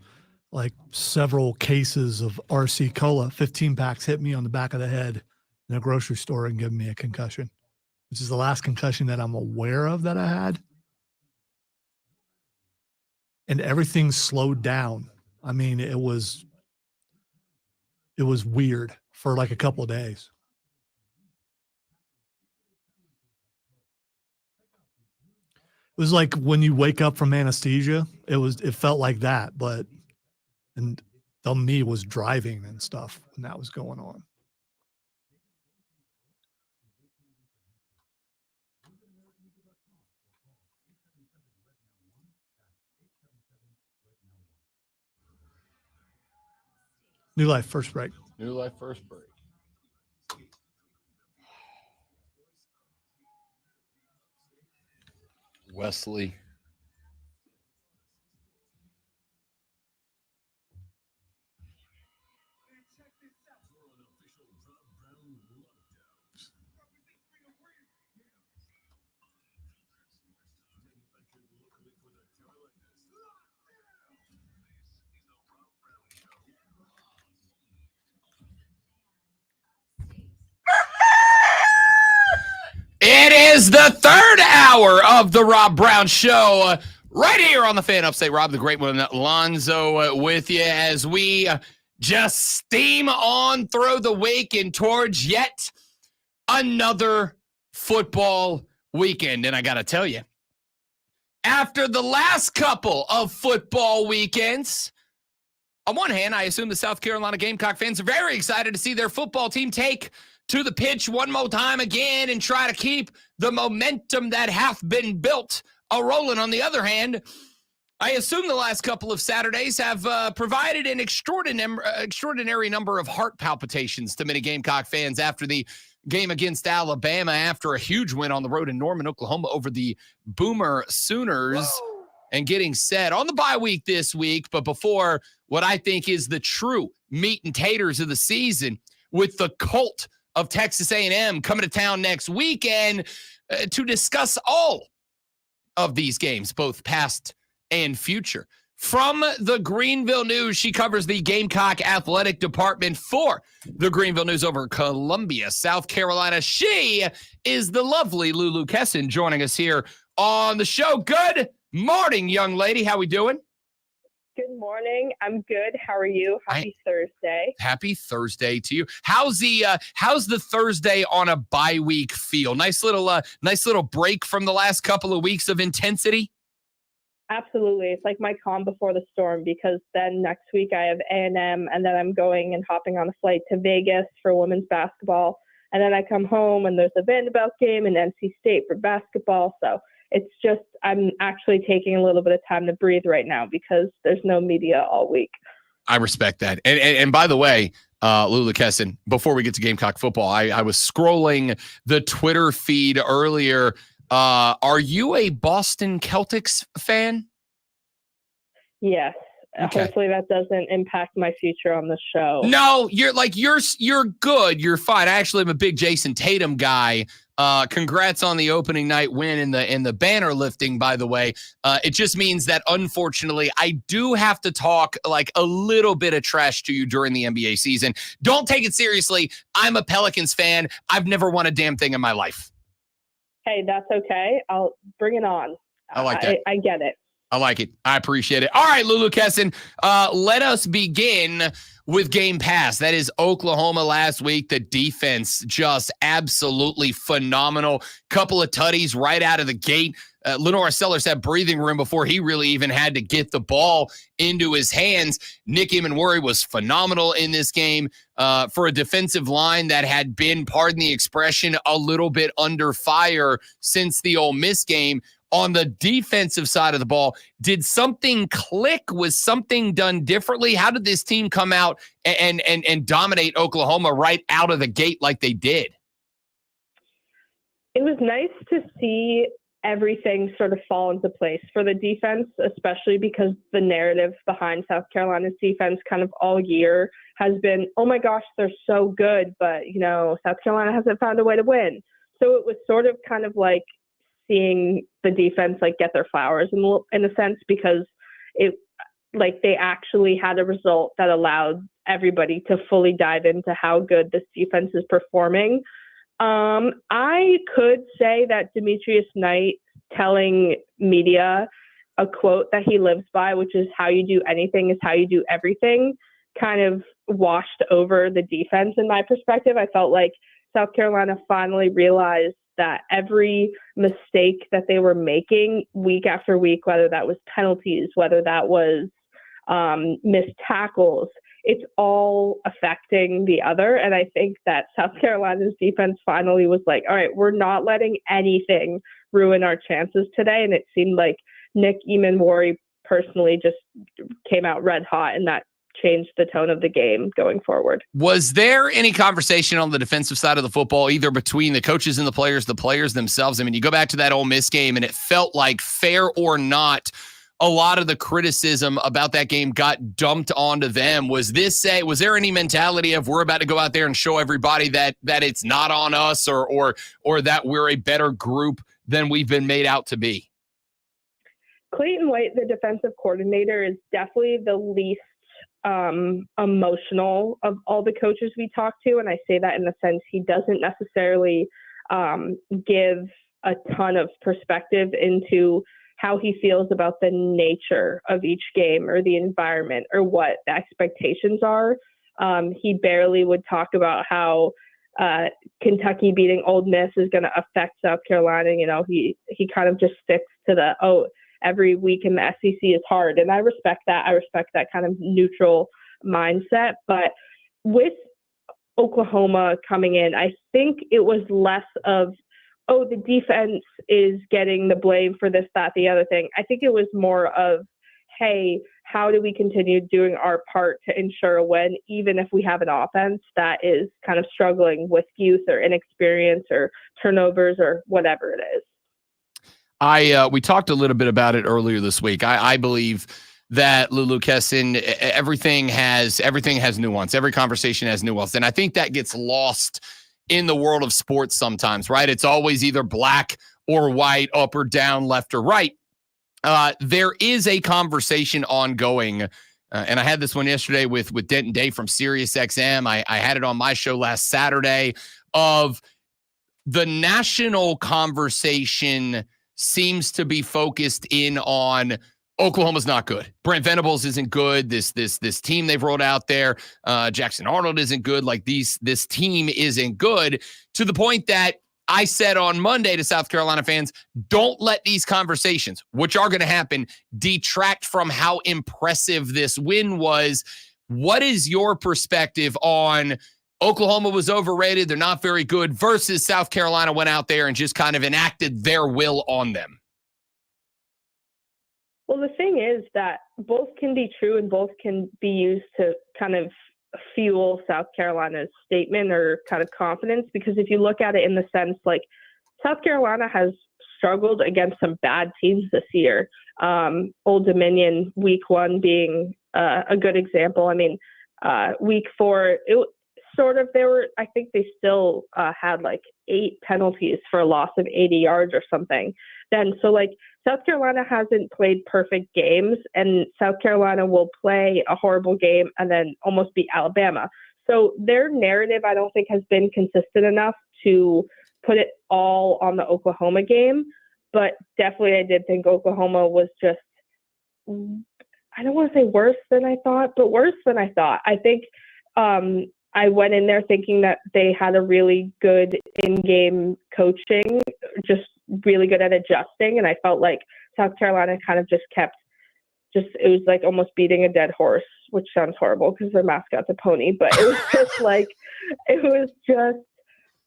Speaker 2: like several cases of RC Cola. 15 packs hit me on the back of the head in a grocery store and giving me a concussion, which is the last concussion that I'm aware of that I had. And everything slowed down. I mean, it was weird for like a couple of days. It was like when you wake up from anesthesia, it felt like that, and me was driving and stuff when that was going on. New Life, first break.
Speaker 1: New Life, first break. Wesley. It is the third hour of the Rob Brown Show right here on the Fan Upstate. Rob, the great one, Lonzo, with you as we just steam on through the week and towards yet another football weekend. And I got to tell you, after the last couple of football weekends, on one hand, I assume the South Carolina Gamecock fans are very excited to see their football team take to the pitch one more time again and try to keep the momentum that hath been built a-rolling. On the other hand, I assume the last couple of Saturdays have provided an extraordinary number of heart palpitations to many Gamecock fans after the game against Alabama, after a huge win on the road in Norman, Oklahoma over the Boomer Sooners. Whoa. And getting set on the bye week this week, but before what I think is the true meat and taters of the season with the cult of Texas A&M coming to town next weekend to discuss all of these games, both past and future. From the Greenville News, she covers the Gamecock athletic department for the Greenville News over Columbia, South Carolina. She is the lovely Lulu Kesin joining us here on the show. Good morning, young lady. How we doing?
Speaker 9: Good morning. I'm good. How are you? Happy Thursday.
Speaker 1: Happy Thursday to you. How's the Thursday on a bye week feel? Nice little break from the last couple of weeks of intensity.
Speaker 9: Absolutely. It's like my calm before the storm, because then next week I have A&M, and then I'm going and hopping on a flight to Vegas for women's basketball. And then I come home and there's a Vanderbilt game and NC State for basketball. So it's just, I'm actually taking a little bit of time to breathe right now because there's no media all week.
Speaker 1: I respect that. And by the way, Lulu Kesin, before we get to Gamecock football, I was scrolling the Twitter feed earlier. Are you a Boston Celtics fan?
Speaker 9: Yes. Okay. Hopefully that doesn't impact my future on the show.
Speaker 1: No, you're good. You're fine. I actually am a big Jason Tatum guy. Congrats on the opening night win in the banner lifting, by the way. It just means that, unfortunately, I do have to talk like a little bit of trash to you during the NBA season. Don't take it seriously. I'm a Pelicans fan. I've never won a damn thing in my life.
Speaker 9: Hey, that's okay. I'll bring it on.
Speaker 1: I like that.
Speaker 9: I get it.
Speaker 1: I like it. I appreciate it. All right, Lulu Kesin, let us begin with Game Pass. That is Oklahoma last week. The defense just absolutely phenomenal. Couple of tutties right out of the gate. Lenore Sellers had breathing room before he really even had to get the ball into his hands. Nick Emanwuri was phenomenal in this game for a defensive line that had been, pardon the expression, a little bit under fire since the Ole Miss game. on the defensive side of the ball. Did something click? Was something done differently? How did this team come out and dominate Oklahoma right out of the gate like they did?
Speaker 9: It was nice to see everything sort of fall into place for the defense, especially because the narrative behind South Carolina's defense kind of all year has been, oh my gosh, they're so good, but, South Carolina hasn't found a way to win. So it was sort of kind of like seeing the defense like get their flowers in a sense, because they actually had a result that allowed everybody to fully dive into how good this defense is performing. I could say that Demetrius Knight telling media a quote that he lives by, which is how you do anything is how you do everything, kind of washed over the defense in my perspective. I felt like South Carolina finally realized that every mistake that they were making week after week, whether that was penalties, whether that was missed tackles, it's all affecting the other. And I think that South Carolina's defense finally was like, all right, we're not letting anything ruin our chances today. And it seemed like Nick Eamon-Wari personally just came out red hot, and that changed the tone of the game going forward.
Speaker 1: Was there any conversation on the defensive side of the football, either between the coaches and the players themselves? I mean, you go back to that Ole Miss game, and it felt like, fair or not, a lot of the criticism about that game got dumped onto them. Was there any mentality of we're about to go out there and show everybody that it's not on us, or that we're a better group than we've been made out to be?
Speaker 9: Clayton White, the defensive coordinator, is definitely the least emotional of all the coaches we talk to. And I say that in the sense he doesn't necessarily give a ton of perspective into how he feels about the nature of each game or the environment or what the expectations are. He barely would talk about how Kentucky beating Ole Miss is going to affect South Carolina. He kind of just sticks to every week in the SEC is hard. And I respect that. I respect that kind of neutral mindset. But with Oklahoma coming in, I think it was less of, the defense is getting the blame for this, that, the other thing. I think it was more of, hey, how do we continue doing our part to ensure a win, even if we have an offense that is kind of struggling with youth or inexperience or turnovers or whatever it is.
Speaker 1: We talked a little bit about it earlier this week. I believe that Lulu Kesin, everything has nuance. Every conversation has nuance. And I think that gets lost in the world of sports sometimes, right? It's always either black or white, up or down, left or right. There is a conversation ongoing, and I had this one yesterday with Denton Day from SiriusXM. I had it on my show last Saturday, of the national conversation seems to be focused in on Oklahoma's not good. Brent Venables isn't good. This team they've rolled out there, Jackson Arnold isn't good. Like this team isn't good, to the point that I said on Monday to South Carolina fans, don't let these conversations, which are going to happen, detract from how impressive this win was. What is your perspective on Oklahoma was overrated, they're not very good, versus South Carolina went out there and just kind of enacted their will on them?
Speaker 9: Well, the thing is that both can be true and both can be used to kind of fuel South Carolina's statement or kind of confidence, because if you look at it in the sense, like, South Carolina has struggled against some bad teams this year. Old Dominion week 1 being a good example. I mean, week 4, I think they still had like 8 penalties for a loss of 80 yards or something. South Carolina hasn't played perfect games, and South Carolina will play a horrible game and then almost beat Alabama. So their narrative, I don't think, has been consistent enough to put it all on the Oklahoma game. But definitely I did think Oklahoma was just, I don't want to say worse than I thought, but worse than I thought. I think I went in there thinking that they had a really good in-game coaching, just really good at adjusting. And I felt like South Carolina kind of it was like almost beating a dead horse, which sounds horrible because their mascot's a pony, but it was just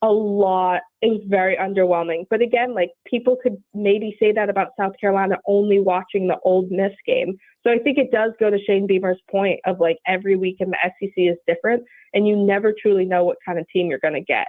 Speaker 9: a lot. It was very underwhelming. But again, like, people could maybe say that about South Carolina only watching the Ole Miss game. So I think it does go to Shane Beamer's point of, like, every week in the SEC is different, and you never truly know what kind of team you're going to get.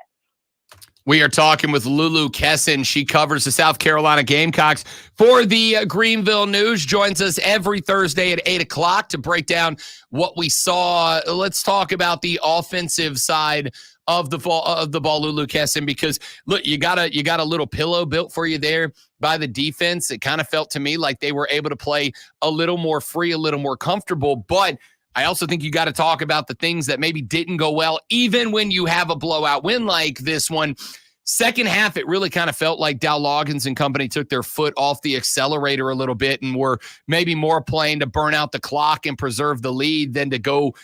Speaker 1: We are talking with Lulu Kesin. She covers the South Carolina Gamecocks for the Greenville News. Joins us every Thursday at 8 o'clock to break down what we saw. Let's talk about the offensive side of the ball, Lulu Kesin, because look, you got a little pillow built for you there by the defense. It kind of felt to me like they were able to play a little more free, a little more comfortable, but I also think you got to talk about the things that maybe didn't go well, even when you have a blowout win like this one. Second half, it really kind of felt like Dow Loggins and company took their foot off the accelerator a little bit and were maybe more playing to burn out the clock and preserve the lead than to go,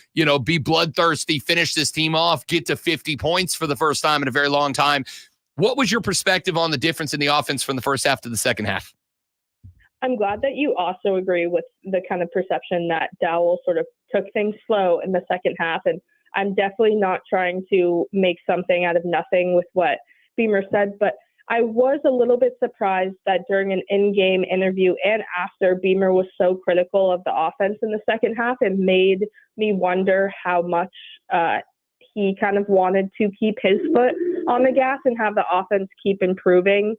Speaker 1: be bloodthirsty, finish this team off, get to 50 points for the first time in a very long time. What was your perspective on the difference in the offense from the first half to the second half?
Speaker 9: I'm glad that you also agree with the kind of perception that Dowell sort of took things slow in the second half. And I'm definitely not trying to make something out of nothing with what Beamer said, but I was a little bit surprised that during an in-game interview and after, Beamer was so critical of the offense in the second half. It made me wonder how much he kind of wanted to keep his foot on the gas and have the offense keep improving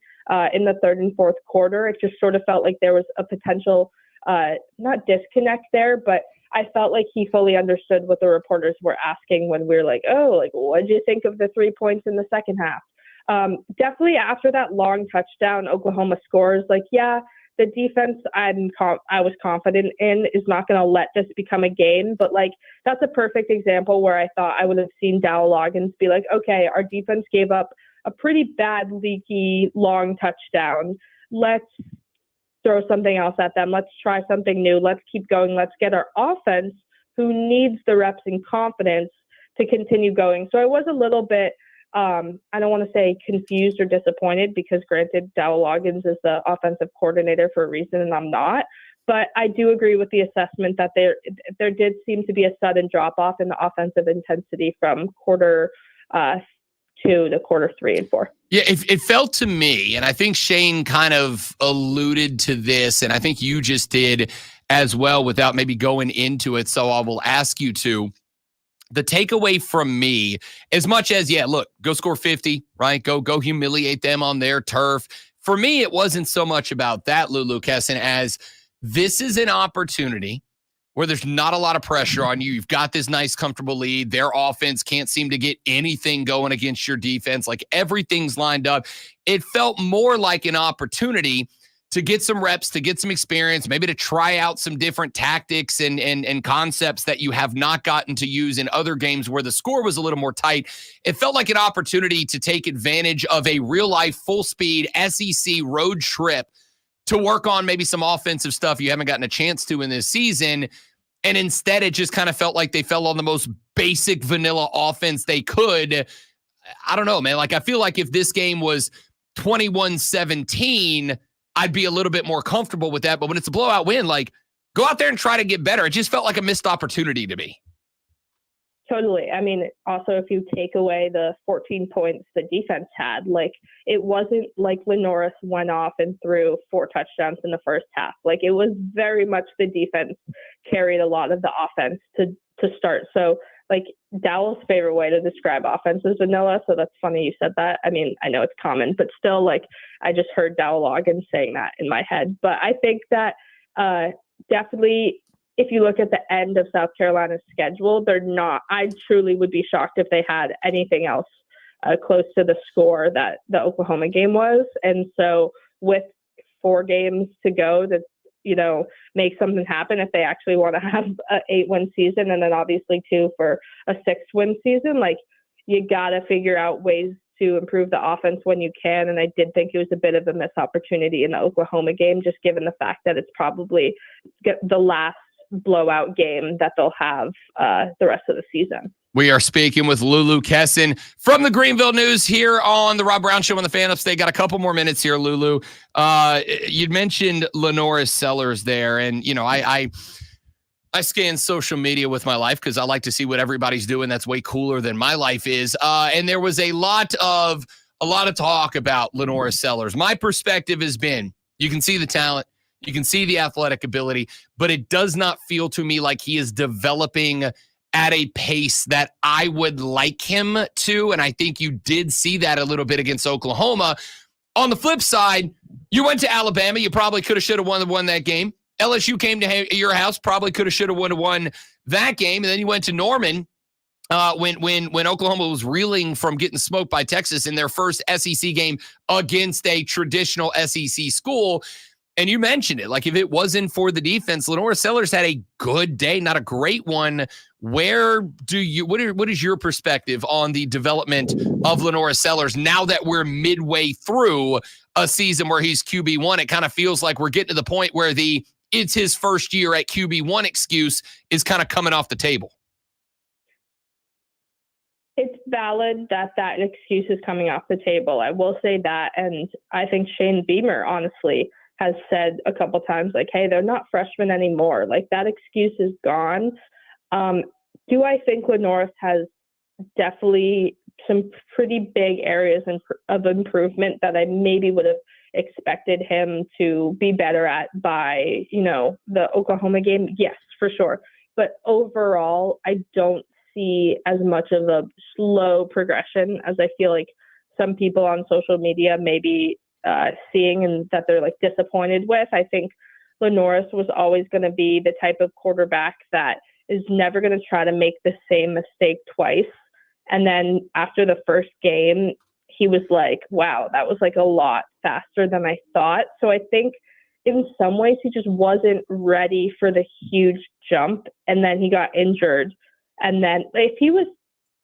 Speaker 9: in the third and fourth quarter. It just sort of felt like there was a potential, not disconnect there, but I felt like he fully understood what the reporters were asking when we were like, what did you think of the 3 points in the second half? Definitely after that long touchdown Oklahoma scores, the defense I was confident in is not going to let this become a game, but that's a perfect example where I thought I would have seen Dow Loggins be like, okay, our defense gave up a pretty bad, leaky, long touchdown. Let's throw something else at them. Let's try something new. Let's keep going. Let's get our offense, who needs the reps and confidence, to continue going. So I was a little bit, I don't want to say confused or disappointed, because granted, Dow Loggins is the offensive coordinator for a reason and I'm not. But I do agree with the assessment that there did seem to be a sudden drop-off in the offensive intensity from quarter 2 to quarter 3 and 4.
Speaker 1: Yeah, it felt to me, and I think Shane kind of alluded to this, and I think you just did as well without maybe going into it, so I will ask you to. The takeaway from me, as much as, look, go score 50, right? Go humiliate them on their turf. For me, it wasn't so much about that, Lulu Kesin, as this is an opportunity where there's not a lot of pressure on you. You've got this nice, comfortable lead. Their offense can't seem to get anything going against your defense. Like, everything's lined up. It felt more like an opportunity to get some reps, to get some experience, maybe to try out some different tactics and concepts that you have not gotten to use in other games where the score was a little more tight. It felt like an opportunity to take advantage of a real-life, full-speed SEC road trip to work on maybe some offensive stuff you haven't gotten a chance to in this season. And instead, it just kind of felt like they fell on the most basic vanilla offense they could. I don't know, man. I feel like if this game was 21-17, I'd be a little bit more comfortable with that. But when it's a blowout win, go out there and try to get better. It just felt like a missed opportunity to me.
Speaker 9: Totally. I mean, also, if you take away the 14 points the defense had, it wasn't like Lenoris went off and threw 4 touchdowns in the first half. It was very much the defense carried a lot of the offense to start. So, Dowell's favorite way to describe offense is vanilla. So that's funny you said that. I mean, I know it's common, but still, I just heard Dow Loggins saying that in my head. But I think that definitely, if you look at the end of South Carolina's schedule, they're not. I truly would be shocked if they had anything else close to the score that the Oklahoma game was. And so with 4 games to go to, make something happen, if they actually want to have an 8-win season, and then obviously 2 for a 6-win season, you got to figure out ways to improve the offense when you can. And I did think it was a bit of a missed opportunity in the Oklahoma game, just given the fact that it's probably the last blowout game that they'll have the rest of the season.
Speaker 1: We are speaking with Lulu Kesin from the Greenville News here on the Rob Brown Show on the Fan Upstate. Got a couple more minutes here, Lulu. You'd mentioned Lenoris Sellers there, and I I scan social media with my life because I like to see what everybody's doing. That's way cooler than my life is. And there was a lot of talk about Lenora Sellers. My perspective has been, you can see the talent, you can see the athletic ability, but it does not feel to me like he is developing at a pace that I would like him to. And I think you did see that a little bit against Oklahoma. On the flip side, you went to Alabama. You probably could have, should have won that game. LSU came to your house, probably could have, should have won that game. And then you went to Norman when Oklahoma was reeling from getting smoked by Texas in their first SEC game against a traditional SEC school. And you mentioned it, like if it wasn't for the defense, Lenora Sellers had a good day, not a great one. What is your perspective on the development of Lenora Sellers now that we're midway through a season where he's QB1? It kind of feels like we're getting to the point where it's his first year at QB1 excuse is kind of coming off the table.
Speaker 9: It's valid that excuse is coming off the table. I will say that. And I think Shane Beamer, honestly, has said a couple times, like, hey, they're not freshmen anymore. Like, that excuse is gone. Do I think Lenora has definitely some pretty big areas of improvement that I maybe would have expected him to be better at by, the Oklahoma game? Yes, for sure. But overall, I don't see as much of a slow progression as I feel like some people on social media maybe seeing and that they're like disappointed with. I think Lenoris was always going to be the type of quarterback that is never going to try to make the same mistake twice. And then after the first game, he was like, wow, that was like a lot faster than I thought. So I think in some ways he just wasn't ready for the huge jump. And then he got injured. And then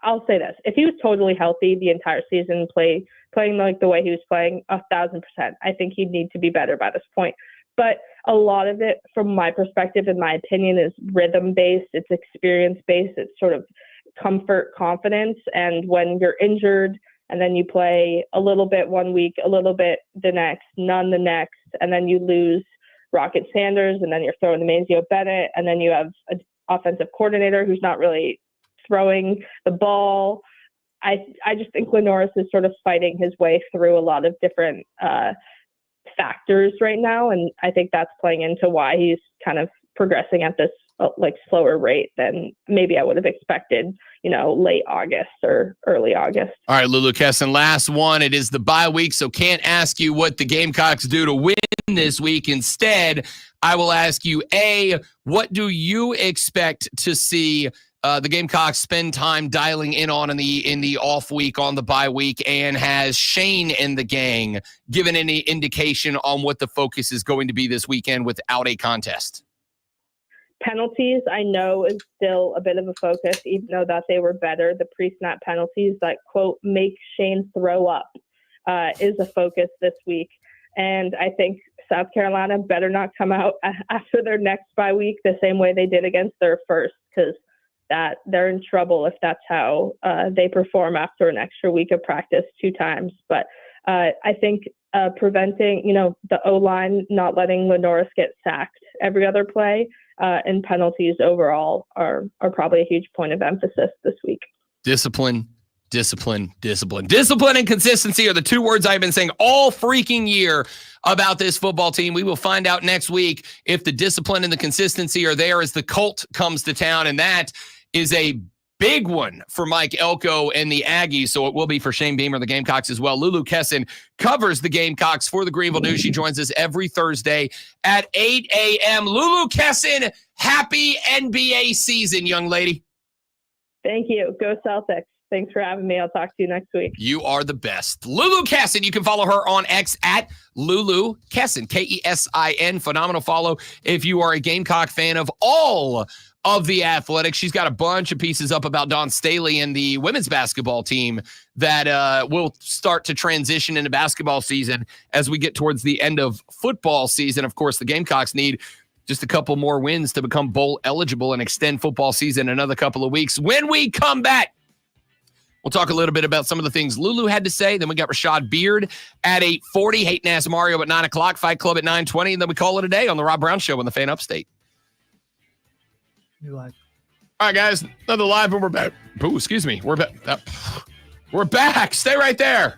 Speaker 9: I'll say this, if he was totally healthy the entire season, playing like the way he was playing, 1,000%, I think he'd need to be better by this point. But a lot of it, from my perspective, in my opinion, is rhythm-based, it's experience-based, it's sort of comfort, confidence. And when you're injured and then you play a little bit one week, a little bit the next, none the next, and then you lose Rocket Sanders, and then you're throwing to Mazio Bennett, and then you have an offensive coordinator who's not really throwing the ball. I just think Lenoris is sort of fighting his way through a lot of different factors right now, and I think that's playing into why he's kind of progressing at this slower rate than maybe I would have expected, late August or early August.
Speaker 1: All right, Lulu Kesin, last one. It is the bye week, so can't ask you what the Gamecocks do to win this week. Instead, I will ask you, what do you expect to see the Gamecocks spend time dialing in on in the off week, on the bye week, and has Shane and the gang given any indication on what the focus is going to be this weekend without a contest?
Speaker 9: Penalties, I know, is still a bit of a focus, even though that they were better. The pre-snap penalties that, quote, make Shane throw up is a focus this week. And I think South Carolina better not come out after their next bye week the same way they did against their first, because that they're in trouble if that's how they perform after an extra week of practice 2 times. But I think preventing, the O-line, not letting Lenoris get sacked every other play, and penalties overall are probably a huge point of emphasis this week.
Speaker 1: Discipline and consistency are the 2 words I've been saying all freaking year about this football team. We will find out next week if the discipline and the consistency are there as the Colt comes to town, and that is a big one for Mike Elko and the Aggies, so it will be for Shane Beamer, the Gamecocks as well. Lulu Kesin covers the Gamecocks for the Greenville News. She joins us every Thursday at 8 a.m. Lulu Kesin, happy NBA season, young lady.
Speaker 9: Thank you. Go Celtics. Thanks for having me. I'll talk to you next week.
Speaker 1: You are the best. Lulu Kesin, you can follow her on X at Lulu Kesin, Kesin. Phenomenal follow if you are a Gamecock fan of all of the Athletics. She's got a bunch of pieces up about Dawn Staley and the women's basketball team that will start to transition into basketball season as we get towards the end of football season. Of course, the Gamecocks need just a couple more wins to become bowl eligible and extend football season another couple of weeks. When we come back, we'll talk a little bit about some of the things Lulu had to say. Then we got Rashad Beard at 8:40, Hatin Ask Mario at 9 o'clock, Fight Club at 9:20, and then we call it a day on the Rob Brown Show on the Fan Upstate.
Speaker 2: New life.
Speaker 1: All right, guys, another live, and we're back. Ooh, excuse me. We're back. We're back. Stay right there.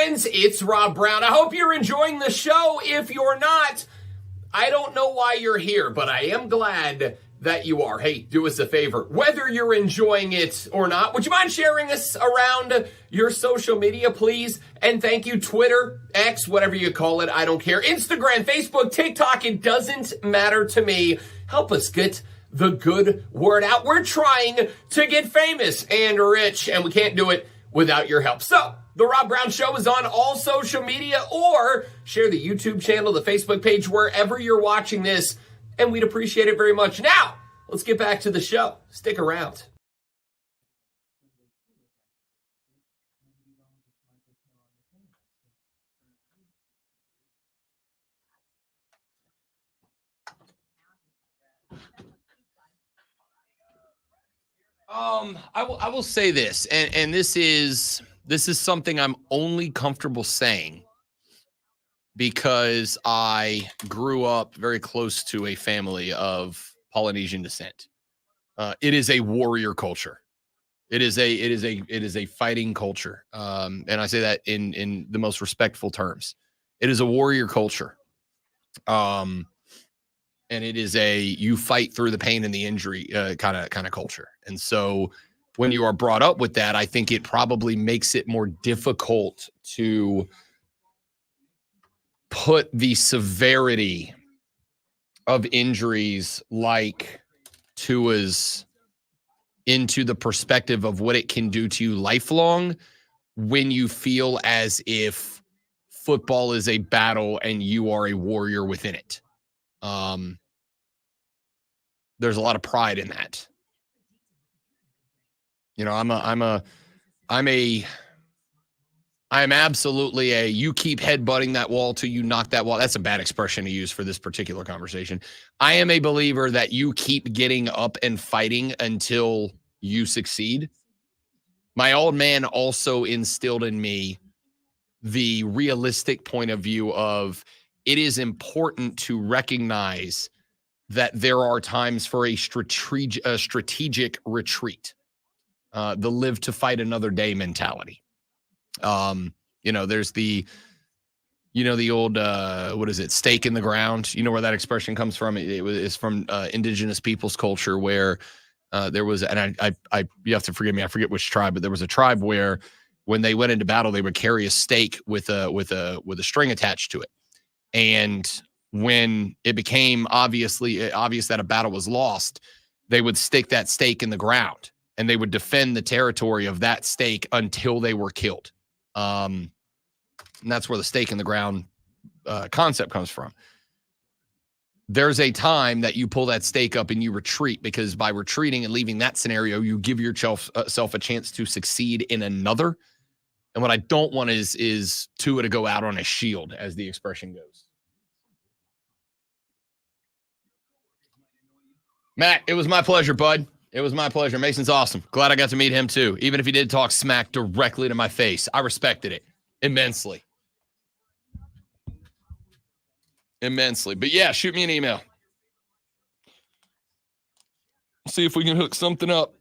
Speaker 1: friends, it's Rob Brown. I hope you're enjoying the show. If you're not, I don't know why you're here, but I am glad that you are. Hey, do us a favor. Whether you're enjoying it or not, would you mind sharing us around your social media, please? And thank you, Twitter, X, whatever you call it. I don't care. Instagram, Facebook, TikTok, it doesn't matter to me. Help us get the good word out. We're trying to get famous and rich, and we can't do it without your help. So, The Rob Brown Show is on all social media, or share the YouTube channel, the Facebook page, wherever you're watching this, and we'd appreciate it very much. Now, let's get back to the show. Stick around. I will say this, and this is something I'm only comfortable saying because I grew up very close to a family of Polynesian descent. It is a warrior culture. It is a fighting culture. And I say that in the most respectful terms. It is a warrior culture. And it is you fight through the pain and the injury kind of culture. And so when you are brought up with that, I think it probably makes it more difficult to put the severity of injuries like Tua's into the perspective of what it can do to you lifelong when you feel as if football is a battle and you are a warrior within it. There's a lot of pride in that. I'm absolutely you keep headbutting that wall till you knock that wall. That's a bad expression to use for this particular conversation. I am a believer that you keep getting up and fighting until you succeed. My old man also instilled in me the realistic point of view of it is important to recognize that there are times for a strategic retreat, the live to fight another day mentality. There's the old, what is it? Stake in the ground. You know where that expression comes from? It's from indigenous people's culture where there was, and I you have to forgive me, I forget which tribe, but there was a tribe where when they went into battle, they would carry a stake with a string attached to it. And when it became obvious that a battle was lost, they would stick that stake in the ground and they would defend the territory of that stake until they were killed. And that's where the stake in the ground concept comes from. There's a time that you pull that stake up and you retreat, because by retreating and leaving that scenario, you give yourself a chance to succeed in another. And what I don't want is Tua to go out on a shield, as the expression goes. Matt, it was my pleasure, bud. It was my pleasure. Mason's awesome. Glad I got to meet him too. Even if he did talk smack directly to my face, I respected it immensely. But yeah, shoot me an email. See if we can hook something up.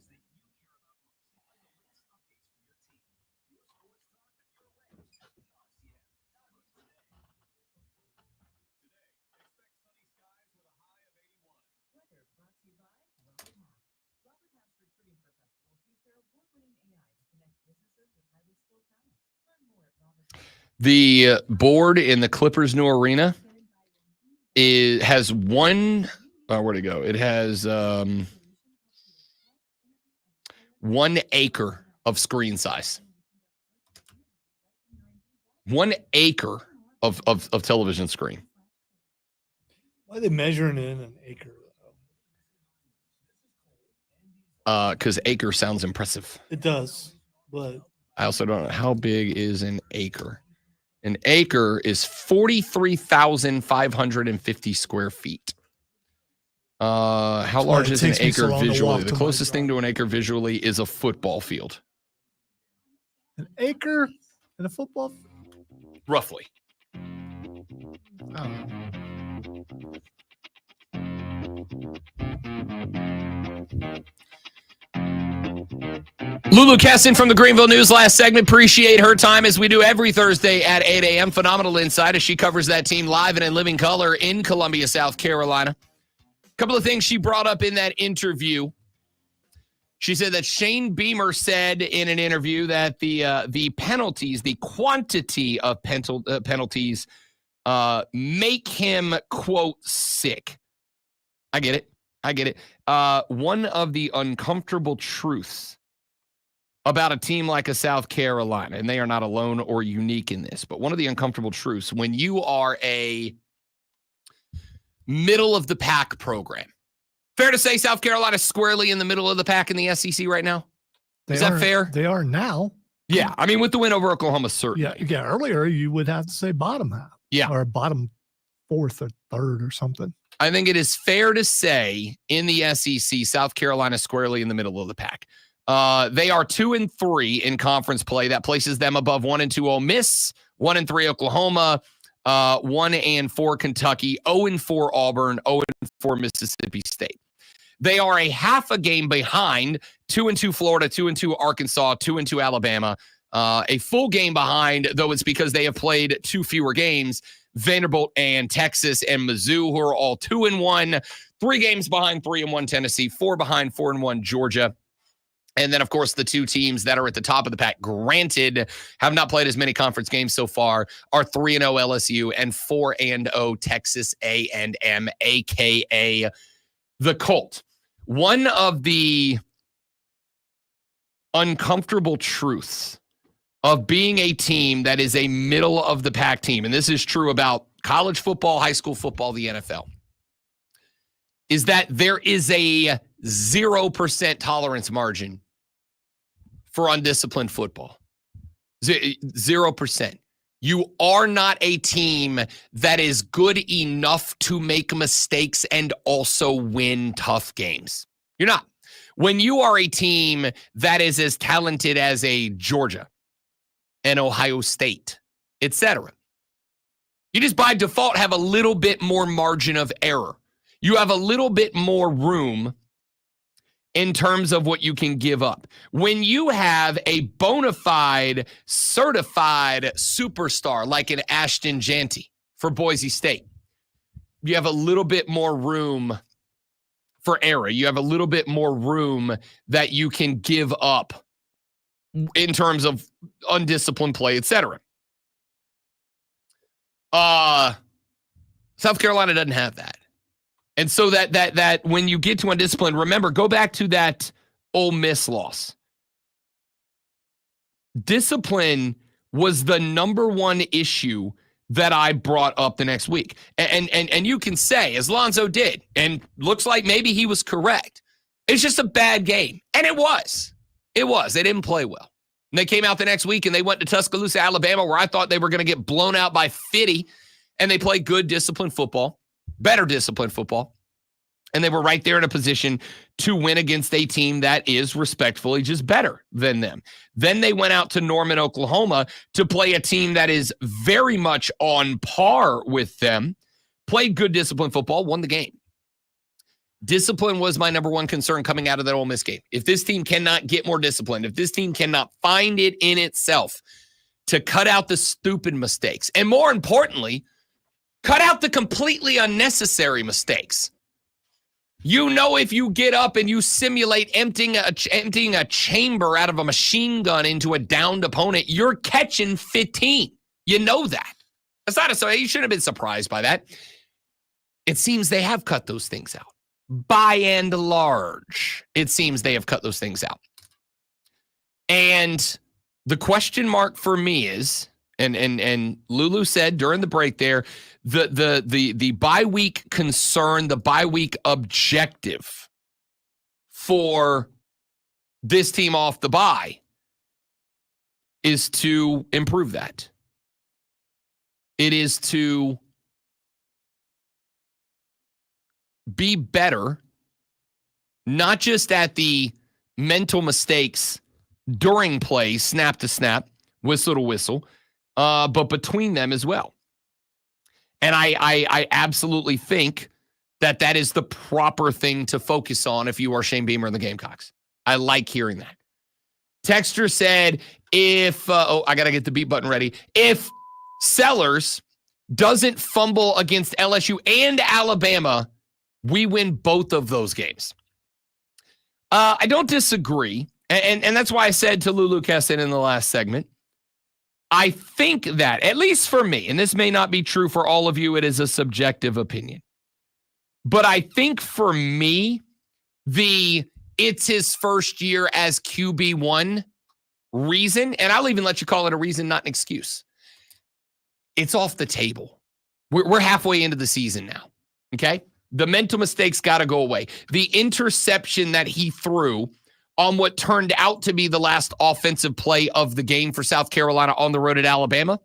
Speaker 1: The board in the Clippers' new arena has one. Where'd it go? It has 1 acre of screen size. 1 acre of television screen.
Speaker 2: Why are they measuring in an acre?
Speaker 1: Because acre sounds impressive.
Speaker 2: It does, but
Speaker 1: I also don't know how big is an acre. An acre is 43,550 square feet. How large is an acre visually? The closest thing to an acre visually is a football field.
Speaker 2: An acre in a football field?
Speaker 1: Roughly. Lulu Kesin from the Greenville News last segment. Appreciate her time as we do every Thursday at 8 a.m. Phenomenal insight as she covers that team live and in living color in Columbia, South Carolina. A couple of things she brought up in that interview. She said that Shane Beamer said in an interview that the penalties, the quantity of penalties make him, quote, sick. I get it. One of the uncomfortable truths about a team like a South Carolina, and they are not alone or unique in this, but one of the uncomfortable truths, when you are a middle-of-the-pack program, fair to say South Carolina is squarely in the middle of the pack in the SEC right now? Is that fair?
Speaker 2: They are now.
Speaker 1: Yeah, I mean, with the win over Oklahoma, certainly.
Speaker 2: Yeah, earlier you would have to say bottom half.
Speaker 1: Yeah.
Speaker 2: Or bottom fourth or third or something.
Speaker 1: I think it is fair to say in the SEC, South Carolina squarely in the middle of the pack. They are 2-3 in conference play. That places them above 1-2 Ole Miss, 1-3 Oklahoma, 1-4 Kentucky, 0-4 Auburn, 0-4 Mississippi State. They are a half a game behind 2-2 Florida, 2-2 Arkansas, 2-2 Alabama. A full game behind, though it's because they have played 2 fewer games, Vanderbilt and Texas and Mizzou, who are all 2-1, 3 games behind 3-1 Tennessee, 4 behind 4-1 Georgia. And then, of course, the 2 teams that are at the top of the pack, granted, have not played as many conference games so far, are 3-0 LSU and 4-0 Texas A&M, a.k.a. the Colt. One of the uncomfortable truths of being a team that is a middle-of-the-pack team, and this is true about college football, high school football, the NFL, is that there is a 0% tolerance margin for undisciplined football. 0%. You are not a team that is good enough to make mistakes and also win tough games. You're not. When you are a team that is as talented as a Georgia and Ohio State, etc., you just by default have a little bit more margin of error. You have a little bit more room in terms of what you can give up. When you have a bona fide, certified superstar like an Ashton Jeanty for Boise State, you have a little bit more room for error. You have a little bit more room that you can give up in terms of undisciplined play, etc. South Carolina doesn't have that. And so that when you get to undisciplined, remember, go back to that Ole Miss loss. Discipline was the number one issue that I brought up the next week. And you can say, as Lonzo did, and looks like maybe he was correct, it's just a bad game. And it was. It was. They didn't play well. And they came out the next week and they went to Tuscaloosa, Alabama, where I thought they were going to get blown out by 50, and they played good disciplined football. Better disciplined football. And they were right there in a position to win against a team that is respectfully just better than them. Then they went out to Norman, Oklahoma to play a team that is very much on par with them, played good disciplined football, won the game. Discipline was my number one concern coming out of that Ole Miss game. If this team cannot get more disciplined, if this team cannot find it in itself to cut out the stupid mistakes, and more importantly, cut out the completely unnecessary mistakes. You know, if you get up and you simulate emptying a chamber out of a machine gun into a downed opponent, you're catching 15. You know that. That's not so you shouldn't have been surprised by that. It seems they have cut those things out. By and large, it seems they have cut those things out. And the question mark for me is, and Lulu said during the break there, the bye week concern, the bye week objective for this team off the bye is to improve that. It is to be better, not just at the mental mistakes during play, snap to snap, whistle to whistle, but between them as well. And I absolutely think that is the proper thing to focus on if you are Shane Beamer and the Gamecocks. I like hearing that. Texter said, I got to get the beat button ready. If Sellers doesn't fumble against LSU and Alabama, we win both of those games. I don't disagree. And that's why I said to Lulu Kesin in the last segment, I think that, at least for me, and this may not be true for all of you, it is a subjective opinion. But I think for me, it's his first year as QB1 reason, and I'll even let you call it a reason, not an excuse. It's off the table. We're halfway into the season now, okay? The mental mistakes got to go away. The interception that he threw on what turned out to be the last offensive play of the game for South Carolina on the road at Alabama,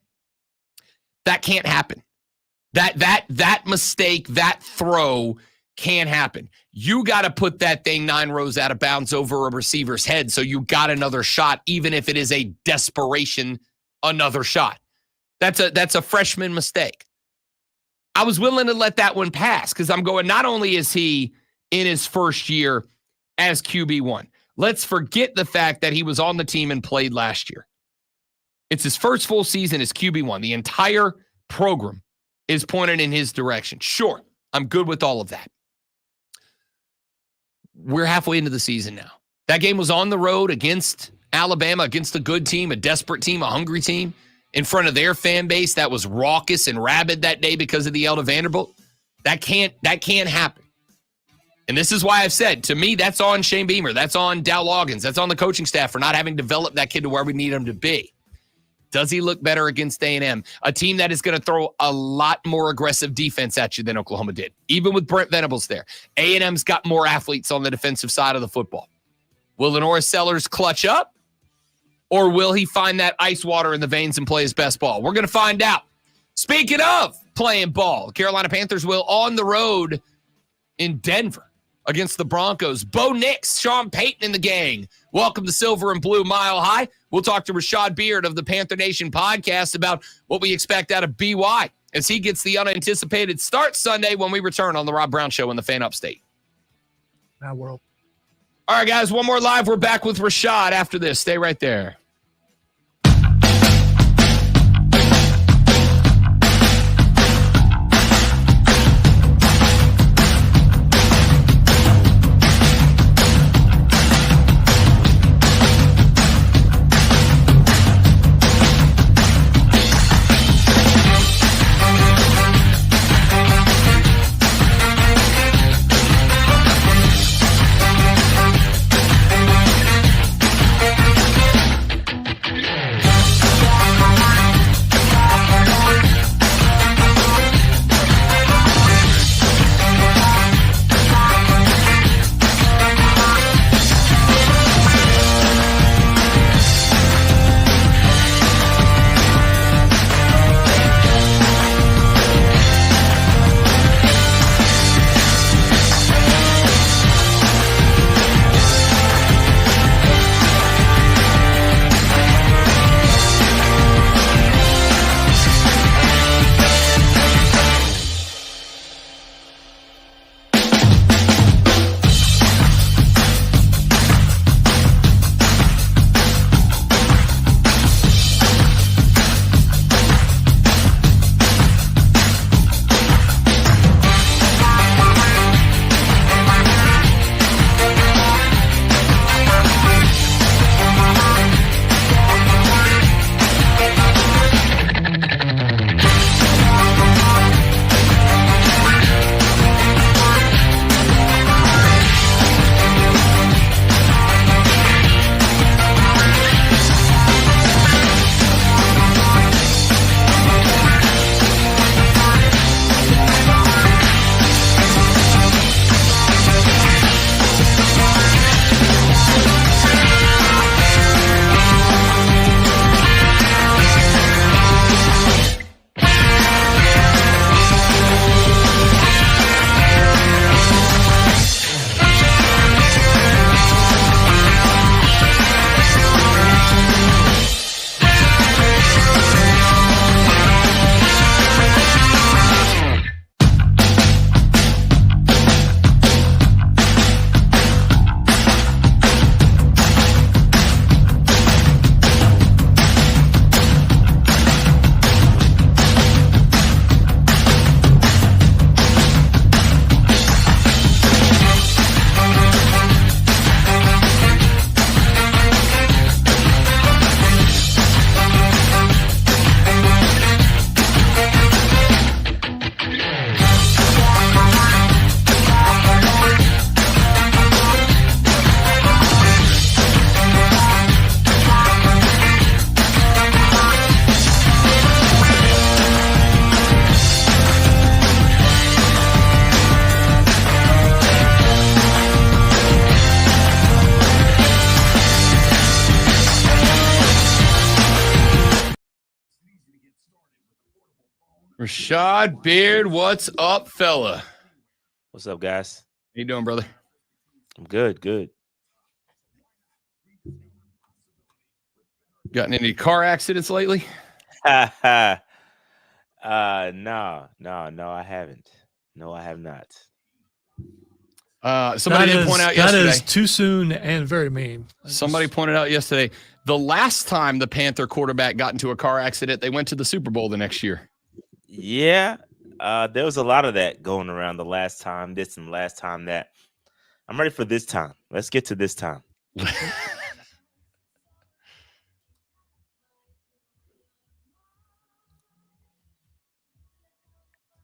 Speaker 1: that can't happen. That mistake, that throw can't happen. You got to put that thing 9 rows out of bounds over a receiver's head, so you got another shot, even if it is a desperation, another shot. That's a freshman mistake. I was willing to let that one pass because I'm going, not only is he in his first year as QB1. Let's forget the fact that he was on the team and played last year. It's his first full season as QB1. The entire program is pointed in his direction. Sure, I'm good with all of that. We're halfway into the season now. That game was on the road against Alabama, against a good team, a desperate team, a hungry team, in front of their fan base that was raucous and rabid that day because of the L to Vanderbilt. That can't happen. And this is why I've said, to me, that's on Shane Beamer. That's on Dow Loggins. That's on the coaching staff for not having developed that kid to where we need him to be. Does he look better against A&M? A team that is going to throw a lot more aggressive defense at you than Oklahoma did, even with Brent Venables there. A&M's got more athletes on the defensive side of the football. Will Lenora Sellers clutch up? Or will he find that ice water in the veins and play his best ball? We're going to find out. Speaking of playing ball, the Carolina Panthers will on the road in Denver against the Broncos. Bo Nix, Sean Payton and the gang. Welcome to Silver and Blue Mile High. We'll talk to Rashad Beard of the Panther Nation podcast about what we expect out of BY as he gets the unanticipated start Sunday when we return on the Rob Brown Show in the Fan Upstate.
Speaker 2: Now world.
Speaker 1: All right, guys, one more live. We're back with Rashad after this. Stay right there. Rashad Beard, what's up, fella?
Speaker 10: What's up, guys?
Speaker 1: How you doing, brother?
Speaker 10: I'm good, good.
Speaker 1: Gotten any car accidents lately?
Speaker 10: No, I haven't. No, I have not.
Speaker 1: Somebody did point out yesterday.
Speaker 2: That is too soon and very mean.
Speaker 1: Somebody pointed out yesterday, the last time the Panther quarterback got into a car accident, they went to the Super Bowl the next year.
Speaker 10: Yeah, there was a lot of that going around the last time this and last time that. I'm ready for this time. Let's get to this time.
Speaker 2: I'm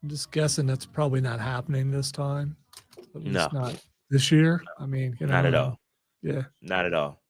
Speaker 2: just guessing that's probably not happening this time. At least
Speaker 10: No.
Speaker 2: not this year. I mean,
Speaker 10: Not at all.
Speaker 2: Yeah.
Speaker 10: Not at all.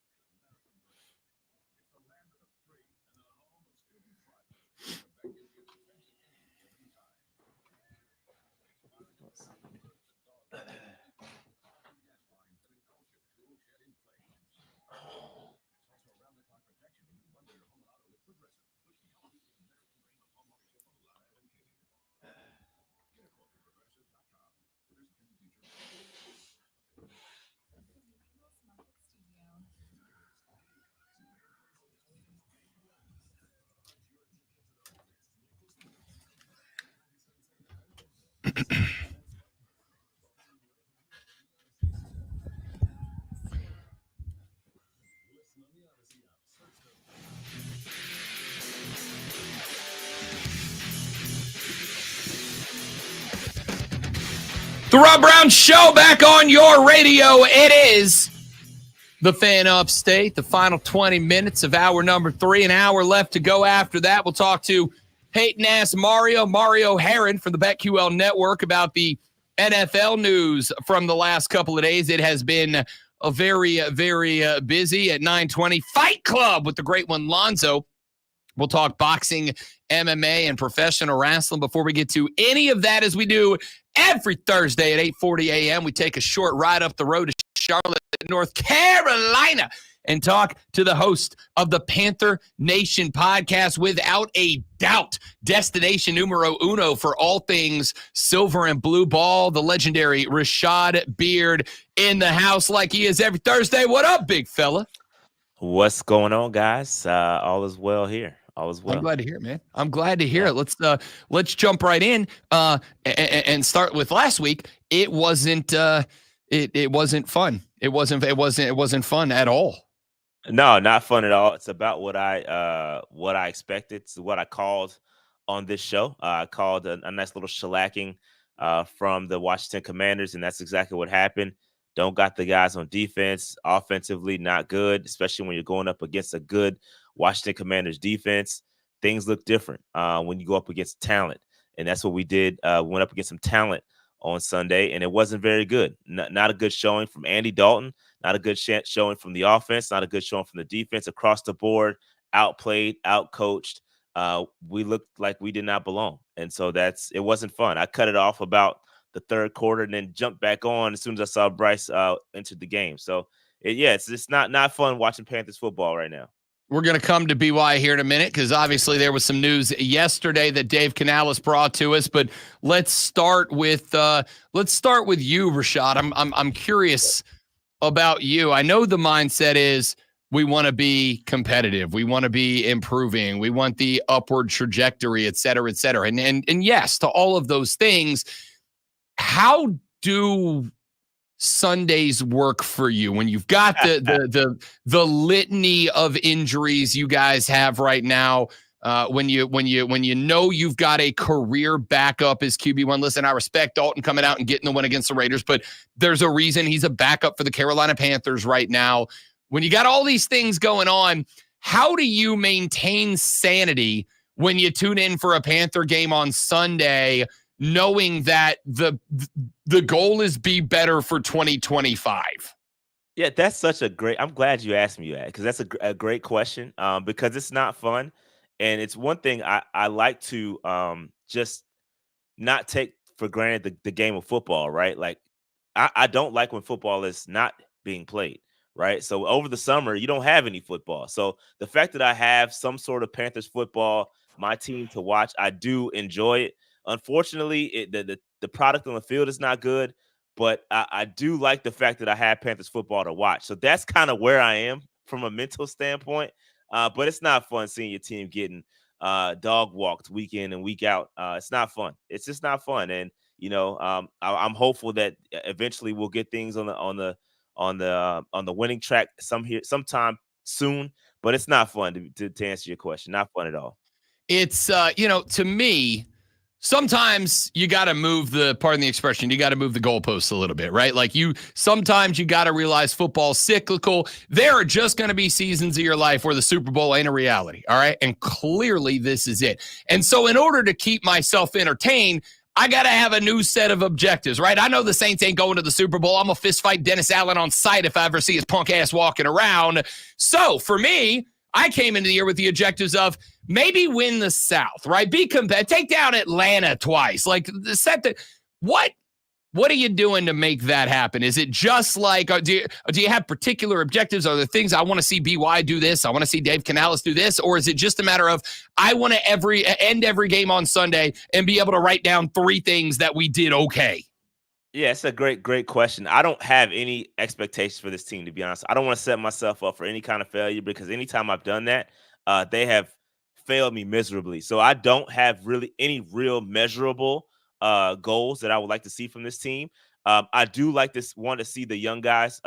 Speaker 1: The Rob Brown Show back on your radio. It is the Fan Upstate, the final 20 minutes of hour number 3, an hour left to go after that. We'll talk to Hatin Mario Herron from the BetQL Network about the NFL news from the last couple of days. It has been a very, very busy at 9:20. Fight Club with the great one, Lonzo. We'll talk boxing, MMA, and professional wrestling before we get to any of that, as we do every Thursday at 8:40 a.m. We take a short ride up the road to Charlotte, North Carolina, and talk to the host of the Panther Nation podcast, without a doubt, destination numero uno for all things silver and blue ball, the legendary Rashad Beard in the house like he is every Thursday. What up, big fella?
Speaker 10: What's going on, guys? All is well here. All is well.
Speaker 1: I'm glad to hear it, man. I'm glad to hear it. Let's jump right in and start with last week. It wasn't it wasn't fun. It wasn't fun at all.
Speaker 10: No, not fun at all. It's about what I expected. It's what I called on this show. I called a nice little shellacking from the Washington Commanders, and that's exactly what happened. Don't got the guys on defense. Offensively, not good, especially when you're going up against a good Washington Commanders defense. Things look different when you go up against talent, and that's what we did. We went up against some talent on Sunday, and it wasn't very good. Not a good showing from Andy Dalton. Not a good showing from the offense. Not a good showing from the defense across the board. Outplayed, outcoached. We looked like we did not belong, and so it wasn't fun. I cut it off about the third quarter and then jumped back on as soon as I saw Bryce enter the game. So it's just not fun watching Panthers football right now.
Speaker 1: We're going to come to BY here in a minute because obviously there was some news yesterday that Dave Canales brought to us. But let's start with you, Rashad. I'm curious about you. I know the mindset is we want to be competitive, we want to be improving, we want the upward trajectory, et cetera, et cetera. And yes, to all of those things. How do Sundays work for you when you've got the litany of injuries you guys have right now? When you know you've got a career backup as QB1. Listen, I respect Dalton coming out and getting the win against the Raiders, but there's a reason he's a backup for the Carolina Panthers right now. When you got all these things going on, how do you maintain sanity when you tune in for a Panther game on Sunday, knowing that the goal is be better for 2025?
Speaker 10: Yeah, that's such a great. I'm glad you asked me that because that's a great question. Because it's not fun, and it's one thing I like to just not take for granted the game of football, right? Like I don't like when football is not being played, right? So over the summer you don't have any football. So the fact that I have some sort of Panthers football, my team to watch, I do enjoy it. Unfortunately, the product on the field is not good, but I do like the fact that I have Panthers football to watch. So that's kind of where I am from a mental standpoint. But it's not fun seeing your team getting dog walked week in and week out. It's not fun. It's just not fun. And, I'm hopeful that eventually we'll get things on the winning track sometime soon. But it's not fun to answer your question. Not fun at all.
Speaker 1: It's to me, sometimes you got to move pardon the expression, you got to move the goalposts a little bit, right? Like sometimes you got to realize football's cyclical. There are just going to be seasons of your life where the Super Bowl ain't a reality. All right. And clearly this is it. And so in order to keep myself entertained, I got to have a new set of objectives, right? I know the Saints ain't going to the Super Bowl. I'm going to fist fight Dennis Allen on sight if I ever see his punk ass walking around. So for me, I came into the year with the objectives of maybe win the South, right? Be competitive, take down Atlanta twice. Like what are you doing to make that happen? Is it just like, do you have particular objectives? Are there things I want to see BY do this? I want to see Dave Canales do this? Or is it just a matter of I want to end every game on Sunday and be able to write down 3 things that we did okay?
Speaker 10: Yeah, it's a great question. I don't have any expectations for this team, to be honest. I don't want to set myself up for any kind of failure because anytime I've done that, they have failed me miserably. So I don't have really any real measurable goals that I would like to see from this team. I do want to see the young guys,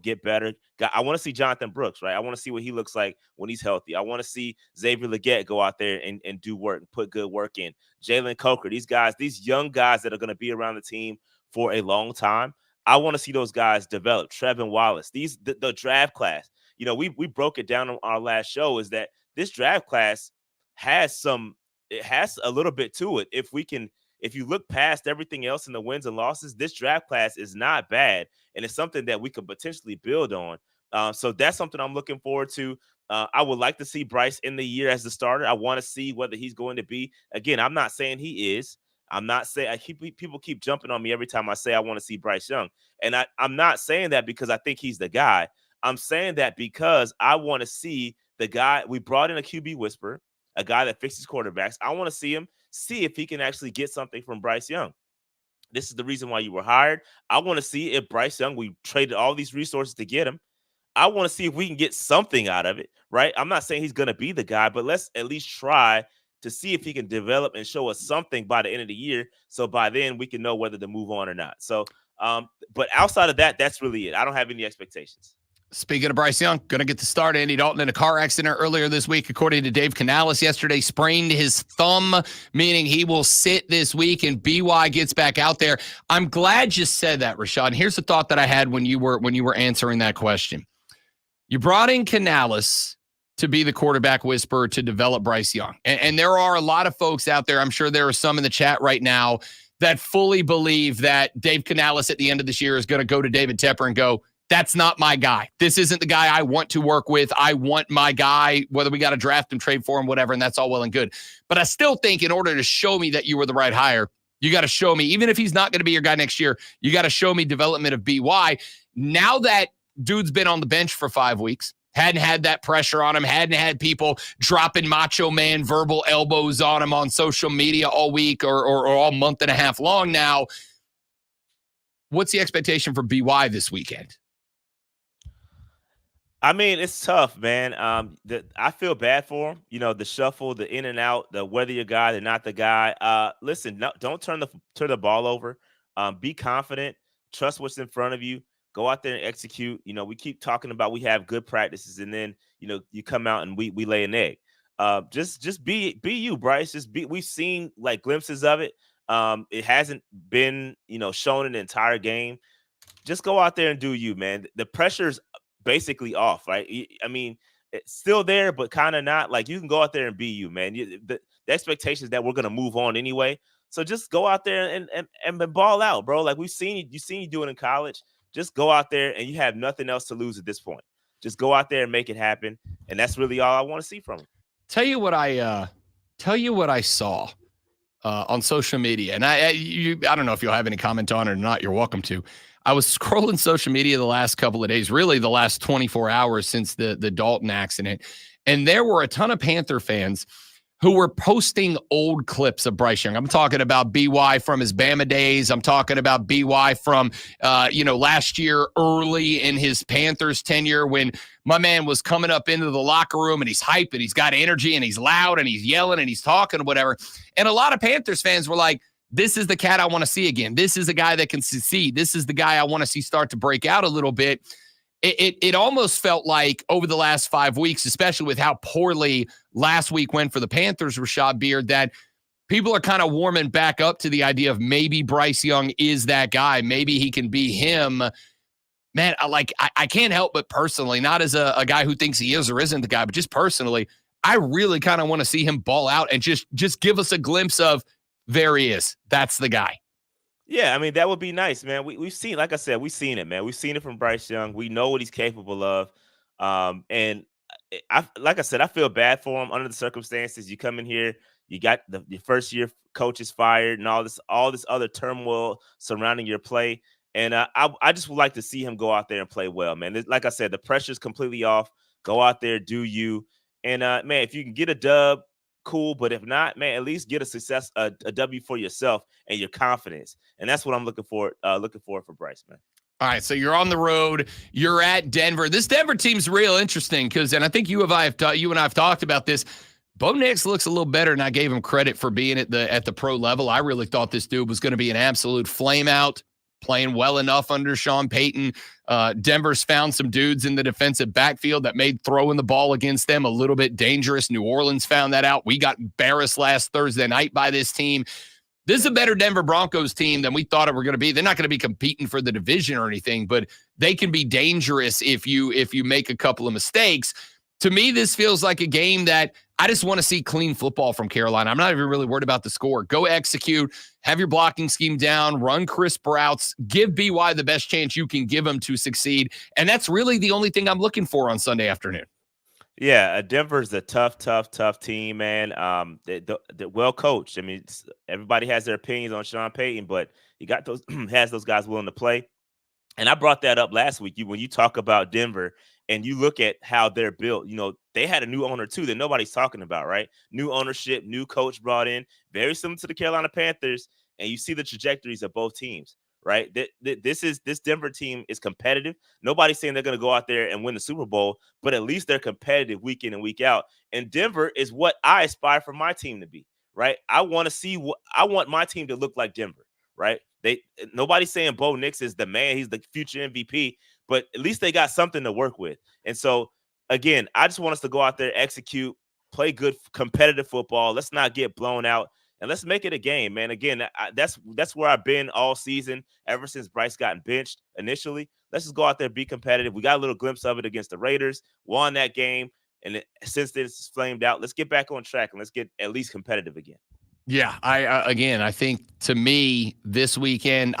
Speaker 10: get better. I want to see Jonathan Brooks, right? I want to see what he looks like when he's healthy. I want to see Xavier Legette go out there and do work and put good work in. Jalen Coker, these young guys that are going to be around the team for a long time. I want to see those guys develop. Trevin Wallace, the draft class. We broke it down on our last show is that this draft class has a little bit to it. If you look past everything else in the wins and losses, this draft class is not bad. And it's something that we could potentially build on. So that's something I'm looking forward to. I would like to see Bryce in the year as the starter. I want to see whether he's going to be. Again, I'm not saying he is. I'm not saying people keep jumping on me every time I say I want to see Bryce Young. And I'm not saying that because I think he's the guy. I'm saying that because I want to see the guy. We brought in a QB whisperer, a guy that fixes quarterbacks. I want to see if he can actually get something from Bryce Young. This is the reason why you were hired. I want to see if Bryce Young, we traded all these resources to get him. I want to see if we can get something out of it, right? I'm not saying he's going to be the guy, but let's at least try to see if he can develop and show us something by the end of the year. So by then we can know whether to move on or not. So, but outside of that, that's really it. I don't have any expectations.
Speaker 1: Speaking of Bryce Young, going to get the start. Andy Dalton in a car accident earlier this week, according to Dave Canales yesterday, sprained his thumb, meaning he will sit this week and BY gets back out there. I'm glad you said that, Rashad. And here's the thought that I had when you were answering that question. You brought in Canales to be the quarterback whisperer to develop Bryce Young. And there are a lot of folks out there, I'm sure there are some in the chat right now, that fully believe that Dave Canales at the end of this year is going to go to David Tepper and go, that's not my guy. This isn't the guy I want to work with. I want my guy, whether we got to draft him, trade for him, whatever, and that's all well and good. But I still think in order to show me that you were the right hire, you got to show me, even if he's not going to be your guy next year, you got to show me development of BY. Now that dude's been on the bench for 5 weeks, hadn't had that pressure on him, hadn't had people dropping macho man verbal elbows on him on social media all week or all month and a half long now. What's the expectation for BY this weekend?
Speaker 10: I mean, it's tough, man. I feel bad for him. The shuffle, the in and out, the whether you're guy, they're not the guy. Listen, don't turn the ball over. Be confident. Trust what's in front of you. Go out there and execute. We keep talking about we have good practices, and then you come out and we lay an egg. Just be you, Bryce. We've seen like glimpses of it. It hasn't been shown in the entire game. Just go out there and do you, man. The pressure's basically off, right? I mean, it's still there, but kind of not. Like, you can go out there and be you, man. The expectation is that we're gonna move on anyway. So just go out there and ball out, bro. Like, we've seen you do it in college. Just go out there, and you have nothing else to lose at this point. Just go out there and make it happen, and that's really all I want to see from him.
Speaker 1: Tell you what I saw on social media, and I don't know if you'll have any comment on it or not. You're welcome to. I was scrolling social media the last couple of days, really the last 24 hours since the Dalton accident, and there were a ton of Panther fans who were posting old clips of Bryce Young. I'm talking about BY from his Bama days. I'm talking about BY from, last year early in his Panthers tenure when my man was coming up into the locker room and he's hyped and he's got energy and he's loud and he's yelling and he's talking or whatever. And a lot of Panthers fans were like, this is the cat I want to see again. This is a guy that can succeed. This is the guy I want to see start to break out a little bit. It almost felt like over the last 5 weeks, especially with how poorly last week went for the Panthers, Rashad Beard, that people are kind of warming back up to the idea of maybe Bryce Young is that guy. Maybe he can be him. Man, I can't help but personally, not as a guy who thinks he is or isn't the guy, but just personally, I really kind of want to see him ball out and just give us a glimpse of there he is. That's the guy.
Speaker 10: Yeah, I mean, that would be nice, man. We've seen, like I said, we've seen it, man. We've seen it from Bryce Young. We know what he's capable of. And like I said, I feel bad for him under the circumstances. You come in here, you got your first year coach is fired and all this other turmoil surrounding your play. And I just would like to see him go out there and play well, man. Like I said, the pressure's completely off. Go out there, do you. And, man, if you can get a dub, cool. But if not, man, at least get a W for yourself and your confidence. And that's what I'm looking for for Bryce, man.
Speaker 1: All right, so you're on the road. You're at Denver. This Denver team's real interesting and I think you and I have talked about this. Bo Nix looks a little better, and I gave him credit for being at the pro level. I really thought this dude was going to be an absolute flame out, playing well enough under Sean Payton. Denver's found some dudes in the defensive backfield that made throwing the ball against them a little bit dangerous. New Orleans found that out. We got embarrassed last Thursday night by this team. This is a better Denver Broncos team than we thought it were going to be. They're not going to be competing for the division or anything, but they can be dangerous if you make a couple of mistakes. To me, this feels like a game that I just want to see clean football from Carolina. I'm not even really worried about the score. Go execute, have your blocking scheme down, run crisp routes, give BY the best chance you can give them to succeed. And that's really the only thing I'm looking for on Sunday afternoon.
Speaker 10: Yeah, Denver's a tough team, man. They're well coached. I mean, everybody has their opinions on Sean Payton, but he got has those guys willing to play. And I brought that up last week. When you talk about Denver and you look at how they're built, they had a new owner too that nobody's talking about, right? New ownership, new coach brought in, very similar to the Carolina Panthers, and you see the trajectories of both teams, right? This Denver team is competitive. Nobody's saying they're going to go out there and win the Super Bowl, but at least they're competitive week in and week out. And Denver is what I aspire for my team to be, right? I want my team to look like Denver, right? Nobody's saying Bo Nix is the man, he's the future MVP, but at least they got something to work with. And so, again, I just want us to go out there, execute, play good competitive football. Let's not get blown out, and let's make it a game, man. Again, that's where I've been all season, ever since Bryce got benched initially. Let's just go out there, be competitive. We got a little glimpse of it against the Raiders, won that game, and since then it's flamed out. Let's get back on track, and let's get at least competitive again.
Speaker 1: Yeah, I think to me this weekend,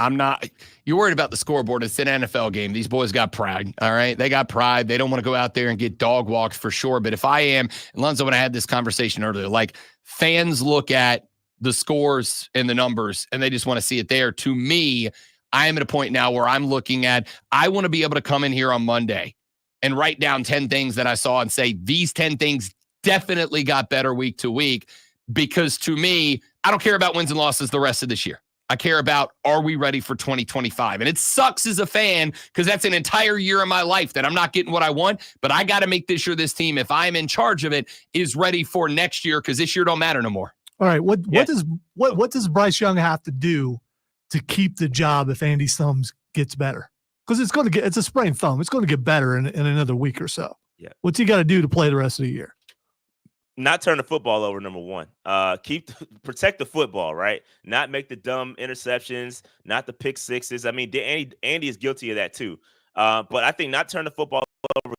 Speaker 1: you're worried about the scoreboard. It's an NFL game. These boys got pride, all right? They got pride. They don't want to go out there and get dog walked for sure. But if I am, and Lonzo, when I had this conversation earlier, like fans look at the scores and the numbers and they just want to see it there. To me, I am at a point now where I'm looking at, I want to be able to come in here on Monday and write down 10 things that I saw and say, these 10 things definitely got better week to week. Because to me, I don't care about wins and losses the rest of this year. I care about, are we ready for 2025? And it sucks as a fan because that's an entire year of my life that I'm not getting what I want, but I got to make this sure this team, if I'm in charge of it, is ready for next year because this year don't matter no more.
Speaker 2: All right, what does Bryce Young have to do to keep the job if Andy Thumbs gets better? Because it's a sprained thumb. It's going to get better in another week or so.
Speaker 10: Yeah.
Speaker 2: What's he got to do to play the rest of the year?
Speaker 10: Not turn the football over, number one. Protect the football, right? Not make the dumb interceptions, not the pick sixes. I mean, Andy is guilty of that too. But I think not turn the football over,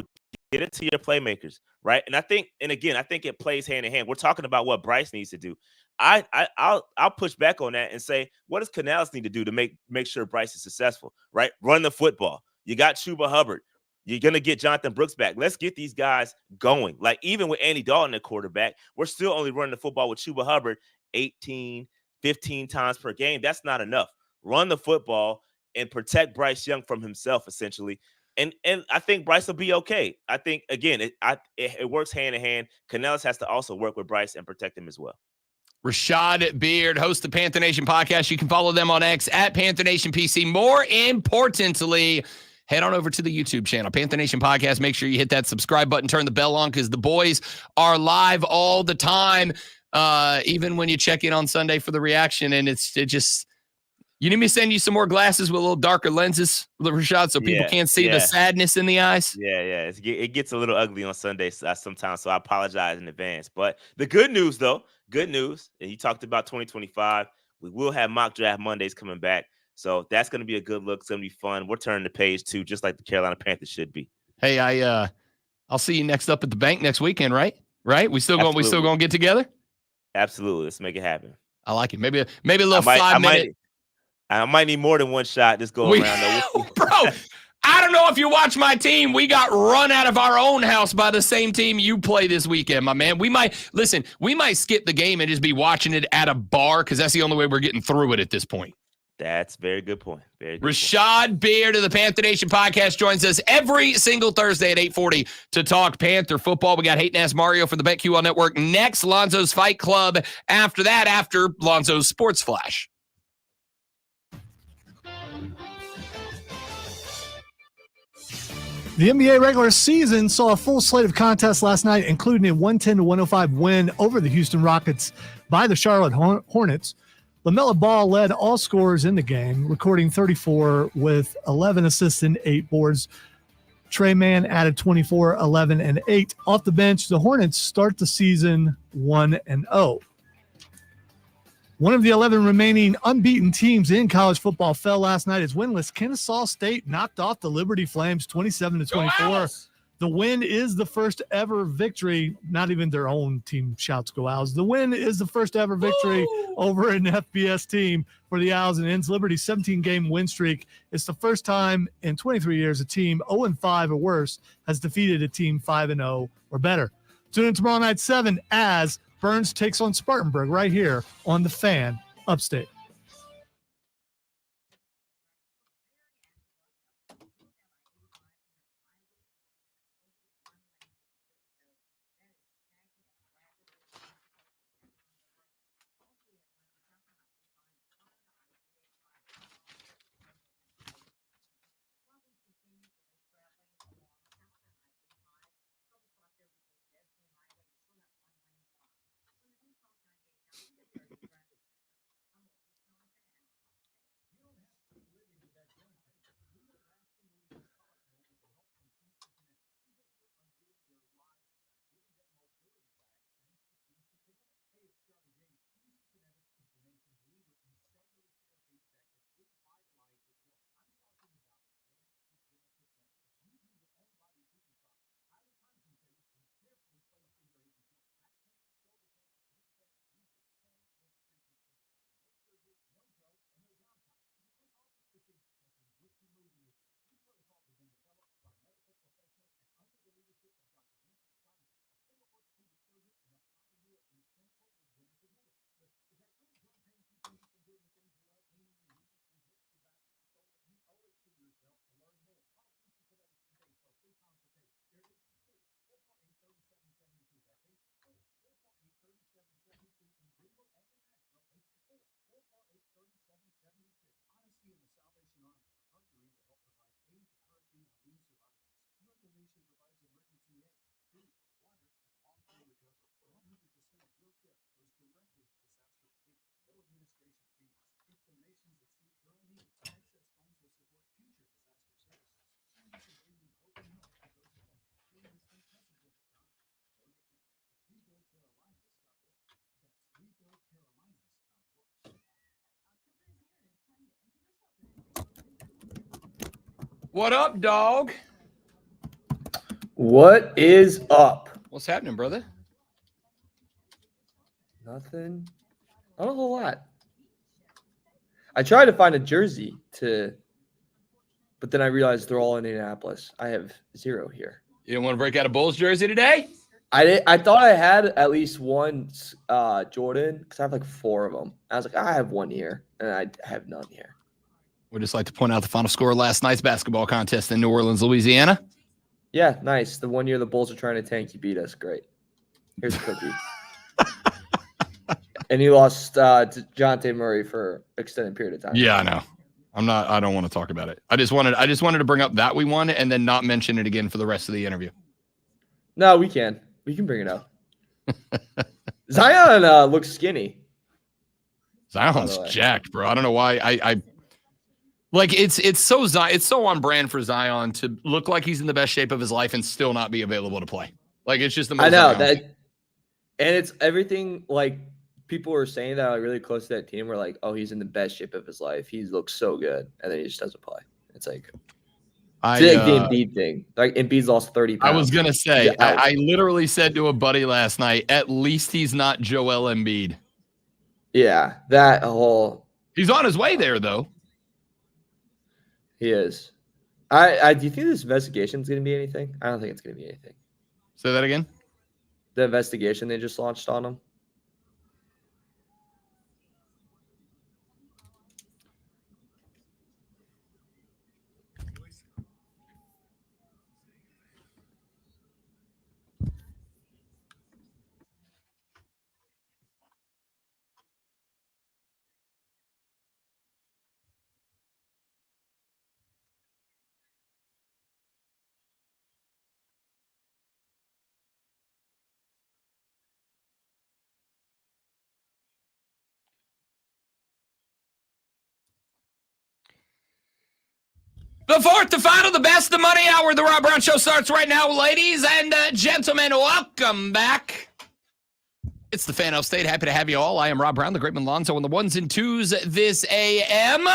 Speaker 10: get it to your playmakers, right? And I think it plays hand in hand. We're talking about what Bryce needs to do. I'll push back on that and say, what does Canales need to do to make sure Bryce is successful, right? Run the football. You got Chuba Hubbard. You're going to get Jonathan Brooks back. Let's get these guys going. Like, even with Andy Dalton at quarterback, we're still only running the football with Chuba Hubbard 18, 15 times per game. That's not enough. Run the football and protect Bryce Young from himself, essentially. And I think Bryce will be okay. I think, again, it works hand in hand. Canales has to also work with Bryce and protect him as well.
Speaker 1: Rashad Beard, host of Panther Nation podcast. You can follow them on X at Panther Nation PC. More importantly, head on over to the YouTube channel, Panther Nation Podcast. Make sure you hit that subscribe button, turn the bell on because the boys are live all the time. even when you check in on Sunday for the reaction. And it just, you need me to send you some more glasses with a little darker lenses, Rashad, so people can't see the sadness in the eyes?
Speaker 10: Yeah. It gets a little ugly on Sundays sometimes, so I apologize in advance. But the good news, though, and you talked about 2025. We will have mock draft Mondays coming back. So that's going to be a good look. It's going to be fun. We're turning the page, too, just like the Carolina Panthers should be.
Speaker 1: Hey, I'll see you next up at the bank next weekend, right? Right? We still going to get together?
Speaker 10: Absolutely. Let's make it happen.
Speaker 1: I like it. Maybe a little 5-minute.
Speaker 10: I might need more than one shot this go around.
Speaker 1: Bro, I don't know if you watch my team. We got run out of our own house by the same team you play this weekend, my man. We might skip the game and just be watching it at a bar because that's the only way we're getting through it at this point.
Speaker 10: That's a very good point.
Speaker 1: Rashad Beard of the Panther Nation podcast joins us every single Thursday at 8:40 to talk Panther football. We got Hatin Ask Mario for the BetQL Network next. Lonzo's Fight Club after that, after Lonzo's Sports Flash.
Speaker 2: The NBA regular season saw a full slate of contests last night, including a 110-105 win over the Houston Rockets by the Charlotte Hornets. LaMelo Ball led all scorers in the game, recording 34 with 11 assists and 8 boards. Trey Mann added 24, 11, and 8. Off the bench, the Hornets start the season 1-0. One of the 11 remaining unbeaten teams in college football fell last night as winless Kennesaw State knocked off the Liberty Flames 27-24. The win is the first ever victory. Not even their own team shouts "Go Owls." The win is the first ever victory over an FBS team for the Owls and ends Liberty's 17-game win streak. It's the first time in 23 years a team 0-5 or worse has defeated a team 5-0 or better. Tune in tomorrow night 7 as Burns takes on Spartanburg right here on the Fan Upstate.
Speaker 1: What up, dog?
Speaker 11: What is up?
Speaker 1: What's happening, brother?
Speaker 11: Nothing. Not a whole lot. I tried to find a jersey but then I realized they're all in Indianapolis. I have 0 here.
Speaker 1: You didn't want to break out a Bulls jersey today?
Speaker 11: I thought I had at least one Jordan because I have like 4 of them. I was like, I have 1 here, and I have none here.
Speaker 1: We'd just like to point out the final score of last night's basketball contest in New Orleans, Louisiana.
Speaker 11: Yeah, nice. The 1 year the Bulls are trying to tank, you beat us. Great. Here's a cookie. And you lost to Jonte Murray for extended period of time.
Speaker 1: Yeah, I know. I don't want to talk about it. I just wanted to bring up that we won and then not mention it again for the rest of the interview.
Speaker 11: No, we can. We can bring it up. Zion looks skinny.
Speaker 1: Zion's jacked, bro. I don't know why. I like it's so on brand for Zion to look like he's in the best shape of his life and still not be available to play. Like it's just the most
Speaker 11: I know
Speaker 1: Zion
Speaker 11: that,
Speaker 1: thing.
Speaker 11: and it's everything. Like people were saying that really close to that team were like, "Oh, he's in the best shape of his life. He looks so good," and then he just doesn't play. It's like the Embiid thing. Like Embiid's lost 30 pounds.
Speaker 1: I was gonna say, I literally said to a buddy last night, at least he's not Joel Embiid.
Speaker 11: Yeah, that whole.
Speaker 1: He's on his way there though.
Speaker 11: He is. I do you think this investigation is going to be anything? I don't think it's going to be anything.
Speaker 1: Say that again.
Speaker 11: The investigation they just launched on him.
Speaker 1: The fourth, the final, the best, the money hour. The Rob Brown Show starts right now, ladies and gentlemen. Welcome back. It's the Fan of State. Happy to have you all. I am Rob Brown, the great man Lonzo on the ones and twos this AM.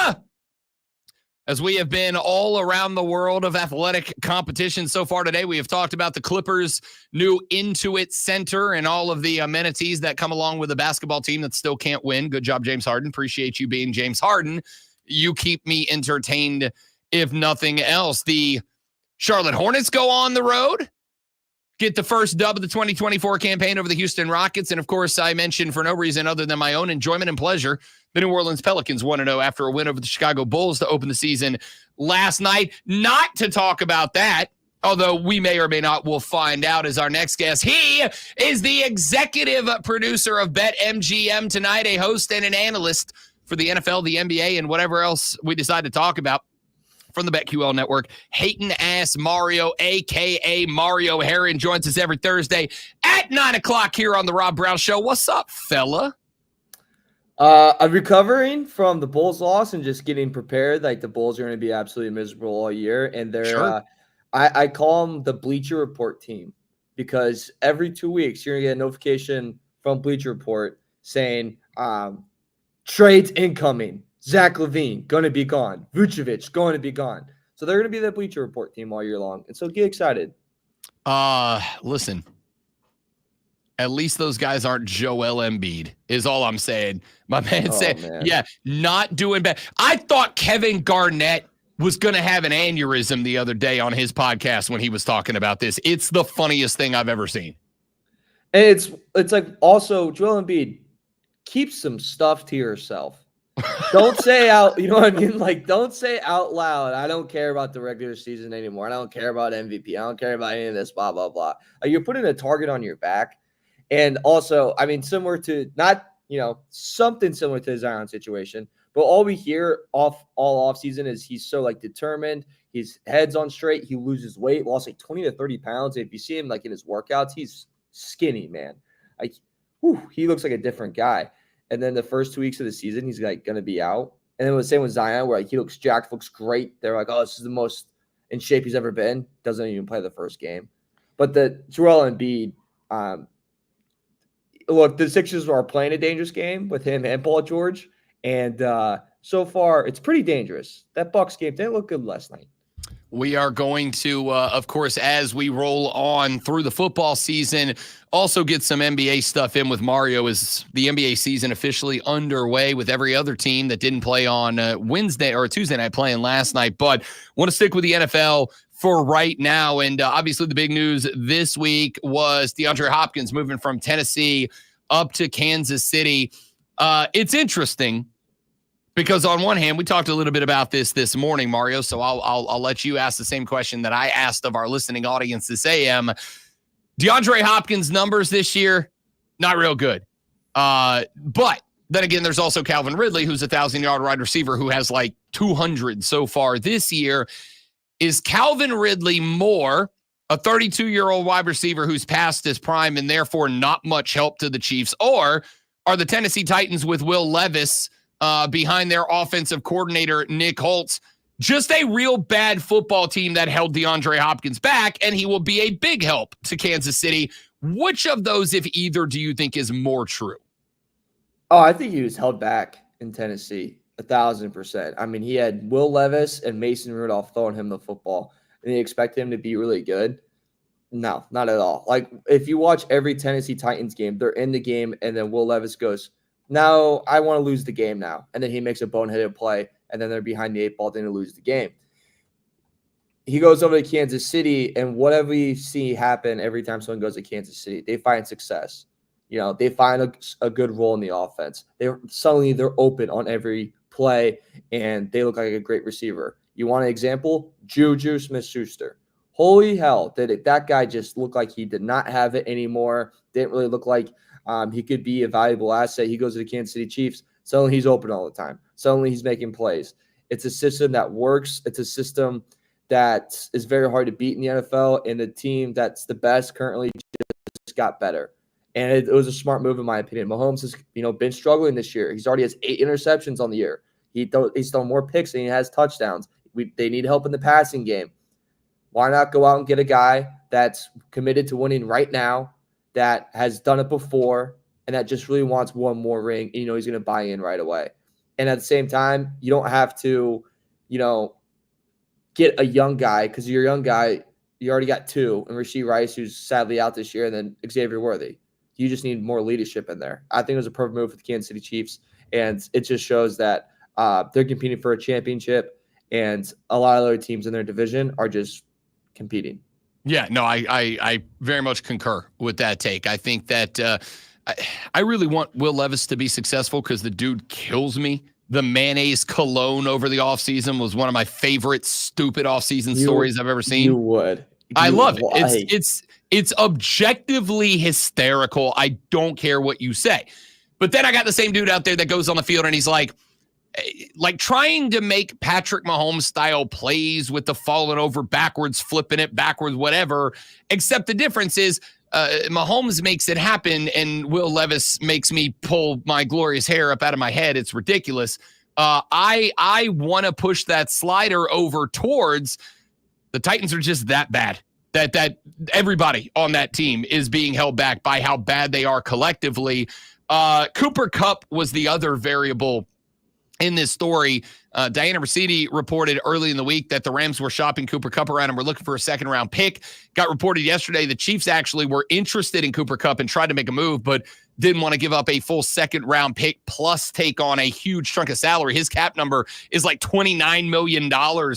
Speaker 1: As we have been all around the world of athletic competition so far today, we have talked about the Clippers' new Intuit Center and all of the amenities that come along with a basketball team that still can't win. Good job, James Harden. Appreciate you being James Harden. You keep me entertained, if nothing else. The Charlotte Hornets go on the road, get the first dub of the 2024 campaign over the Houston Rockets. And, of course, I mentioned for no reason other than my own enjoyment and pleasure, the New Orleans Pelicans 1-0 after a win over the Chicago Bulls to open the season last night. Not to talk about that, although we may or may not, we'll find out as our next guest. He is the executive producer of BetMGM tonight, a host and an analyst for the NFL, the NBA, and whatever else we decide to talk about from the BetQL network. Hatin Mario, a.k.a. Mario Herron, joins us every Thursday at 9 o'clock here on the Rob Brown Show. What's up, fella?
Speaker 11: I'm recovering from the Bulls loss and just getting prepared. Like the Bulls are going to be absolutely miserable all year. And they're,
Speaker 1: Sure.
Speaker 11: I call them the Bleacher Report team because every 2 weeks you're going to get a notification from Bleacher Report saying trades incoming. Zach LaVine going to be gone. Vucevic going to be gone. So they're going to be the Bleacher Report team all year long. And so get excited.
Speaker 1: Listen. At least those guys aren't Joel Embiid, is all I'm saying. My man said, yeah, not doing bad. I thought Kevin Garnett was going to have an aneurysm the other day on his podcast when he was talking about this. It's the funniest thing I've ever seen.
Speaker 11: And it's like also Joel Embiid, keep some stuff to yourself. Don't say out, you know what I mean? Like, don't say out loud, I don't care about the regular season anymore. I don't care about MVP. I don't care about any of this, blah, blah, blah. Like, you're putting a target on your back. And also, I mean, similar to something similar to the Zion situation, but all we hear all off season is he's so like determined. His head's on straight. He loses weight, lost like 20 to 30 pounds. If you see him like in his workouts, he's skinny, man. Like, he looks like a different guy. And then the first 2 weeks of the season, he's like going to be out. And then the same with Zion, where like he looks jacked, looks great. They're like, oh, this is the most in shape he's ever been. Doesn't even play the first game. But the Joel Embiid, look, the Sixers are playing a dangerous game with him and Paul George. And so far, it's pretty dangerous. That Bucks game didn't look good last night.
Speaker 1: We are going to, of course, as we roll on through the football season, also get some NBA stuff in with Mario as the NBA season officially underway with every other team that didn't play on Wednesday or Tuesday night playing last night. But want to stick with the NFL for right now. And obviously the big news this week was DeAndre Hopkins moving from Tennessee up to Kansas City. It's interesting because on one hand, we talked a little bit about this morning, Mario. So I'll let you ask the same question that I asked of our listening audience this AM. DeAndre Hopkins' numbers this year, not real good. But then again, there's also Calvin Ridley, who's a 1,000-yard wide receiver who has like 200 so far this year. Is Calvin Ridley more a 32-year-old wide receiver who's past his prime and therefore not much help to the Chiefs? Or are the Tennessee Titans with Will Levis behind their offensive coordinator, Nick Holtz, just a real bad football team that held DeAndre Hopkins back, and he will be a big help to Kansas City? Which of those, if either, do you think is more true?
Speaker 11: Oh, I think he was held back in Tennessee 1,000%. I mean, he had Will Levis and Mason Rudolph throwing him the football, and they expect him to be really good. No, not at all. Like, if you watch every Tennessee Titans game, they're in the game, and then Will Levis goes, "No, I want to lose the game now." And then he makes a boneheaded play, and then they're behind the 8 ball, then they lose the game. He goes over to Kansas City, and whatever we see happen every time someone goes to Kansas City, they find success. They find a good role in the offense. They're open on every play, and they look like a great receiver. You want an example? Juju Smith-Schuster. Holy hell, that guy just looked like he did not have it anymore. Didn't really look like he could be a valuable asset. He goes to the Kansas City Chiefs. Suddenly he's open all the time. Suddenly he's making plays. It's a system that works. It's a system that is very hard to beat in the NFL, and the team that's the best currently just got better. And it was a smart move, in my opinion. Mahomes has, been struggling this year. He's already has 8 interceptions on the year. He's thrown more picks than he has touchdowns. They need help in the passing game. Why not go out and get a guy that's committed to winning right now, that has done it before, and that just really wants one more ring? And, he's going to buy in right away. And at the same time, you don't have to, get a young guy, because your young guy, you already got 2, and Rashee Rice, who's sadly out this year, and then Xavier Worthy. You just need more leadership in there. I think it was a perfect move for the Kansas City Chiefs, and it just shows that they're competing for a championship, and a lot of other teams in their division are just competing.
Speaker 1: Yeah, no, I very much concur with that take. I think that I really want Will Levis to be successful because the dude kills me. The mayonnaise cologne over the offseason was one of my favorite stupid offseason stories I've ever seen.
Speaker 11: You would.
Speaker 1: I love it. It's objectively hysterical. I don't care what you say. But then I got the same dude out there that goes on the field and he's like trying to make Patrick Mahomes style plays with the falling over backwards, flipping it backwards, whatever. Except the difference is Mahomes makes it happen and Will Levis makes me pull my glorious hair up out of my head. It's ridiculous. I want to push that slider over towards the Titans are just that bad. That everybody on that team is being held back by how bad they are collectively. Cooper Kupp was the other variable in this story. Diana Rossetti reported early in the week that the Rams were shopping Cooper Kupp around and were looking for a second-round pick. Got reported yesterday the Chiefs actually were interested in Cooper Kupp and tried to make a move, but didn't want to give up a full second-round pick plus take on a huge chunk of salary. His cap number is like $29 million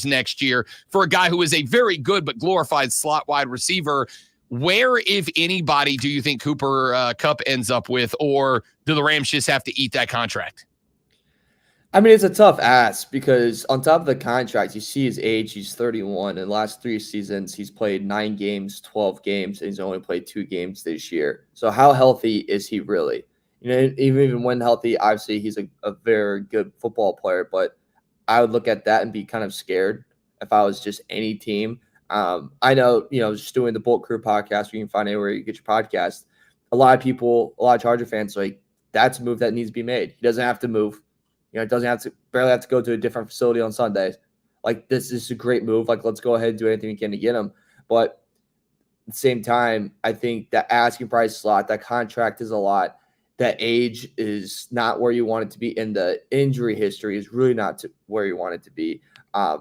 Speaker 1: next year for a guy who is a very good but glorified slot wide receiver. Where, if anybody, do you think Cooper Kupp ends up with, or do the Rams just have to eat that contract?
Speaker 11: I mean, it's a tough ask because on top of the contract, you see his age. He's 31. In the last 3 seasons, he's played 9 games, 12 games, and he's only played 2 games this year. So how healthy is he really? Even when healthy, obviously he's a very good football player, but I would look at that and be kind of scared if I was just any team. I know, just doing the Bolt Crew podcast, you can find anywhere you get your podcast. A lot of people, a lot of Charger fans, that's a move that needs to be made. He doesn't have to move. It barely have to go to a different facility on Sundays. This is a great move. Let's go ahead and do anything we can to get him. But at the same time, I think that asking price slot, that contract is a lot. That age is not where you want it to be. And the injury history is really not where you want it to be. I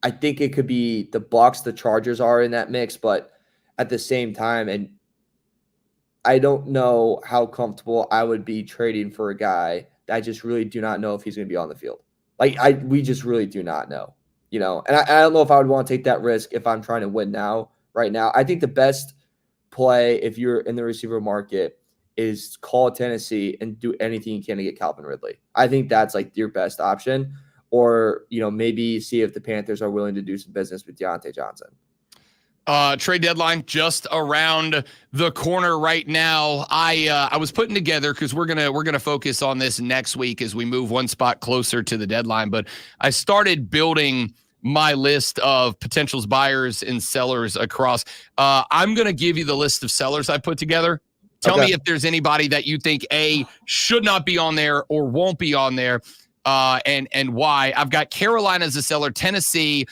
Speaker 11: think it could be the Bucs, the Chargers are in that mix, but at the same time, and I don't know how comfortable I would be trading for a guy. I just really do not know if he's going to be on the field. We just really do not know, And I don't know if I would want to take that risk if I'm trying to win right now. I think the best play if you're in the receiver market is call Tennessee and do anything you can to get Calvin Ridley. I think that's your best option. Or, maybe see if the Panthers are willing to do some business with Deontay Johnson.
Speaker 1: Trade deadline just around the corner right now. I was putting together because we're gonna focus on this next week as we move one spot closer to the deadline. But I started building my list of potentials, buyers, and sellers across. I'm going to give you the list of sellers I put together. Tell me if there's anybody that you think, A, should not be on there or won't be on there, and why. I've got Carolina as a seller, Tennessee,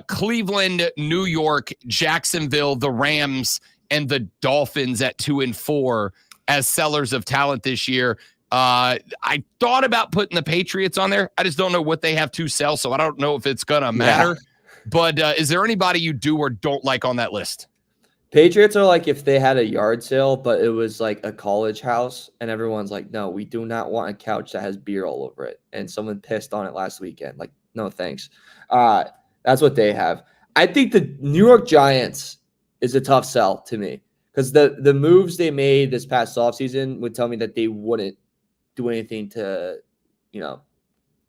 Speaker 1: Cleveland, New York, Jacksonville, the Rams, and the Dolphins at 2 and 4 as sellers of talent this year. I thought about putting the Patriots on there. I just don't know what they have to sell, so I don't know if it's going to matter. But is there anybody you do or don't like on that list?
Speaker 11: Patriots are like if they had a yard sale, but it was like a college house, and everyone's like, no, we do not want a couch that has beer all over it. And someone pissed on it last weekend. Like, no, thanks. That's what they have. I think the New York Giants is a tough sell to me because the moves they made this past offseason would tell me that they wouldn't do anything to,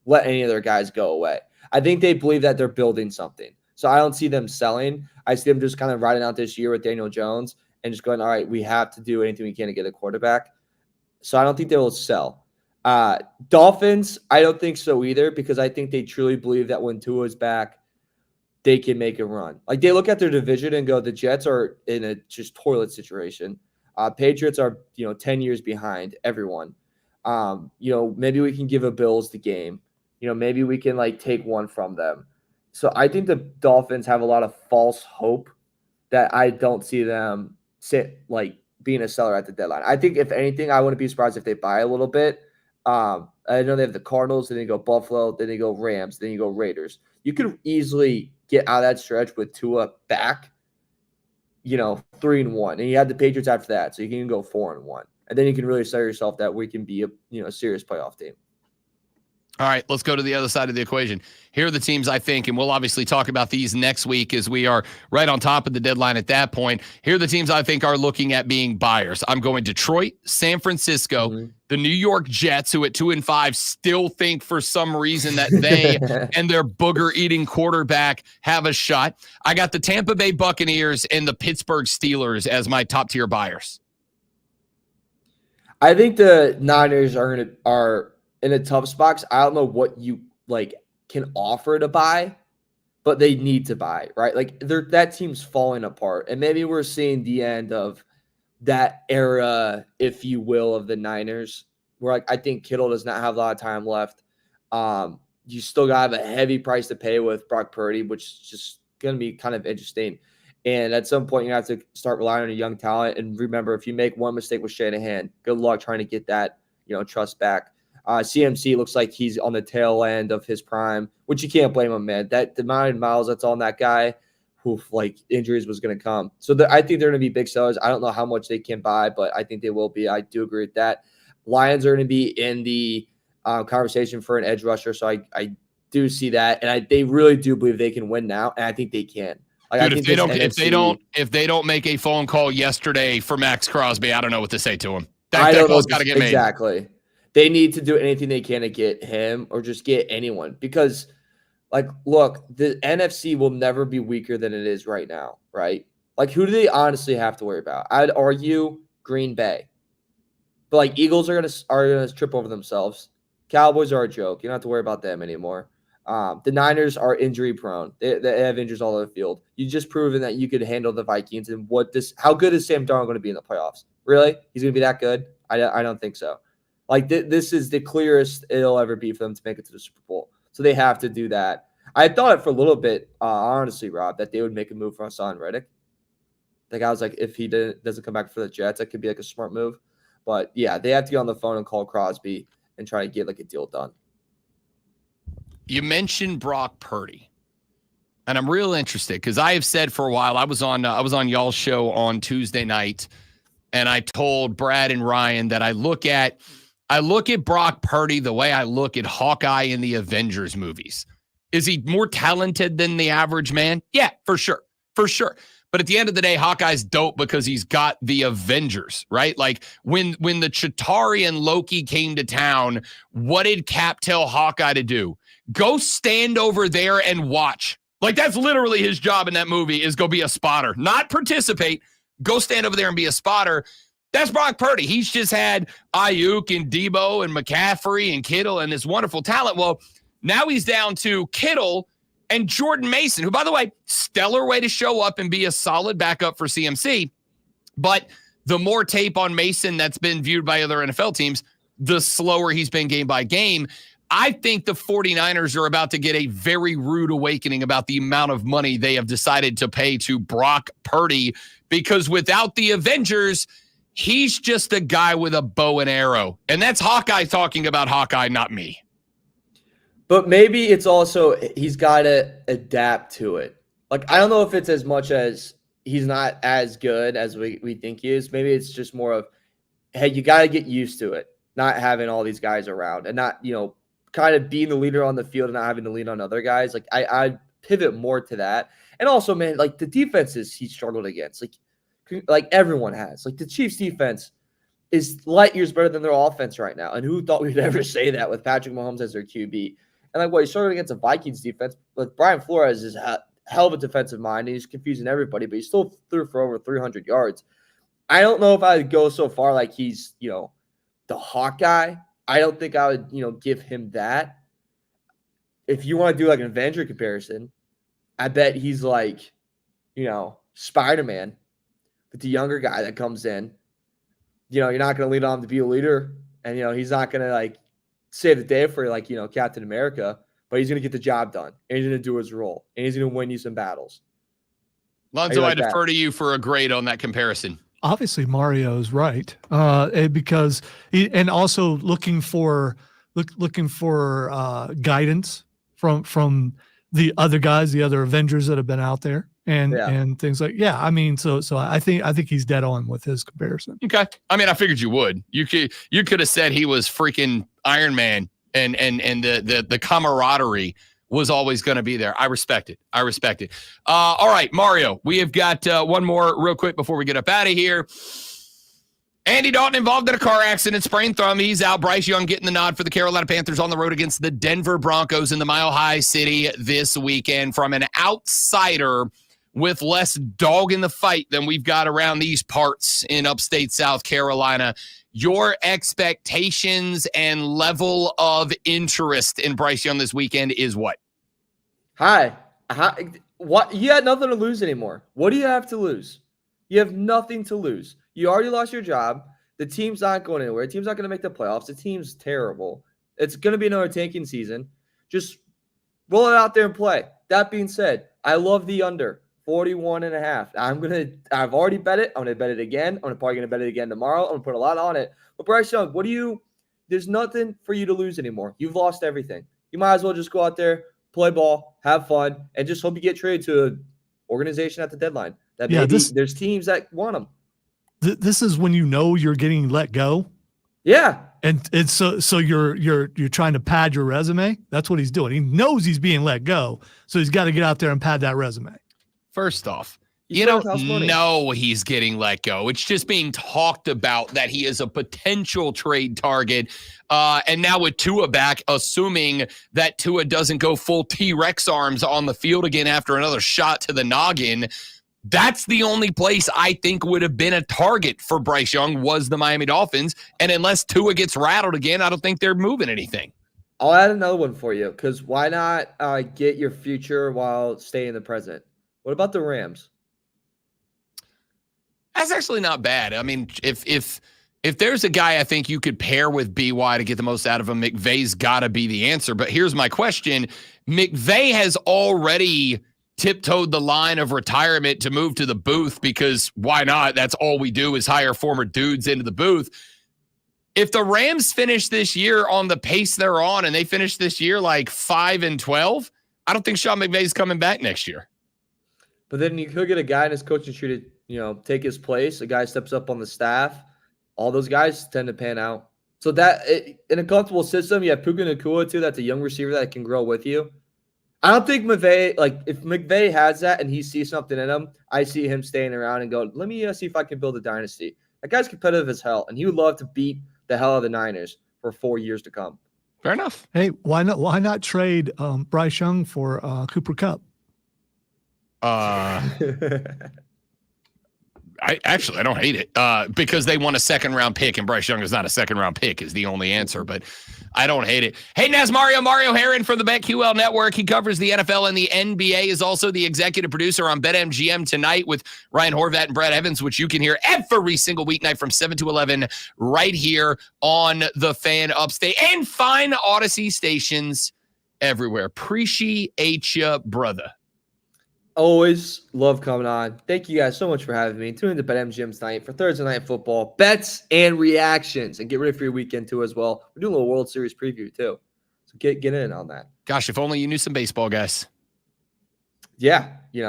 Speaker 11: let any of their guys go away. I think they believe that they're building something. So I don't see them selling. I see them just kind of riding out this year with Daniel Jones and just going, all right, we have to do anything we can to get a quarterback. So I don't think they will sell. Dolphins, I don't think so either because I think they truly believe that when Tua is back, they can make a run. Like they look at their division and go, the Jets are in a just toilet situation. Patriots are, 10 years behind everyone. Maybe we can give a Bills the game. Maybe we can take one from them. So I think the Dolphins have a lot of false hope that I don't see them being a seller at the deadline. I think if anything, I wouldn't be surprised if they buy a little bit. I know they have the Cardinals, then they go Buffalo, then they go Rams, then you go Raiders. You could easily get out of that stretch with Tua back, 3-1, and you have the Patriots after that, so you can go 4-1, and then you can really sell yourself that we can be a serious playoff team.
Speaker 1: All right, let's go to the other side of the equation. Here are the teams I think, and we'll obviously talk about these next week as we are right on top of the deadline at that point. Here are the teams I think are looking at being buyers. I'm going Detroit, San Francisco, the New York Jets, who at 2 and 5 still think for some reason that they and their booger-eating quarterback have a shot. I got the Tampa Bay Buccaneers and the Pittsburgh Steelers as my top-tier buyers.
Speaker 11: I think the Niners are in a tough spot. I don't know what you can offer to buy, but they need to buy, right? That team's falling apart. And maybe we're seeing the end of that era, if you will, of the Niners, where I think Kittle does not have a lot of time left. You still got to have a heavy price to pay with Brock Purdy, which is just going to be kind of interesting. And at some point, you have to start relying on a young talent. And remember, if you make one mistake with Shanahan, good luck trying to get that, trust back. CMC looks like he's on the tail end of his prime, which you can't blame him, man. That the amount of miles that's on that guy, injuries was going to come. So I think they're going to be big sellers. I don't know how much they can buy, but I think they will be. I do agree with that. Lions are going to be in the conversation for an edge rusher, so I do see that, and they really do believe they can win now, and I think they can.
Speaker 1: Dude, if they don't make a phone call yesterday for Max Crosby, I don't know what to say to him. That call's got to get made.
Speaker 11: Exactly. They need to do anything they can to get him or just get anyone because, look, the NFC will never be weaker than it is right now, right? Who do they honestly have to worry about? I'd argue Green Bay. But, Eagles are gonna trip over themselves. Cowboys are a joke. You don't have to worry about them anymore. The Niners are injury prone. They have injuries all over the field. You just proven that you could handle the Vikings. And how good is Sam Darnold going to be in the playoffs? Really? He's going to be that good? I don't think so. This is the clearest it'll ever be for them to make it to the Super Bowl. So they have to do that. I thought it for a little bit, honestly, Rob, that they would make a move for Hassan Reddick. I was like, if he doesn't come back for the Jets, that could be a smart move. But, yeah, they have to get on the phone and call Crosby and try to get a deal done.
Speaker 1: You mentioned Brock Purdy, and I'm real interested because I have said for a while, I was on y'all's show on Tuesday night, and I told Brad and Ryan that I look at Brock Purdy the way I look at Hawkeye in the Avengers movies. Is he more talented than the average man? Yeah, for sure. But at the end of the day, Hawkeye's dope because he's got the Avengers, right? When the Chitauri and Loki came to town, what did Cap tell Hawkeye to do? Go stand over there and watch. That's literally his job in that movie is go be a spotter, not participate. Go stand over there and be a spotter. That's Brock Purdy. He's just had Ayuk and Debo and McCaffrey and Kittle and this wonderful talent. Well, now he's down to Kittle And Jordan Mason, who, by the way, stellar way to show up and be a solid backup for CMC. But the more tape on Mason that's been viewed by other NFL teams, the slower he's been game by game. I think the 49ers are about to get a very rude awakening about the amount of money they have decided to pay to Brock Purdy, because without the Avengers, he's just a guy with a bow and arrow. And that's Hawkeye talking about Hawkeye, not me.
Speaker 11: But maybe it's also he's got to adapt to it. Like, I don't know if it's as much as he's not as good as we think he is. Maybe it's just more of, hey, you got to get used to it, not having all these guys around and not, kind of being the leader on the field and not having to lean on other guys. Like, I pivot more to that. And also, man, like the defenses he struggled against, like everyone has. Like the Chiefs defense is light years better than their offense right now. And who thought we'd ever say that with Patrick Mahomes as their QB? And like, he struggled against the Vikings defense. But Brian Flores is a hell of a defensive mind, and he's confusing everybody, but he still threw for over 300 yards. I don't know if I would go so far like he's, the Hawkeye. I don't think I would, give him that. If you want to do like an Avenger comparison, I bet he's like, Spider-Man with the younger guy that comes in. You're not going to lead on him to be a leader, and, he's not going to like save the day for like, Captain America, but he's going to get the job done, and he's going to do his role, and he's going to win you some battles.
Speaker 1: Lonzo, I defer to you for a grade on that comparison.
Speaker 2: Obviously, Mario's right, because and also looking for guidance from the other guys, the other Avengers that have been out there, and things like I mean, so I think he's dead on with his comparison.
Speaker 1: Okay, I mean, I figured you would. You could have said he was freaking Iron Man, and the camaraderie was always going to be there. I respect it. All right, Mario, we have got one more real quick before we get up out of here. Andy Dalton involved in a car accident, sprained thumb. He's out. Bryce Young getting the nod for the Carolina Panthers on the road against the Denver Broncos in the Mile High City this weekend. From an outsider with less dog in the fight than we've got around these parts in upstate South Carolina, your expectations and level of interest in Bryce Young this weekend is what?
Speaker 11: Hi. What? You had nothing to lose anymore. What do you have to lose? You have nothing to lose. You already lost your job. The team's not going anywhere. The team's not going to make the playoffs. The team's terrible. It's going to be another tanking season. Just roll it out there and play. That being said, I love the under 41.5. I've already bet it. I'm going to bet it again. I'm probably going to bet it again tomorrow. I'm going to put a lot on it. But Bryce Young, there's nothing for you to lose anymore. You've lost everything. You might as well just go out there, play ball, have fun, and just hope you get traded to an organization at the deadline. There's teams that want them.
Speaker 2: This is when you're getting let go.
Speaker 11: Yeah.
Speaker 2: And it's so you're trying to pad your resume. That's what he's doing. He knows he's being let go, so he's got to get out there and pad that resume.
Speaker 1: First off, you don't know he's getting let go. It's just being talked about that he is a potential trade target. And now with Tua back, assuming that Tua doesn't go full T-Rex arms on the field again after another shot to the noggin, that's the only place I think would have been a target for Bryce Young was the Miami Dolphins. And unless Tua gets rattled again, I don't think they're moving anything.
Speaker 11: I'll add another one for you, because why not get your future while staying in the present? What about the Rams?
Speaker 1: That's actually not bad. I mean, if there's a guy I think you could pair with BY to get the most out of him, McVay's got to be the answer. But here's my question. McVay has already tiptoed the line of retirement to move to the booth, because why not? That's all we do is hire former dudes into the booth. If the Rams finish this year on the pace they're on and they finish this year like 5-12, I don't think Sean McVay's coming back next year.
Speaker 11: But then you could get a guy in his coaching tree to, take his place. A guy steps up on the staff. All those guys tend to pan out. So in a comfortable system, you have Puka Nacua too. That's a young receiver that can grow with you. I don't think McVay, if McVay has that and he sees something in him, I see him staying around and go, let me see if I can build a dynasty. That guy's competitive as hell, and he would love to beat the hell out of the Niners for 4 years to come.
Speaker 1: Fair enough.
Speaker 2: Hey, why not trade Bryce Young for Cooper Kupp?
Speaker 1: I don't hate it because they want a second-round pick, and Bryce Young is not a second-round pick is the only answer. But I don't hate it. Hey, Mario Herron from the BetQL Network. He covers the NFL and the NBA, is also the executive producer on BetMGM Tonight with Ryan Horvat and Brad Evans, which you can hear every single weeknight from 7 to 11 right here on the Fan Upstate and fine Odyssey stations everywhere. Appreciate you, brother.
Speaker 11: Always love coming on. Thank you guys so much for having me. Tune into BetMGM tonight for Thursday Night Football bets and reactions, and get ready for your weekend too as well. We're doing a little World Series preview too, so get in on that.
Speaker 1: Gosh, if only you knew some baseball, guys.
Speaker 11: Yeah, we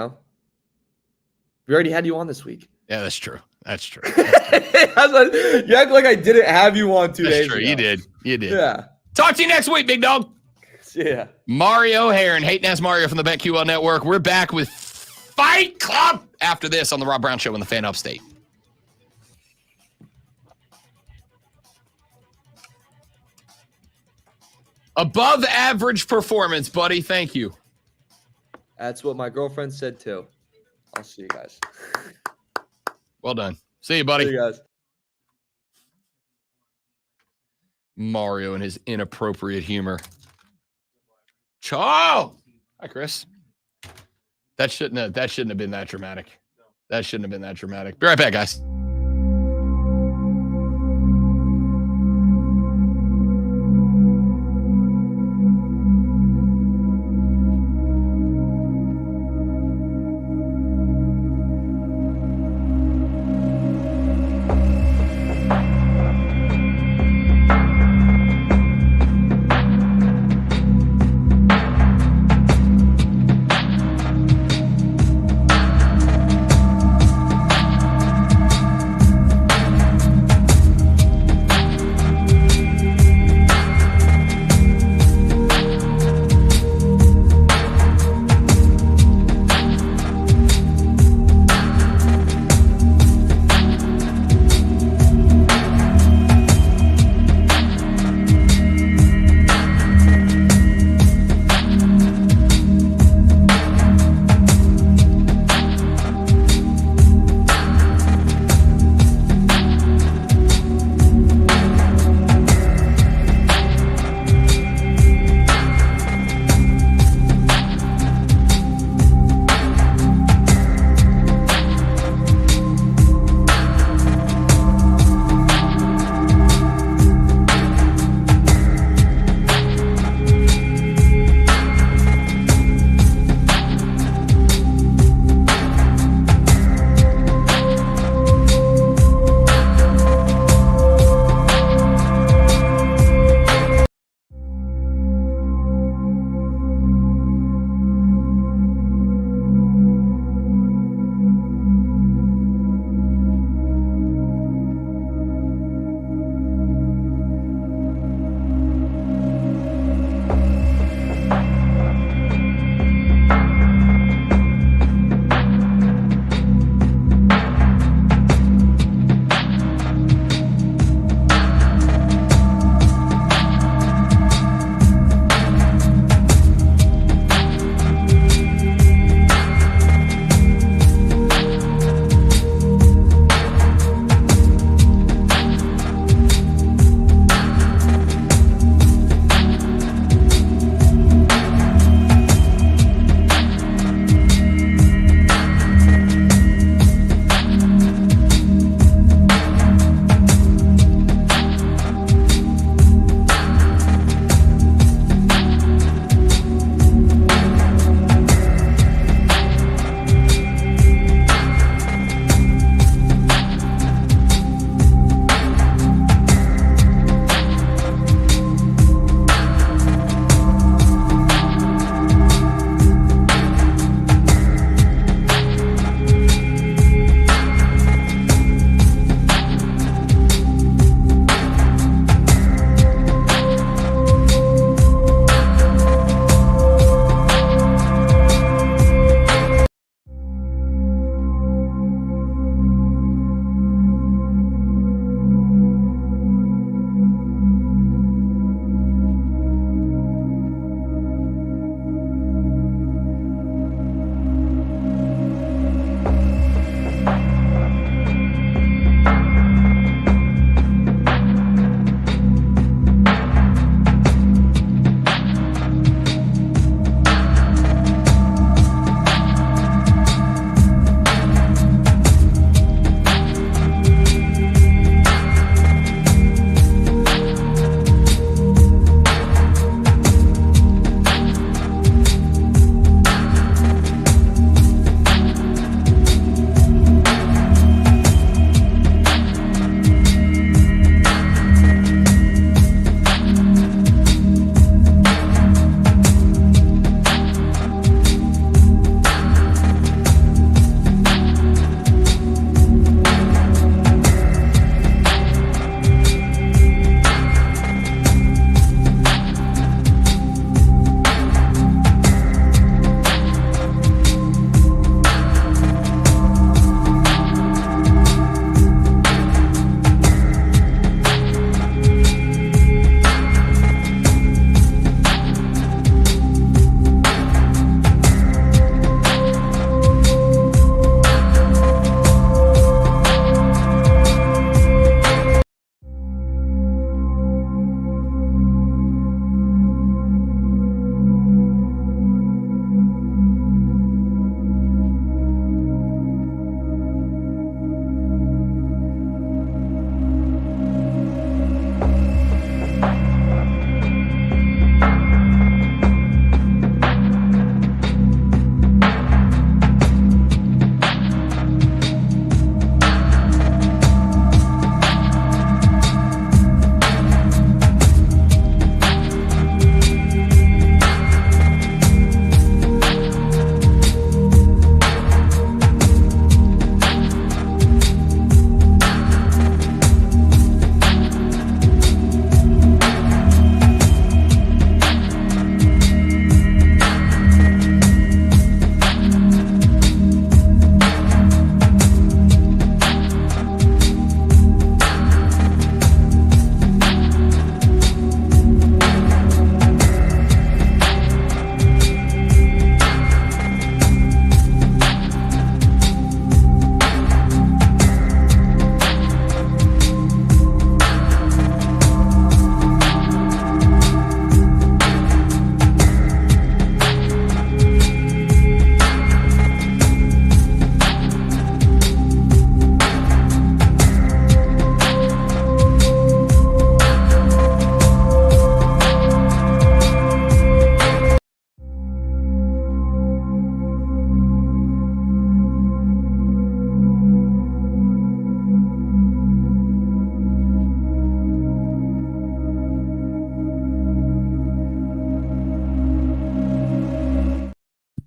Speaker 11: already had you on this week.
Speaker 1: Yeah, that's true. That's true.
Speaker 11: You act like I didn't have you on 2 days
Speaker 1: That's true.
Speaker 11: ago.
Speaker 1: You did.
Speaker 11: Yeah.
Speaker 1: Talk to you next week, big dog.
Speaker 11: Yeah.
Speaker 1: Mario Herron, Hatin Mario from the BetQL Network. We're back with Fight Club after this on the Rob Brown Show in the Fan Upstate. Above average performance, buddy. Thank you.
Speaker 11: That's what my girlfriend said too. I'll see you guys.
Speaker 1: Well done. See you, buddy.
Speaker 11: See you guys.
Speaker 1: Mario and his inappropriate humor. Ciao. Hi, Chris. That shouldn't have been that dramatic. That shouldn't have been that dramatic. Be right back, guys.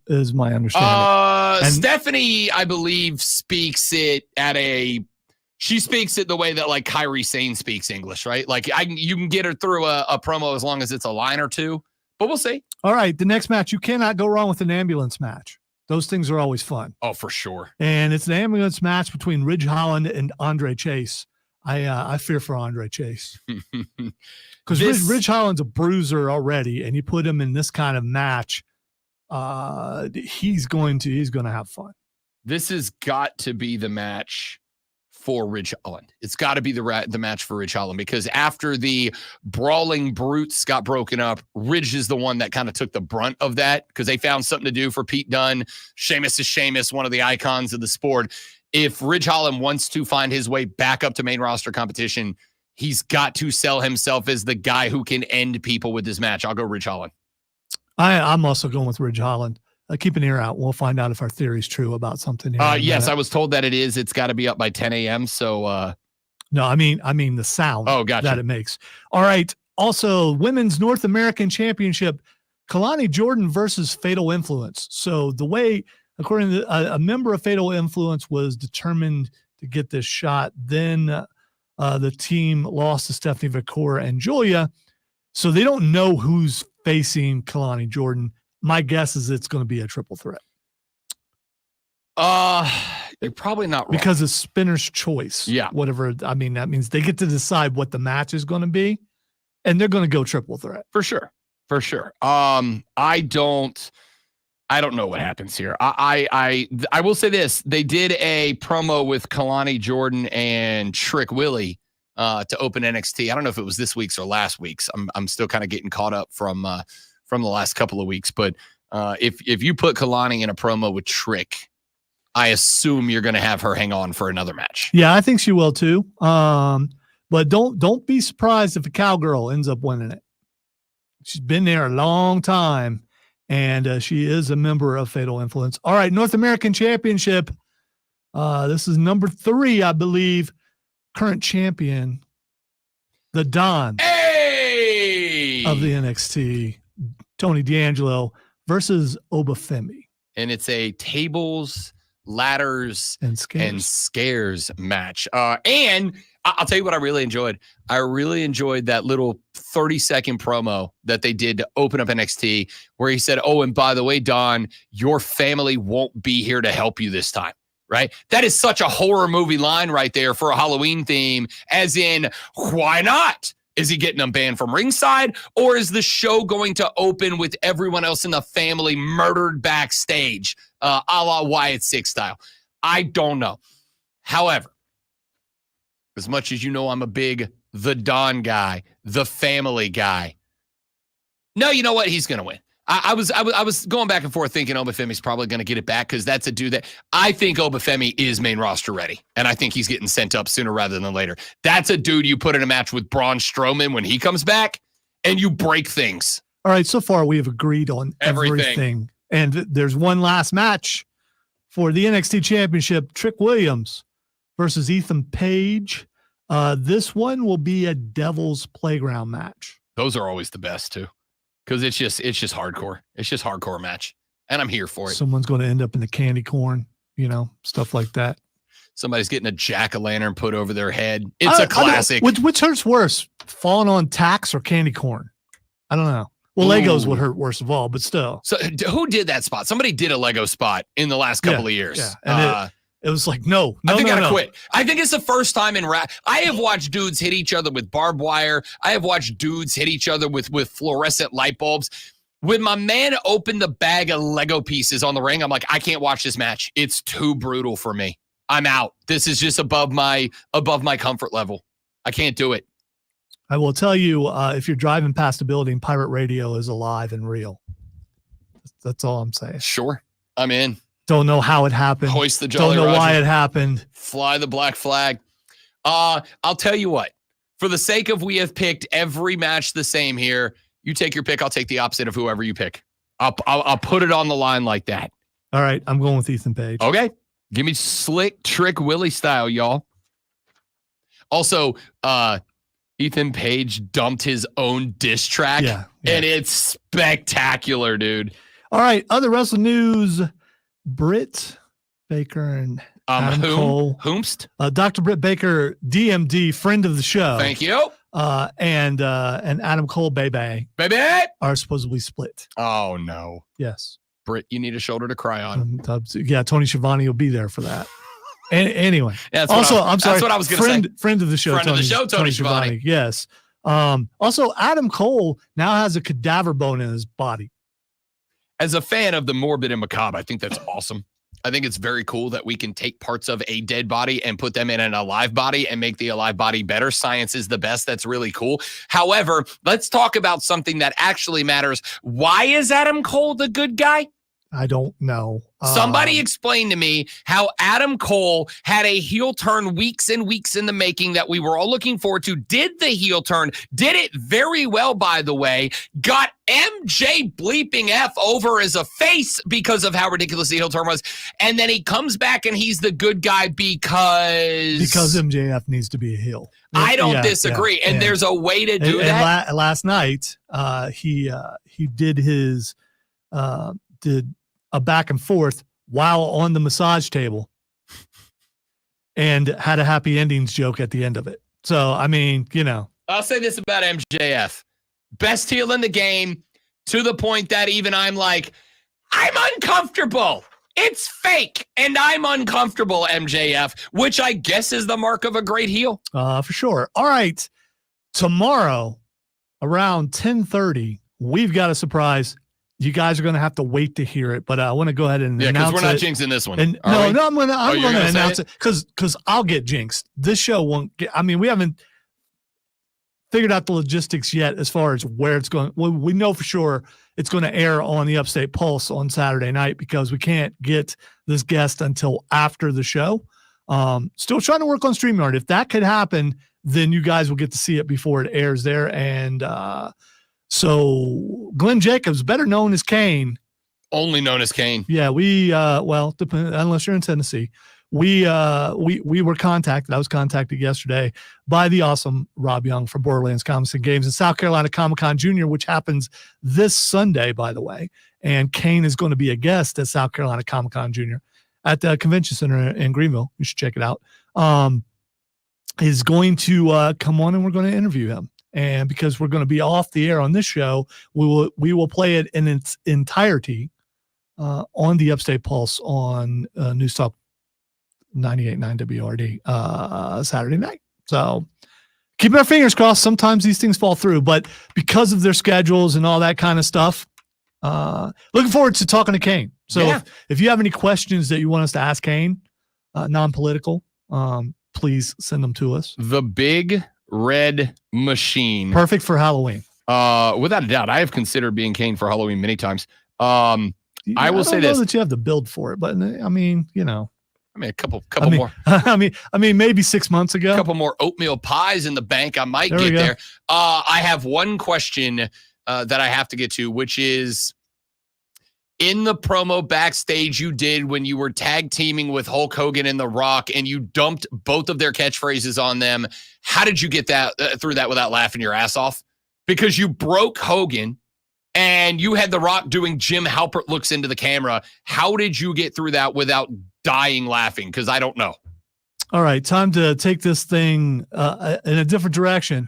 Speaker 2: is my understanding.
Speaker 1: Stephanie, I believe, speaks it she speaks it the way that like Kyrie Sane speaks English, right? Like you can get her through a promo as long as it's a line or two, but we'll see.
Speaker 2: All right, the next match, you cannot go wrong with an ambulance match. Those things are always fun.
Speaker 1: Oh, for sure.
Speaker 2: And it's an ambulance match between Ridge Holland and Andre Chase. I fear for Andre Chase because Ridge Holland's a bruiser already, and you put him in this kind of match, he's going to have fun.
Speaker 1: This has got to be the match for Ridge Holland. It's got to be the match for Ridge Holland because after the Brawling Brutes got broken up, Ridge is the one that kind of took the brunt of that because they found something to do for Pete Dunne. Sheamus is Sheamus, one of the icons of the sport. If Ridge Holland wants to find his way back up to main roster competition, he's got to sell himself as the guy who can end people with this match. I'll go Ridge Holland.
Speaker 2: I'm also going with Ridge Holland. Keep an ear out. We'll find out if our theory is true about something here.
Speaker 1: Yes, I was told that it is. It's got to be up by 10 a.m. So,
Speaker 2: no, I mean the sound that it makes. All right. Also, Women's North American Championship, Kalani Jordan versus Fatal Influence. So the way, according to a member of Fatal Influence was determined to get this shot. Then the team lost to Stephanie Victoria and Julia. So they don't know who's facing Kalani Jordan. My guess is it's going to be a triple threat.
Speaker 1: You're probably not wrong.
Speaker 2: Because it's spinner's choice.
Speaker 1: Yeah.
Speaker 2: Whatever. I mean, that means they get to decide what the match is going to be, and they're going to go triple threat.
Speaker 1: For sure. I don't know what happens here. I will say this. They did a promo with Kalani Jordan and Trick Willie to open NXT. I don't know if it was this week's or last week's. I'm still kind of getting caught up from the last couple of weeks. But if you put Kalani in a promo with Trick, I assume you're going to have her hang on for another match.
Speaker 2: Yeah, I think she will too. But don't be surprised if a cowgirl ends up winning it. She's been there a long time, and she is a member of Fatal Influence. All right, North American Championship. This is number 3, I believe. Current champion, the Don of the NXT, Tony D'Angelo versus Obafemi.
Speaker 1: And it's a tables, ladders, and scares match. And I'll tell you what I really enjoyed. I really enjoyed that little 30-second promo that they did to open up NXT where he said, oh, and by the way, Don, your family won't be here to help you this time. Right? That is such a horror movie line right there for a Halloween theme, as in, why not? Is he getting them banned from ringside, or is the show going to open with everyone else in the family murdered backstage, a la Wyatt Six style? I don't know. However, as much as you know I'm a big the Don guy, the family guy, no, you know what? He's going to win. I was going back and forth thinking Obafemi's probably going to get it back because that's a dude that I think Obafemi is main roster ready. And I think he's getting sent up sooner rather than later. That's a dude you put in a match with Braun Strowman when he comes back and you break things.
Speaker 2: All right. So far, we have agreed on everything. And there's one last match for the NXT Championship, Trick Williams versus Ethan Page. This one will be a Devil's Playground match.
Speaker 1: Those are always the best too. Because it's just hardcore. It's just hardcore match. And I'm here for it.
Speaker 2: Someone's going to end up in the candy corn, stuff like that.
Speaker 1: Somebody's getting a jack-o'-lantern put over their head. It's a classic.
Speaker 2: Which hurts worse, falling on tacks or candy corn? I don't know. Well, Legos would hurt worst of all, but still.
Speaker 1: So who did that spot? Somebody did a Lego spot in the last couple of years.
Speaker 2: Yeah. And it was like, no.
Speaker 1: I think I gotta quit. I think it's the first time in rap. I have watched dudes hit each other with barbed wire. I have watched dudes hit each other with fluorescent light bulbs. When my man opened the bag of Lego pieces on the ring, I'm like, I can't watch this match. It's too brutal for me. I'm out. This is just above my comfort level. I can't do it.
Speaker 2: I will tell you, if you're driving past a building, pirate radio is alive and real. That's all I'm saying.
Speaker 1: Sure. I'm in.
Speaker 2: Don't know how it happened.
Speaker 1: Hoist the Jolly
Speaker 2: Don't know
Speaker 1: Roger.
Speaker 2: why it happened.
Speaker 1: Fly the black flag. I'll tell you what. For the sake of we have picked every match the same here, you take your pick. I'll take the opposite of whoever you pick. I'll put it on the line like that.
Speaker 2: All right. I'm going with Ethan Page.
Speaker 1: Okay. Give me slick Trick Willie style, y'all. Also, Ethan Page dumped his own diss track.
Speaker 2: Yeah.
Speaker 1: And it's spectacular, dude.
Speaker 2: All right. Other wrestling news. Britt Baker and Adam Cole.
Speaker 1: Whomst?
Speaker 2: Dr. Britt Baker, DMD, friend of the show.
Speaker 1: Thank you.
Speaker 2: And Adam Cole, baby, are supposedly split.
Speaker 1: Oh, no.
Speaker 2: Yes.
Speaker 1: Britt, you need a shoulder to cry on.
Speaker 2: Yeah, Tony Schiavone will be there for that. Anyway.
Speaker 1: Yeah,
Speaker 2: I'm sorry.
Speaker 1: That's what I was going to say.
Speaker 2: Friend of the show.
Speaker 1: Tony Schiavone.
Speaker 2: Yes. Also, Adam Cole now has a cadaver bone in his body.
Speaker 1: As a fan of the morbid and macabre, I think that's awesome. I think it's very cool that we can take parts of a dead body and put them in an alive body and make the alive body better. Science is the best. That's really cool. However, let's talk about something that actually matters. Why is Adam Cole the good guy?
Speaker 2: I don't know.
Speaker 1: Somebody explain to me how Adam Cole had a heel turn weeks and weeks in the making that we were all looking forward to. Did the heel turn, did it very well, by the way, got MJ bleeping F over as a face because of how ridiculous the heel turn was. And then he comes back and he's the good guy because
Speaker 2: MJF needs to be a heel.
Speaker 1: I don't disagree. And there's a way to do that.
Speaker 2: Last night, he did his did a back and forth while on the massage table and had a happy endings joke at the end of it. So, I mean,
Speaker 1: I'll say this about MJF. Best heel in the game, to the point that even I'm like, I'm uncomfortable. It's fake, and I'm uncomfortable, MJF, which I guess is the mark of a great heel.
Speaker 2: For sure. All right. Tomorrow, around 10:30, we've got a surprise. You guys are going to have to wait to hear it, but I want to go ahead and announce it.
Speaker 1: Because we're not jinxing this one.
Speaker 2: And I'm going to announce it because I'll get jinxed. This show won't get. I mean, we haven't figured out the logistics yet as far as where it's going. Well, we know for sure it's going to air on the Upstate Pulse on Saturday night because we can't get this guest until after the show. Still trying to work on StreamYard. If that could happen, then you guys will get to see it before it airs there. And so Glenn Jacobs, better known as Kane.
Speaker 1: Only known as Kane.
Speaker 2: Yeah, unless you're in Tennessee. We were contacted. I was contacted yesterday by the awesome Rob Young from Borderlands Comics and Games in South Carolina Comic-Con Jr., which happens this Sunday, by the way. And Kane is going to be a guest at South Carolina Comic-Con Jr. at the Convention Center in Greenville. You should check it out. Is going to come on and we're going to interview him. And because we're going to be off the air on this show, we will play it in its entirety on the Upstate Pulse on News Talk 98.9 WRD Saturday night. So keeping our fingers crossed. Sometimes these things fall through, but because of their schedules and all that kind of stuff, looking forward to talking to Kane. So if you have any questions that you want us to ask Kane, non-political, please send them to us.
Speaker 1: The Big Red Machine.
Speaker 2: Perfect for Halloween.
Speaker 1: Without a doubt. I have considered being Kane for Halloween many times. I will say this.
Speaker 2: That you have to build for it, but I mean,
Speaker 1: a couple more.
Speaker 2: I mean, maybe 6 months ago.
Speaker 1: A couple more oatmeal pies in the bank. I might get there. I have one question that I have to get to, which is in the promo backstage you did when you were tag teaming with Hulk Hogan and The Rock, and you dumped both of their catchphrases on them. How did you get that through that without laughing your ass off? Because you broke Hogan. And you had The Rock doing Jim Halpert looks into the camera. How did you get through that without dying laughing? Because I don't know.
Speaker 2: All right, time to take this thing in a different direction.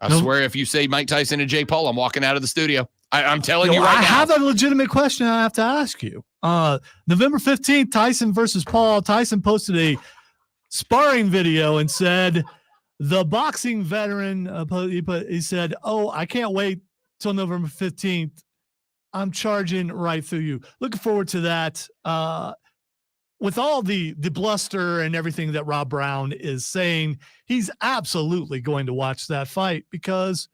Speaker 1: I swear if you say Mike Tyson and Jake Paul, I'm walking out of the studio. I'm telling you right now.
Speaker 2: I have a legitimate question I have to ask you. November 15th, Tyson versus Paul. Tyson posted a sparring video and said, the boxing veteran, he said, I can't wait till November 15th. I'm charging right through you. Looking forward to that. With all the bluster and everything that Rob Brown is saying, he's absolutely going to watch that fight because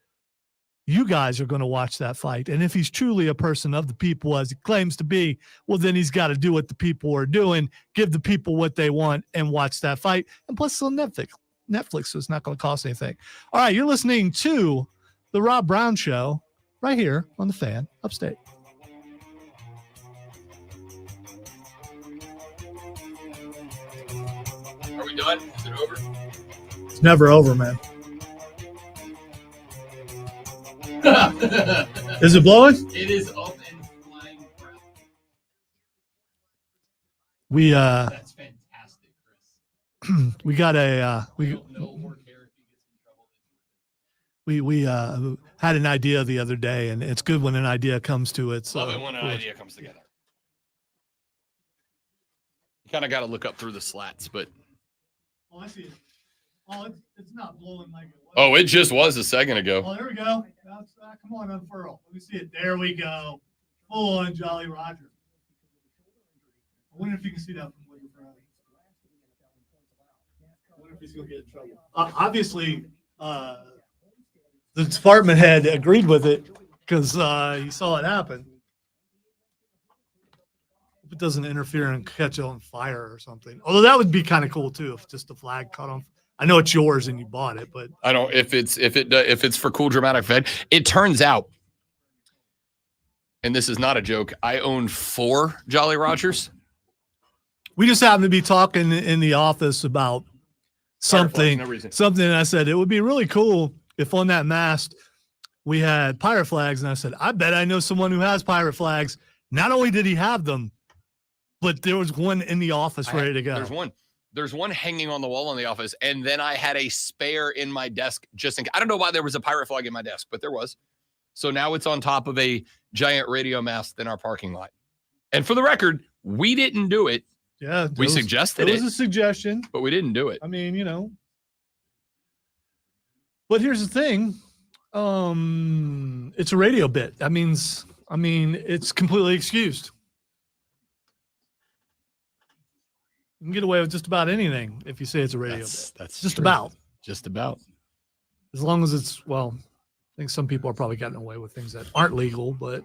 Speaker 2: you guys are going to watch that fight. And if he's truly a person of the people, as he claims to be, well, then he's got to do what the people are doing, give the people what they want, and watch that fight. And plus, it's on Netflix. Netflix, so it's not going to cost anything. All right, you're listening to The Rob Brown Show right here on The Fan, Upstate.
Speaker 1: Are we done? Is it over?
Speaker 2: It's never over, man. Is it blowing?
Speaker 1: It is up and flying.
Speaker 2: We
Speaker 1: That's fantastic, Chris.
Speaker 2: we got a
Speaker 1: No more care if he gets in trouble.
Speaker 2: we had an idea the other day, and it's good when an idea comes to it. So
Speaker 1: Love it when an idea comes together. You kind of got to look up through the slats, but
Speaker 2: Oh, I see it. Oh, it's not blowing like it was.
Speaker 1: oh, it just was a second ago.
Speaker 2: Oh, there we go. That's, come on, unfurl. Let me see it. There we go. Full on Jolly Roger. I wonder if you can see that from where you're from. I wonder if he's going to get in trouble. Obviously, the department head agreed with it because he saw it happen. Hope it doesn't interfere and catch it on fire or something. Although that would be kind of cool too if just the flag caught on. I know it's yours and you bought it, but
Speaker 1: I don't if it's for cool dramatic effect. It turns out, and this is not a joke, I own 4 Jolly Rogers.
Speaker 2: we just happened to be talking in the office about something.
Speaker 1: No reason.
Speaker 2: Something. And I said it would be really cool if on that mast we had pirate flags. And I said, I bet I know someone who has pirate flags. Not only did he have them, but there was one in the office ready to go.
Speaker 1: There's one hanging on the wall in the office, and then I had a spare in my desk just in case. I don't know why there was a pirate flag in my desk, but there was. So now it's on top of a giant radio mast in our parking lot. And for the record, we didn't do it.
Speaker 2: Yeah,
Speaker 1: We suggested
Speaker 2: it
Speaker 1: it,
Speaker 2: was a suggestion.
Speaker 1: but we didn't do it.
Speaker 2: I mean, But here's the thing. It's a radio bit. That means, it's completely excused. You can get away with just about anything if you say it's a radio bit.
Speaker 1: That's
Speaker 2: Just
Speaker 1: true.
Speaker 2: about.
Speaker 1: Just about.
Speaker 2: As long as it's, well, I think some people are probably getting away with things that aren't legal, but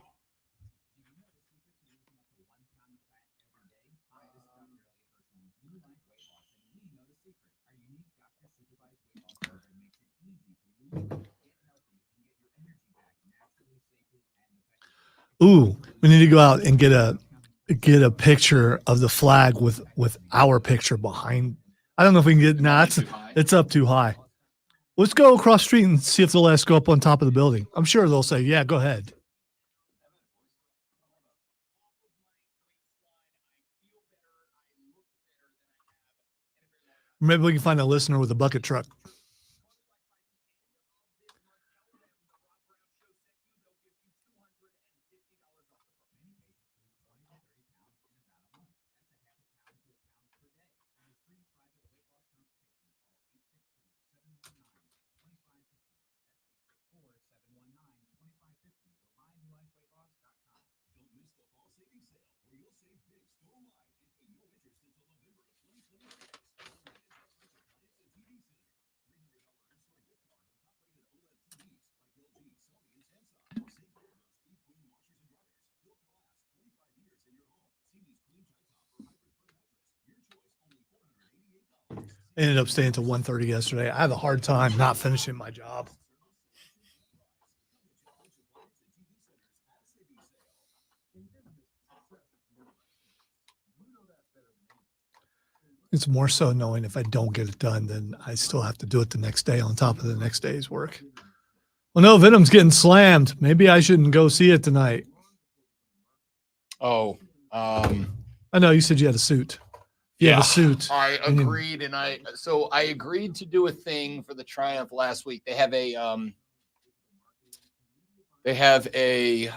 Speaker 2: ooh, we need to go out and get a picture of the flag with our picture behind. I don't know if we can get. Nah, it's up too high. Let's go across the street and see if they'll let us go up on top of the building. I'm sure they'll say, "Yeah, go ahead." Maybe we can find a listener with a bucket truck. I ended up staying till 1:30 yesterday. I have a hard time not finishing my job. It's more so knowing if I don't get it done, then I still have to do it the next day on top of the next day's work. Well, no, Venom's getting slammed. Maybe I shouldn't go see it tonight.
Speaker 1: Oh,
Speaker 2: I know you said you had a suit. You have a suit.
Speaker 1: I agreed, and I agreed to do a thing for the Triumph last week. They have a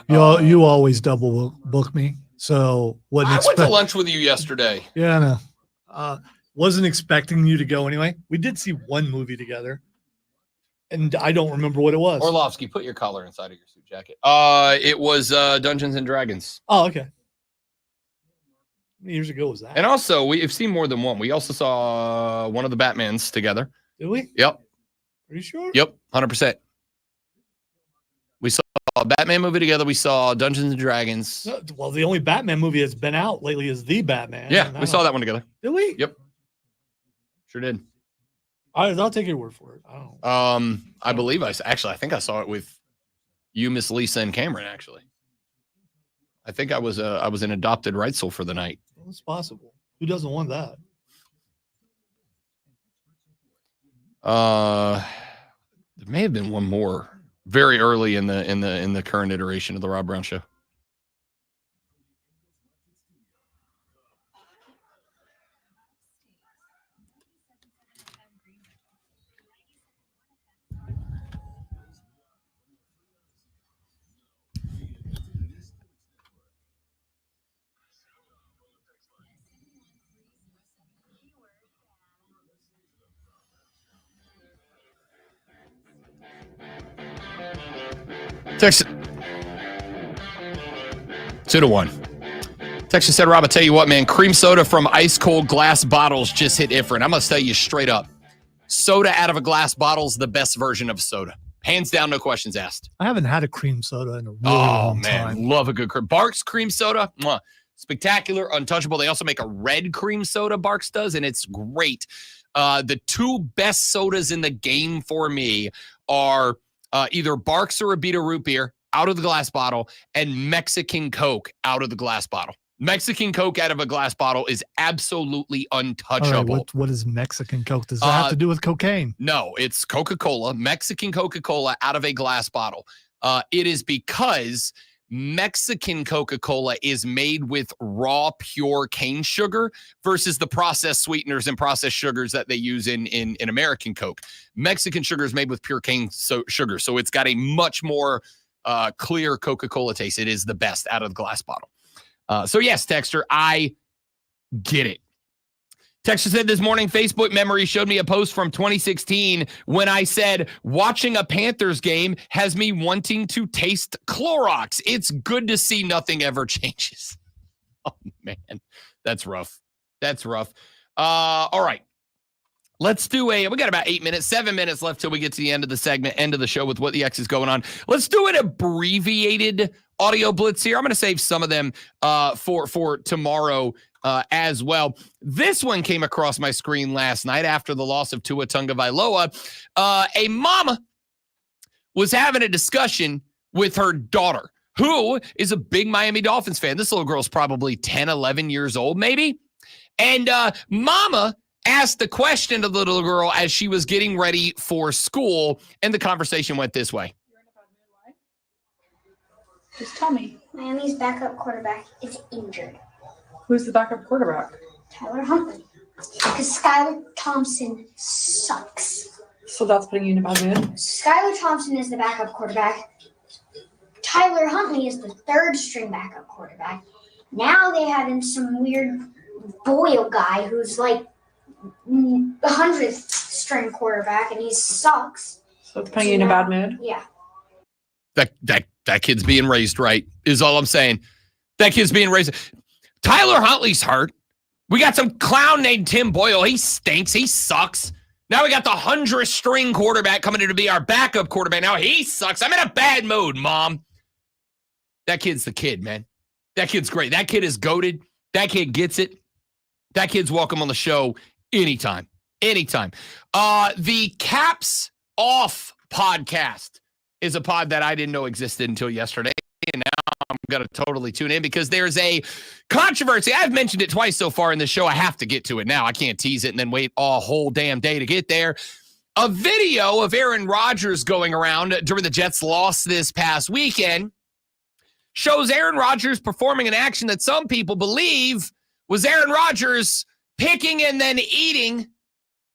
Speaker 2: You always double book me. So
Speaker 1: I went to lunch with you yesterday.
Speaker 2: Yeah, I know. Wasn't expecting you to go anyway. We did see one movie together, and I don't remember what it was.
Speaker 1: Orlovsky, put your collar inside of your suit jacket. It was Dungeons and Dragons.
Speaker 2: Oh, okay. How many years ago was that?
Speaker 1: And also, we've seen more than one. We also saw one of the Batmans together.
Speaker 2: Did we?
Speaker 1: Yep.
Speaker 2: Are you sure?
Speaker 1: Yep, 100%. We saw a Batman movie together. We saw Dungeons and Dragons.
Speaker 2: Well, the only Batman movie that's been out lately is The Batman.
Speaker 1: Yeah, we saw that one together.
Speaker 2: Did we?
Speaker 1: Yep. Sure did.
Speaker 2: I'll take your word for it. I don't.
Speaker 1: I believe I think I saw it with you, Miss Lisa, and Cameron. Actually, I think I was an adopted Reitzel for the night.
Speaker 2: Well, it's possible. Who doesn't want that?
Speaker 1: There may have been one more very early in the current iteration of the Rob Brown Show. Text 2-1. Texas said, Rob, I tell you what, man, cream soda from ice cold glass bottles just hit different. I must tell you straight up, soda out of a glass bottle is the best version of soda. Hands down, no questions asked.
Speaker 2: I haven't had a cream soda in a really long time.
Speaker 1: Love a good cream. Barks cream soda, mwah, spectacular, untouchable. They also make a red cream soda, Barks does, and it's great. The two best sodas in the game for me are either Barks or Abita root beer out of the glass bottle and Mexican Coke out of the glass bottle. Mexican Coke out of a glass bottle is absolutely untouchable.
Speaker 2: All right, what is Mexican Coke? Does that have to do with cocaine?
Speaker 1: No, it's Coca-Cola, Mexican Coca-Cola out of a glass bottle. It is because Mexican Coca-Cola is made with raw, pure cane sugar versus the processed sweeteners and processed sugars that they use in American Coke. Mexican sugar is made with pure cane sugar, so it's got a much more clear Coca-Cola taste. It is the best out of the glass bottle. So yes, Texter, I get it. Texter said this morning, Facebook memory showed me a post from 2016 when I said, watching a Panthers game has me wanting to taste Clorox. It's good to see nothing ever changes. Oh, man, that's rough. That's rough. All right. Let's do we got about 7 minutes left till we get to the end of the segment, end of the show with what the X is going on. Let's do an abbreviated audio blitz here. I'm going to save some of them for tomorrow as well. This one came across my screen last night after the loss of Tua Tagovailoa. A mama was having a discussion with her daughter, who is a big Miami Dolphins fan. This little girl's probably 10, 11 years old, maybe. And mama asked the question to the little girl as she was getting ready for school, and the conversation went this way.
Speaker 12: Just tell me.
Speaker 13: Miami's backup quarterback is injured.
Speaker 12: Who's the backup quarterback?
Speaker 13: Tyler Huntley. Because Skylar Thompson sucks.
Speaker 12: So that's putting you in a bad mood?
Speaker 13: Skylar Thompson is the backup quarterback. Tyler Huntley is the third string backup quarterback. Now they have in some weird Boyle guy who's like the 100th string quarterback, and he sucks.
Speaker 12: So it's putting you in a bad mood?
Speaker 13: Yeah.
Speaker 1: That kid's being raised right, is all I'm saying. That kid's being raised. Tyler Huntley's hurt. We got some clown named Tim Boyle. He stinks. He sucks. Now we got the 100th string quarterback coming in to be our backup quarterback. Now he sucks. I'm in a bad mood, Mom. That kid's the kid, man. That kid's great. That kid is goated. That kid gets it. That kid's welcome on the show anytime. Anytime. The Caps Off podcast is a pod that I didn't know existed until yesterday. And now I'm going to totally tune in because there's a controversy. I've mentioned it twice so far in the show. I have to get to it now. I can't tease it and then wait a whole damn day to get there. A video of Aaron Rodgers going around during the Jets' loss this past weekend shows Aaron Rodgers performing an action that some people believe was Aaron Rodgers picking and then eating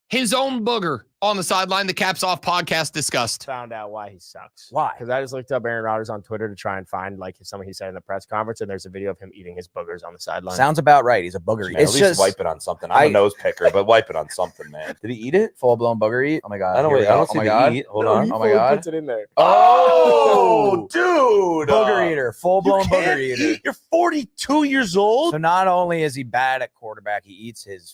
Speaker 1: his own booger on the sideline. The Caps Off podcast discussed.
Speaker 14: Found out why he sucks.
Speaker 11: Why?
Speaker 14: Because I just looked up Aaron Rodgers on Twitter to try and find like something he said in the press conference, and there's a video of him eating his boogers on the sideline.
Speaker 15: Sounds about right. He's a booger eater.
Speaker 16: At least wipe it on something. I'm a nose picker, but wipe it on something, man.
Speaker 15: Did he eat it? Full blown booger eat? Oh my god!
Speaker 16: I don't. Wait, I don't see the eat. Hold on.
Speaker 15: Oh my god!
Speaker 14: Puts it in there.
Speaker 16: Oh, dude!
Speaker 15: Booger eater, full blown booger eater.
Speaker 16: You're 42 years old.
Speaker 15: So not only is he bad at quarterback, he eats his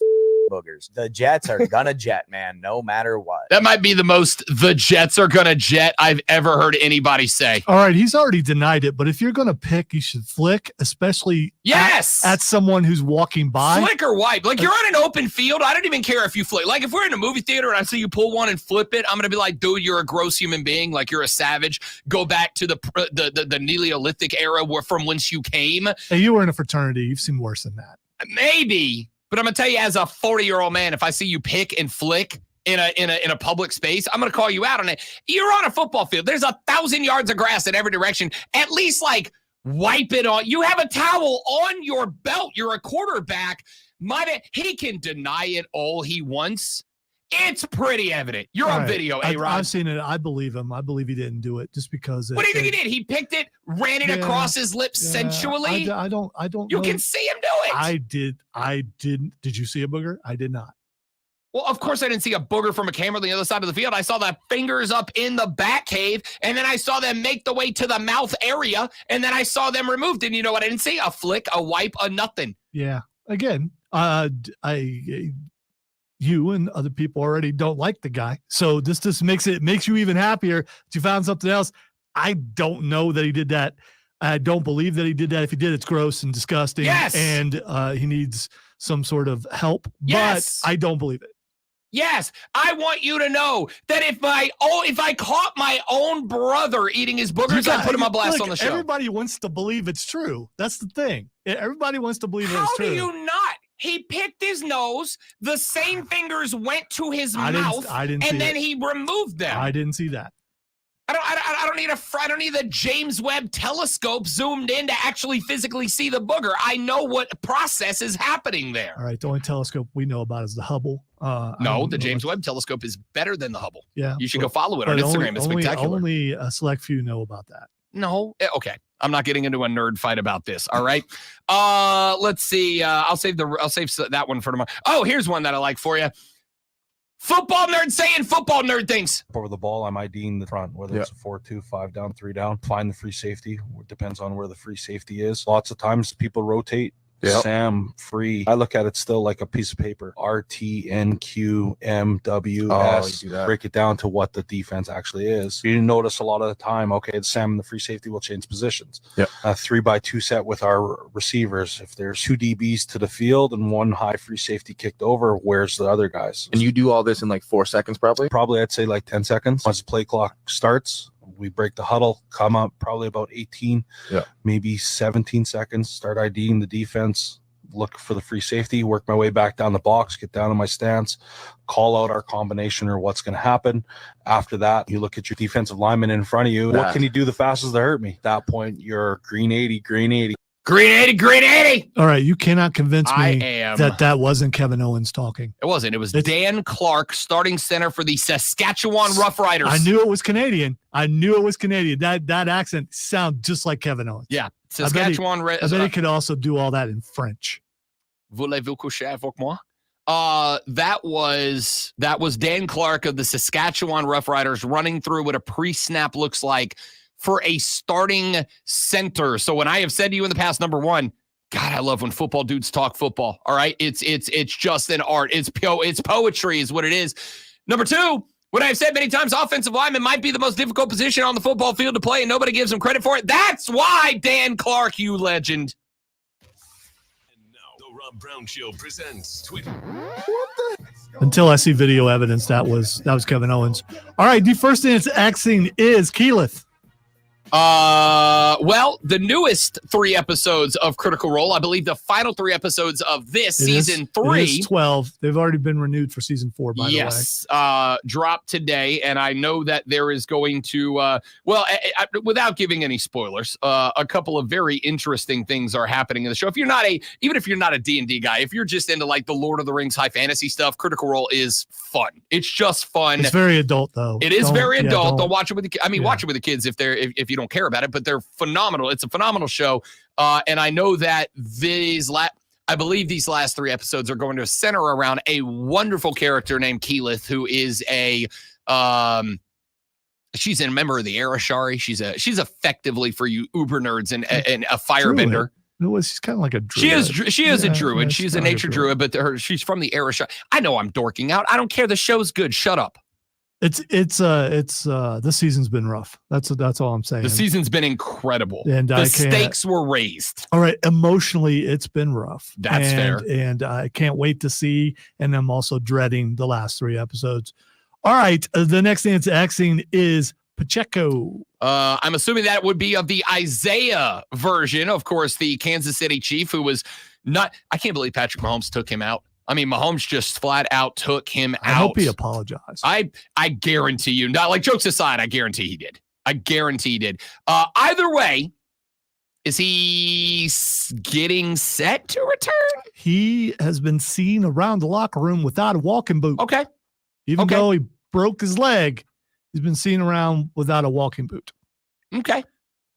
Speaker 15: boogers. The Jets are gonna jet, man, no matter what.
Speaker 1: That might be the most "the Jets are gonna jet" I've ever heard anybody say.
Speaker 2: All right, he's already denied it, but if you're gonna pick, you should flick, especially at someone who's walking by.
Speaker 1: Flick or wipe. Like, you're on an open field. I don't even care if you flick. Like, if we're in a movie theater and I see you pull one and flip it, I'm gonna be like, dude, you're a gross human being. Like, you're a savage. Go back to the Neolithic era from whence you came.
Speaker 2: Hey, you were in a fraternity. You've seen worse than that.
Speaker 1: Maybe. But I'm gonna tell you, as a 40-year-old man, if I see you pick and flick in a public space, I'm gonna call you out on it. You're on a football field. There's 1,000 yards of grass in every direction. At least like wipe it on. You have a towel on your belt. You're a quarterback. He can deny it all he wants. It's pretty evident. You're on video, A-Rod.
Speaker 2: I've seen it. I believe him. I believe he didn't do it just because.
Speaker 1: What do you think he did? He picked it, ran it across his lips sensually.
Speaker 2: I don't.
Speaker 1: You
Speaker 2: know.
Speaker 1: can see him do it.
Speaker 2: I did. Did you see a booger? I did not.
Speaker 1: Well, of course I didn't see a booger from a camera on the other side of the field. I saw the fingers up in the back cave, and then I saw them make the way to the mouth area, and then I saw them removed. And you know what I didn't see? A flick, a wipe, a nothing.
Speaker 2: Yeah. Again, you and other people already don't like the guy. So this just makes you even happier that you found something else. I don't know that he did that. I don't believe that he did that. If he did, it's gross and disgusting.
Speaker 1: Yes.
Speaker 2: And he needs some sort of help.
Speaker 1: Yes.
Speaker 2: But I don't believe it.
Speaker 1: Yes, I want you to know that if I caught my own brother eating his boogers, I'd put him on blast on the show.
Speaker 2: Everybody wants to believe it's true. That's the thing. Everybody wants to believe it's true.
Speaker 1: How do you not? He picked his nose. The same fingers went to his mouth, and then he removed them.
Speaker 2: I didn't see that.
Speaker 1: I don't need the James Webb telescope zoomed in to actually physically see the booger. I know what process is happening there.
Speaker 2: All right, the only telescope we know about is the Hubble.
Speaker 1: No, the James Webb telescope is better than the Hubble.
Speaker 2: Yeah,
Speaker 1: you should go follow it on Instagram. It's spectacular.
Speaker 2: Only a select few know about that.
Speaker 1: No, okay. I'm not getting into a nerd fight about this. All right. Let's see. I'll save that one for tomorrow. Oh, here's one that I like for you. Football nerd saying football nerd things.
Speaker 17: Over the ball, I'm IDing the front, whether it's a 4-2, 5 down, 3 down. Find the free safety. It depends on where the free safety is. Lots of times people rotate. Sam, free. I look at it still like a piece of paper. RTNQMWS. Break it down to what the defense actually is. You notice a lot of the time, okay, the Sam and the free safety will change positions. A 3x2 set with our receivers. If there's 2 DBs to the field and 1 high free safety kicked over, where's the other guys?
Speaker 16: And you do all this in like 4 seconds, probably?
Speaker 17: Probably, I'd say like 10 seconds. Once the play clock starts, we break the huddle, come up probably about 18, maybe 17 seconds, start IDing the defense, look for the free safety, work my way back down the box, get down in my stance, call out our combination or what's going to happen. After that, you look at your defensive lineman in front of you. What can you do the fastest to hurt me? At that point, you're green 80.
Speaker 1: Green 80.
Speaker 2: All right, you cannot convince me that wasn't Kevin Owens talking.
Speaker 1: It wasn't. It was Dan Clark, starting center for the Saskatchewan Roughriders.
Speaker 2: I knew it was Canadian. That accent sounds just like Kevin Owens.
Speaker 1: Yeah, Saskatchewan.
Speaker 2: I bet he could also do all that in French.
Speaker 1: Voulez-vous coucher avec moi? That was Dan Clark of the Saskatchewan Roughriders running through what a pre-snap looks like for a starting center. So when I have said to you in the past, number one, God, I love when football dudes talk football. All right. It's just an art. It's poetry is what it is. Number two, what I've said many times, offensive lineman might be the most difficult position on the football field to play, and nobody gives him credit for it. That's why Dan Clark, you legend.
Speaker 3: And now the Rob Brown Show presents Twitter.
Speaker 2: Until I see video evidence, that was Kevin Owens. All right. The first thing that's axing is Keyleth.
Speaker 1: Well, the newest 3 episodes of Critical Role, I believe the final 3 episodes of this season 3.
Speaker 2: It is 12. They've already been renewed for season 4, by the way.
Speaker 1: Yes, dropped today, and I know that there is going to, without giving any spoilers, a couple of very interesting things are happening in the show. Even if you're not a D&D guy, if you're just into like the Lord of the Rings high fantasy stuff, Critical Role is fun. It's just fun.
Speaker 2: It's very adult, though.
Speaker 1: It is very adult. Don't watch it with the kids. Watch it with the kids if you don't care about it, but they're phenomenal. It's a phenomenal show. And I know that I believe these last 3 episodes are going to center around a wonderful character named Keyleth, who is she's a member of the Arashari. She's effectively, for you Uber nerds, and a firebender.
Speaker 2: She's kind of like a druid.
Speaker 1: She is a druid. She's a nature druid, but she's from the Arashari. I know I'm dorking out. I don't care. The show's good. Shut up.
Speaker 2: It's this season's been rough. That's all I'm saying.
Speaker 1: The season's been incredible.
Speaker 2: And
Speaker 1: the stakes were raised.
Speaker 2: All right. Emotionally, it's been rough.
Speaker 1: That's fair.
Speaker 2: And I can't wait to see. And I'm also dreading the last 3 episodes. All right. The next thing that's axing is Pacheco.
Speaker 1: I'm assuming that would be of the Isaiah version. Of course, the Kansas City Chief, who was not, I can't believe Patrick Mahomes took him out. I mean, Mahomes just flat out took him out.
Speaker 2: I hope he apologized.
Speaker 1: I guarantee you. Not like, jokes aside, I guarantee he did. Either way, is he getting set to return?
Speaker 2: He has been seen around the locker room without a walking boot.
Speaker 1: Okay.
Speaker 2: Even though he broke his leg, he's been seen around without a walking boot.
Speaker 1: Okay.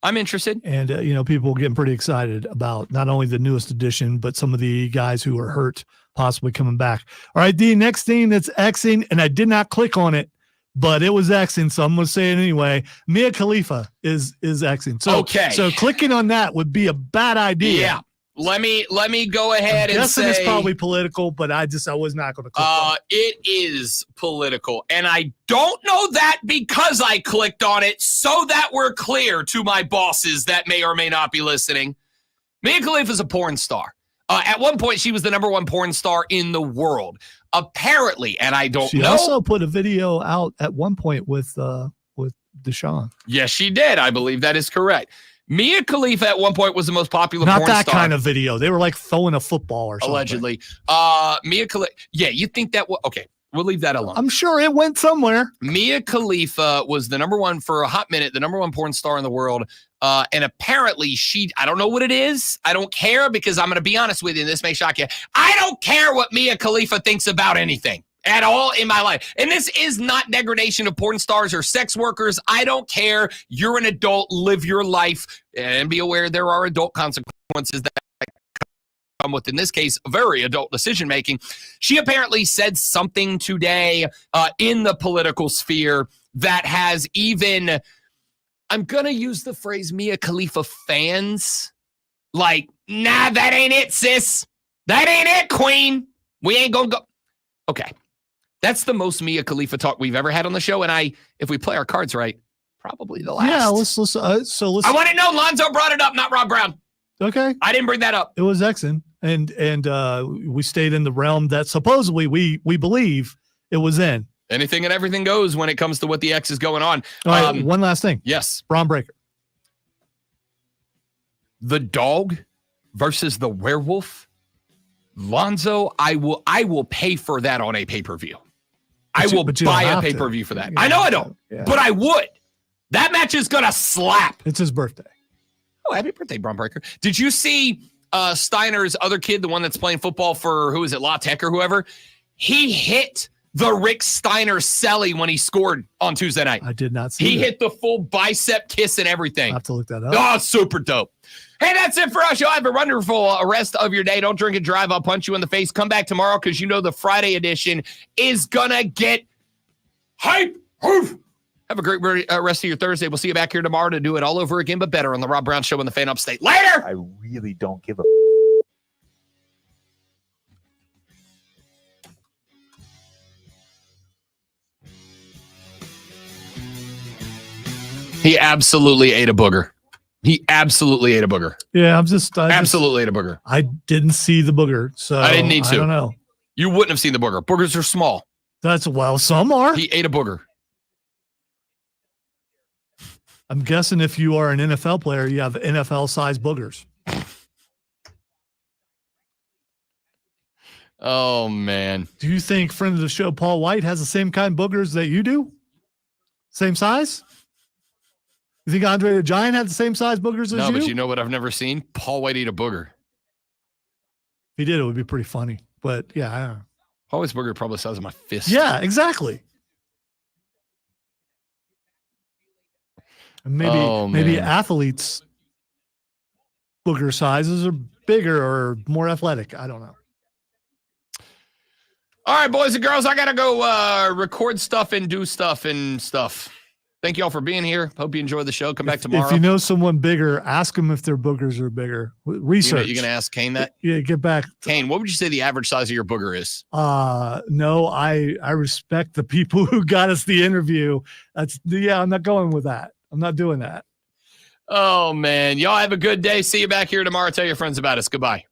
Speaker 1: I'm interested.
Speaker 2: And, people getting pretty excited about not only the newest edition, but some of the guys who are hurt possibly coming back. All right, the next thing that's Xing, and I did not click on it, but it was Xing, so I'm going to say it anyway. Mia Khalifa is Xing. So,
Speaker 1: okay.
Speaker 2: So clicking on that would be a bad idea.
Speaker 1: Yeah. Let me go ahead and say
Speaker 2: it's probably political, but I was not going to click on it.
Speaker 1: It is political, and I don't know that because I clicked on it, so that we're clear to my bosses that may or may not be listening. Mia Khalifa is a porn star. At one point, she was the number one porn star in the world. Apparently, and I don't know.
Speaker 2: She also put a video out at one point with Deshaun.
Speaker 1: Yes, she did. I believe that is correct. Mia Khalifa at one point was the most popular porn star.
Speaker 2: Not that kind of video. They were like throwing a football or something.
Speaker 1: Allegedly. Mia Khalifa. Yeah, you think that okay. We'll leave that alone.
Speaker 2: I'm sure it went somewhere.
Speaker 1: Mia Khalifa was the number one for a hot minute, the number one porn star in the world. And apparently I don't know what it is. I don't care because I'm going to be honest with you, and this may shock you. I don't care what Mia Khalifa thinks about anything at all in my life. And this is not degradation of porn stars or sex workers. I don't care. You're an adult. Live your life and be aware there are adult consequences that come with, in this case, very adult decision making. She apparently said something today in the political sphere that has even, I'm going to use the phrase Mia Khalifa fans like, nah, that ain't it, sis. That ain't it, queen. We ain't going to go. Okay. That's the most Mia Khalifa talk we've ever had on the show. And if we play our cards right, probably the last.
Speaker 2: Yeah, let's
Speaker 1: I want to know Lonzo brought it up, not Rob Brown.
Speaker 2: Okay.
Speaker 1: I didn't bring that up.
Speaker 2: It was Xing. And we stayed in the realm that supposedly we believe it was in.
Speaker 1: Anything and everything goes when it comes to what the X is going on.
Speaker 2: All right, one last thing.
Speaker 1: Yes.
Speaker 2: Braun Breaker.
Speaker 1: The dog versus the werewolf. Lonzo, I will pay for that on a pay-per-view. I will buy a pay-per-view for that. I know I don't, but I would. That match is going to slap.
Speaker 2: It's his birthday.
Speaker 1: Oh, happy birthday, Braun Breaker. Did you see Steiner's other kid, the one that's playing football for, who is it, La Tech or whoever? He hit the Rick Steiner celly when he scored on Tuesday night.
Speaker 2: I did not see
Speaker 1: He hit the full bicep kiss and everything.
Speaker 2: I'll have to look that up.
Speaker 1: Oh, super dope. Hey, that's it for us. You'll have a wonderful rest of your day. Don't drink and drive. I'll punch you in the face. Come back tomorrow because you know the Friday edition is going to get hype. Have a great rest of your Thursday. We'll see you back here tomorrow to do it all over again, but better on the Rob Brown Show in the Fan Upstate. Later!
Speaker 16: I really don't give a
Speaker 1: He absolutely ate a booger. He absolutely ate a booger.
Speaker 2: Yeah,
Speaker 1: absolutely ate a booger.
Speaker 2: I didn't see the booger, so
Speaker 1: I didn't need to.
Speaker 2: I don't know.
Speaker 1: You wouldn't have seen the booger. Boogers are small.
Speaker 2: Some are.
Speaker 1: He ate a booger.
Speaker 2: I'm guessing if you are an NFL player, you have NFL-sized boogers.
Speaker 1: Oh, man.
Speaker 2: Do you think friend of the show, Paul White, has the same kind of boogers that you do? Same size? You think Andre the Giant had the same size boogers as you?
Speaker 1: No, but you know what I've never seen? Paul White eat a booger.
Speaker 2: If he did, it would be pretty funny. But, yeah, I don't know.
Speaker 1: Paul White's booger probably the size of my fist.
Speaker 2: Yeah, exactly. And maybe athletes' booger sizes are bigger or more athletic. I don't know.
Speaker 1: All right, boys and girls, I got to go record stuff and do stuff and stuff. Thank you all for being here. Hope you enjoy the show. Come back tomorrow.
Speaker 2: If you know someone bigger, ask them if their boogers are bigger. Research.
Speaker 1: You're going to ask Kane that?
Speaker 2: Yeah, get back.
Speaker 1: Kane, what would you say the average size of your booger is?
Speaker 2: No, I respect the people who got us the interview. I'm not going with that. I'm not doing that.
Speaker 1: Oh, man. Y'all have a good day. See you back here tomorrow. Tell your friends about us. Goodbye.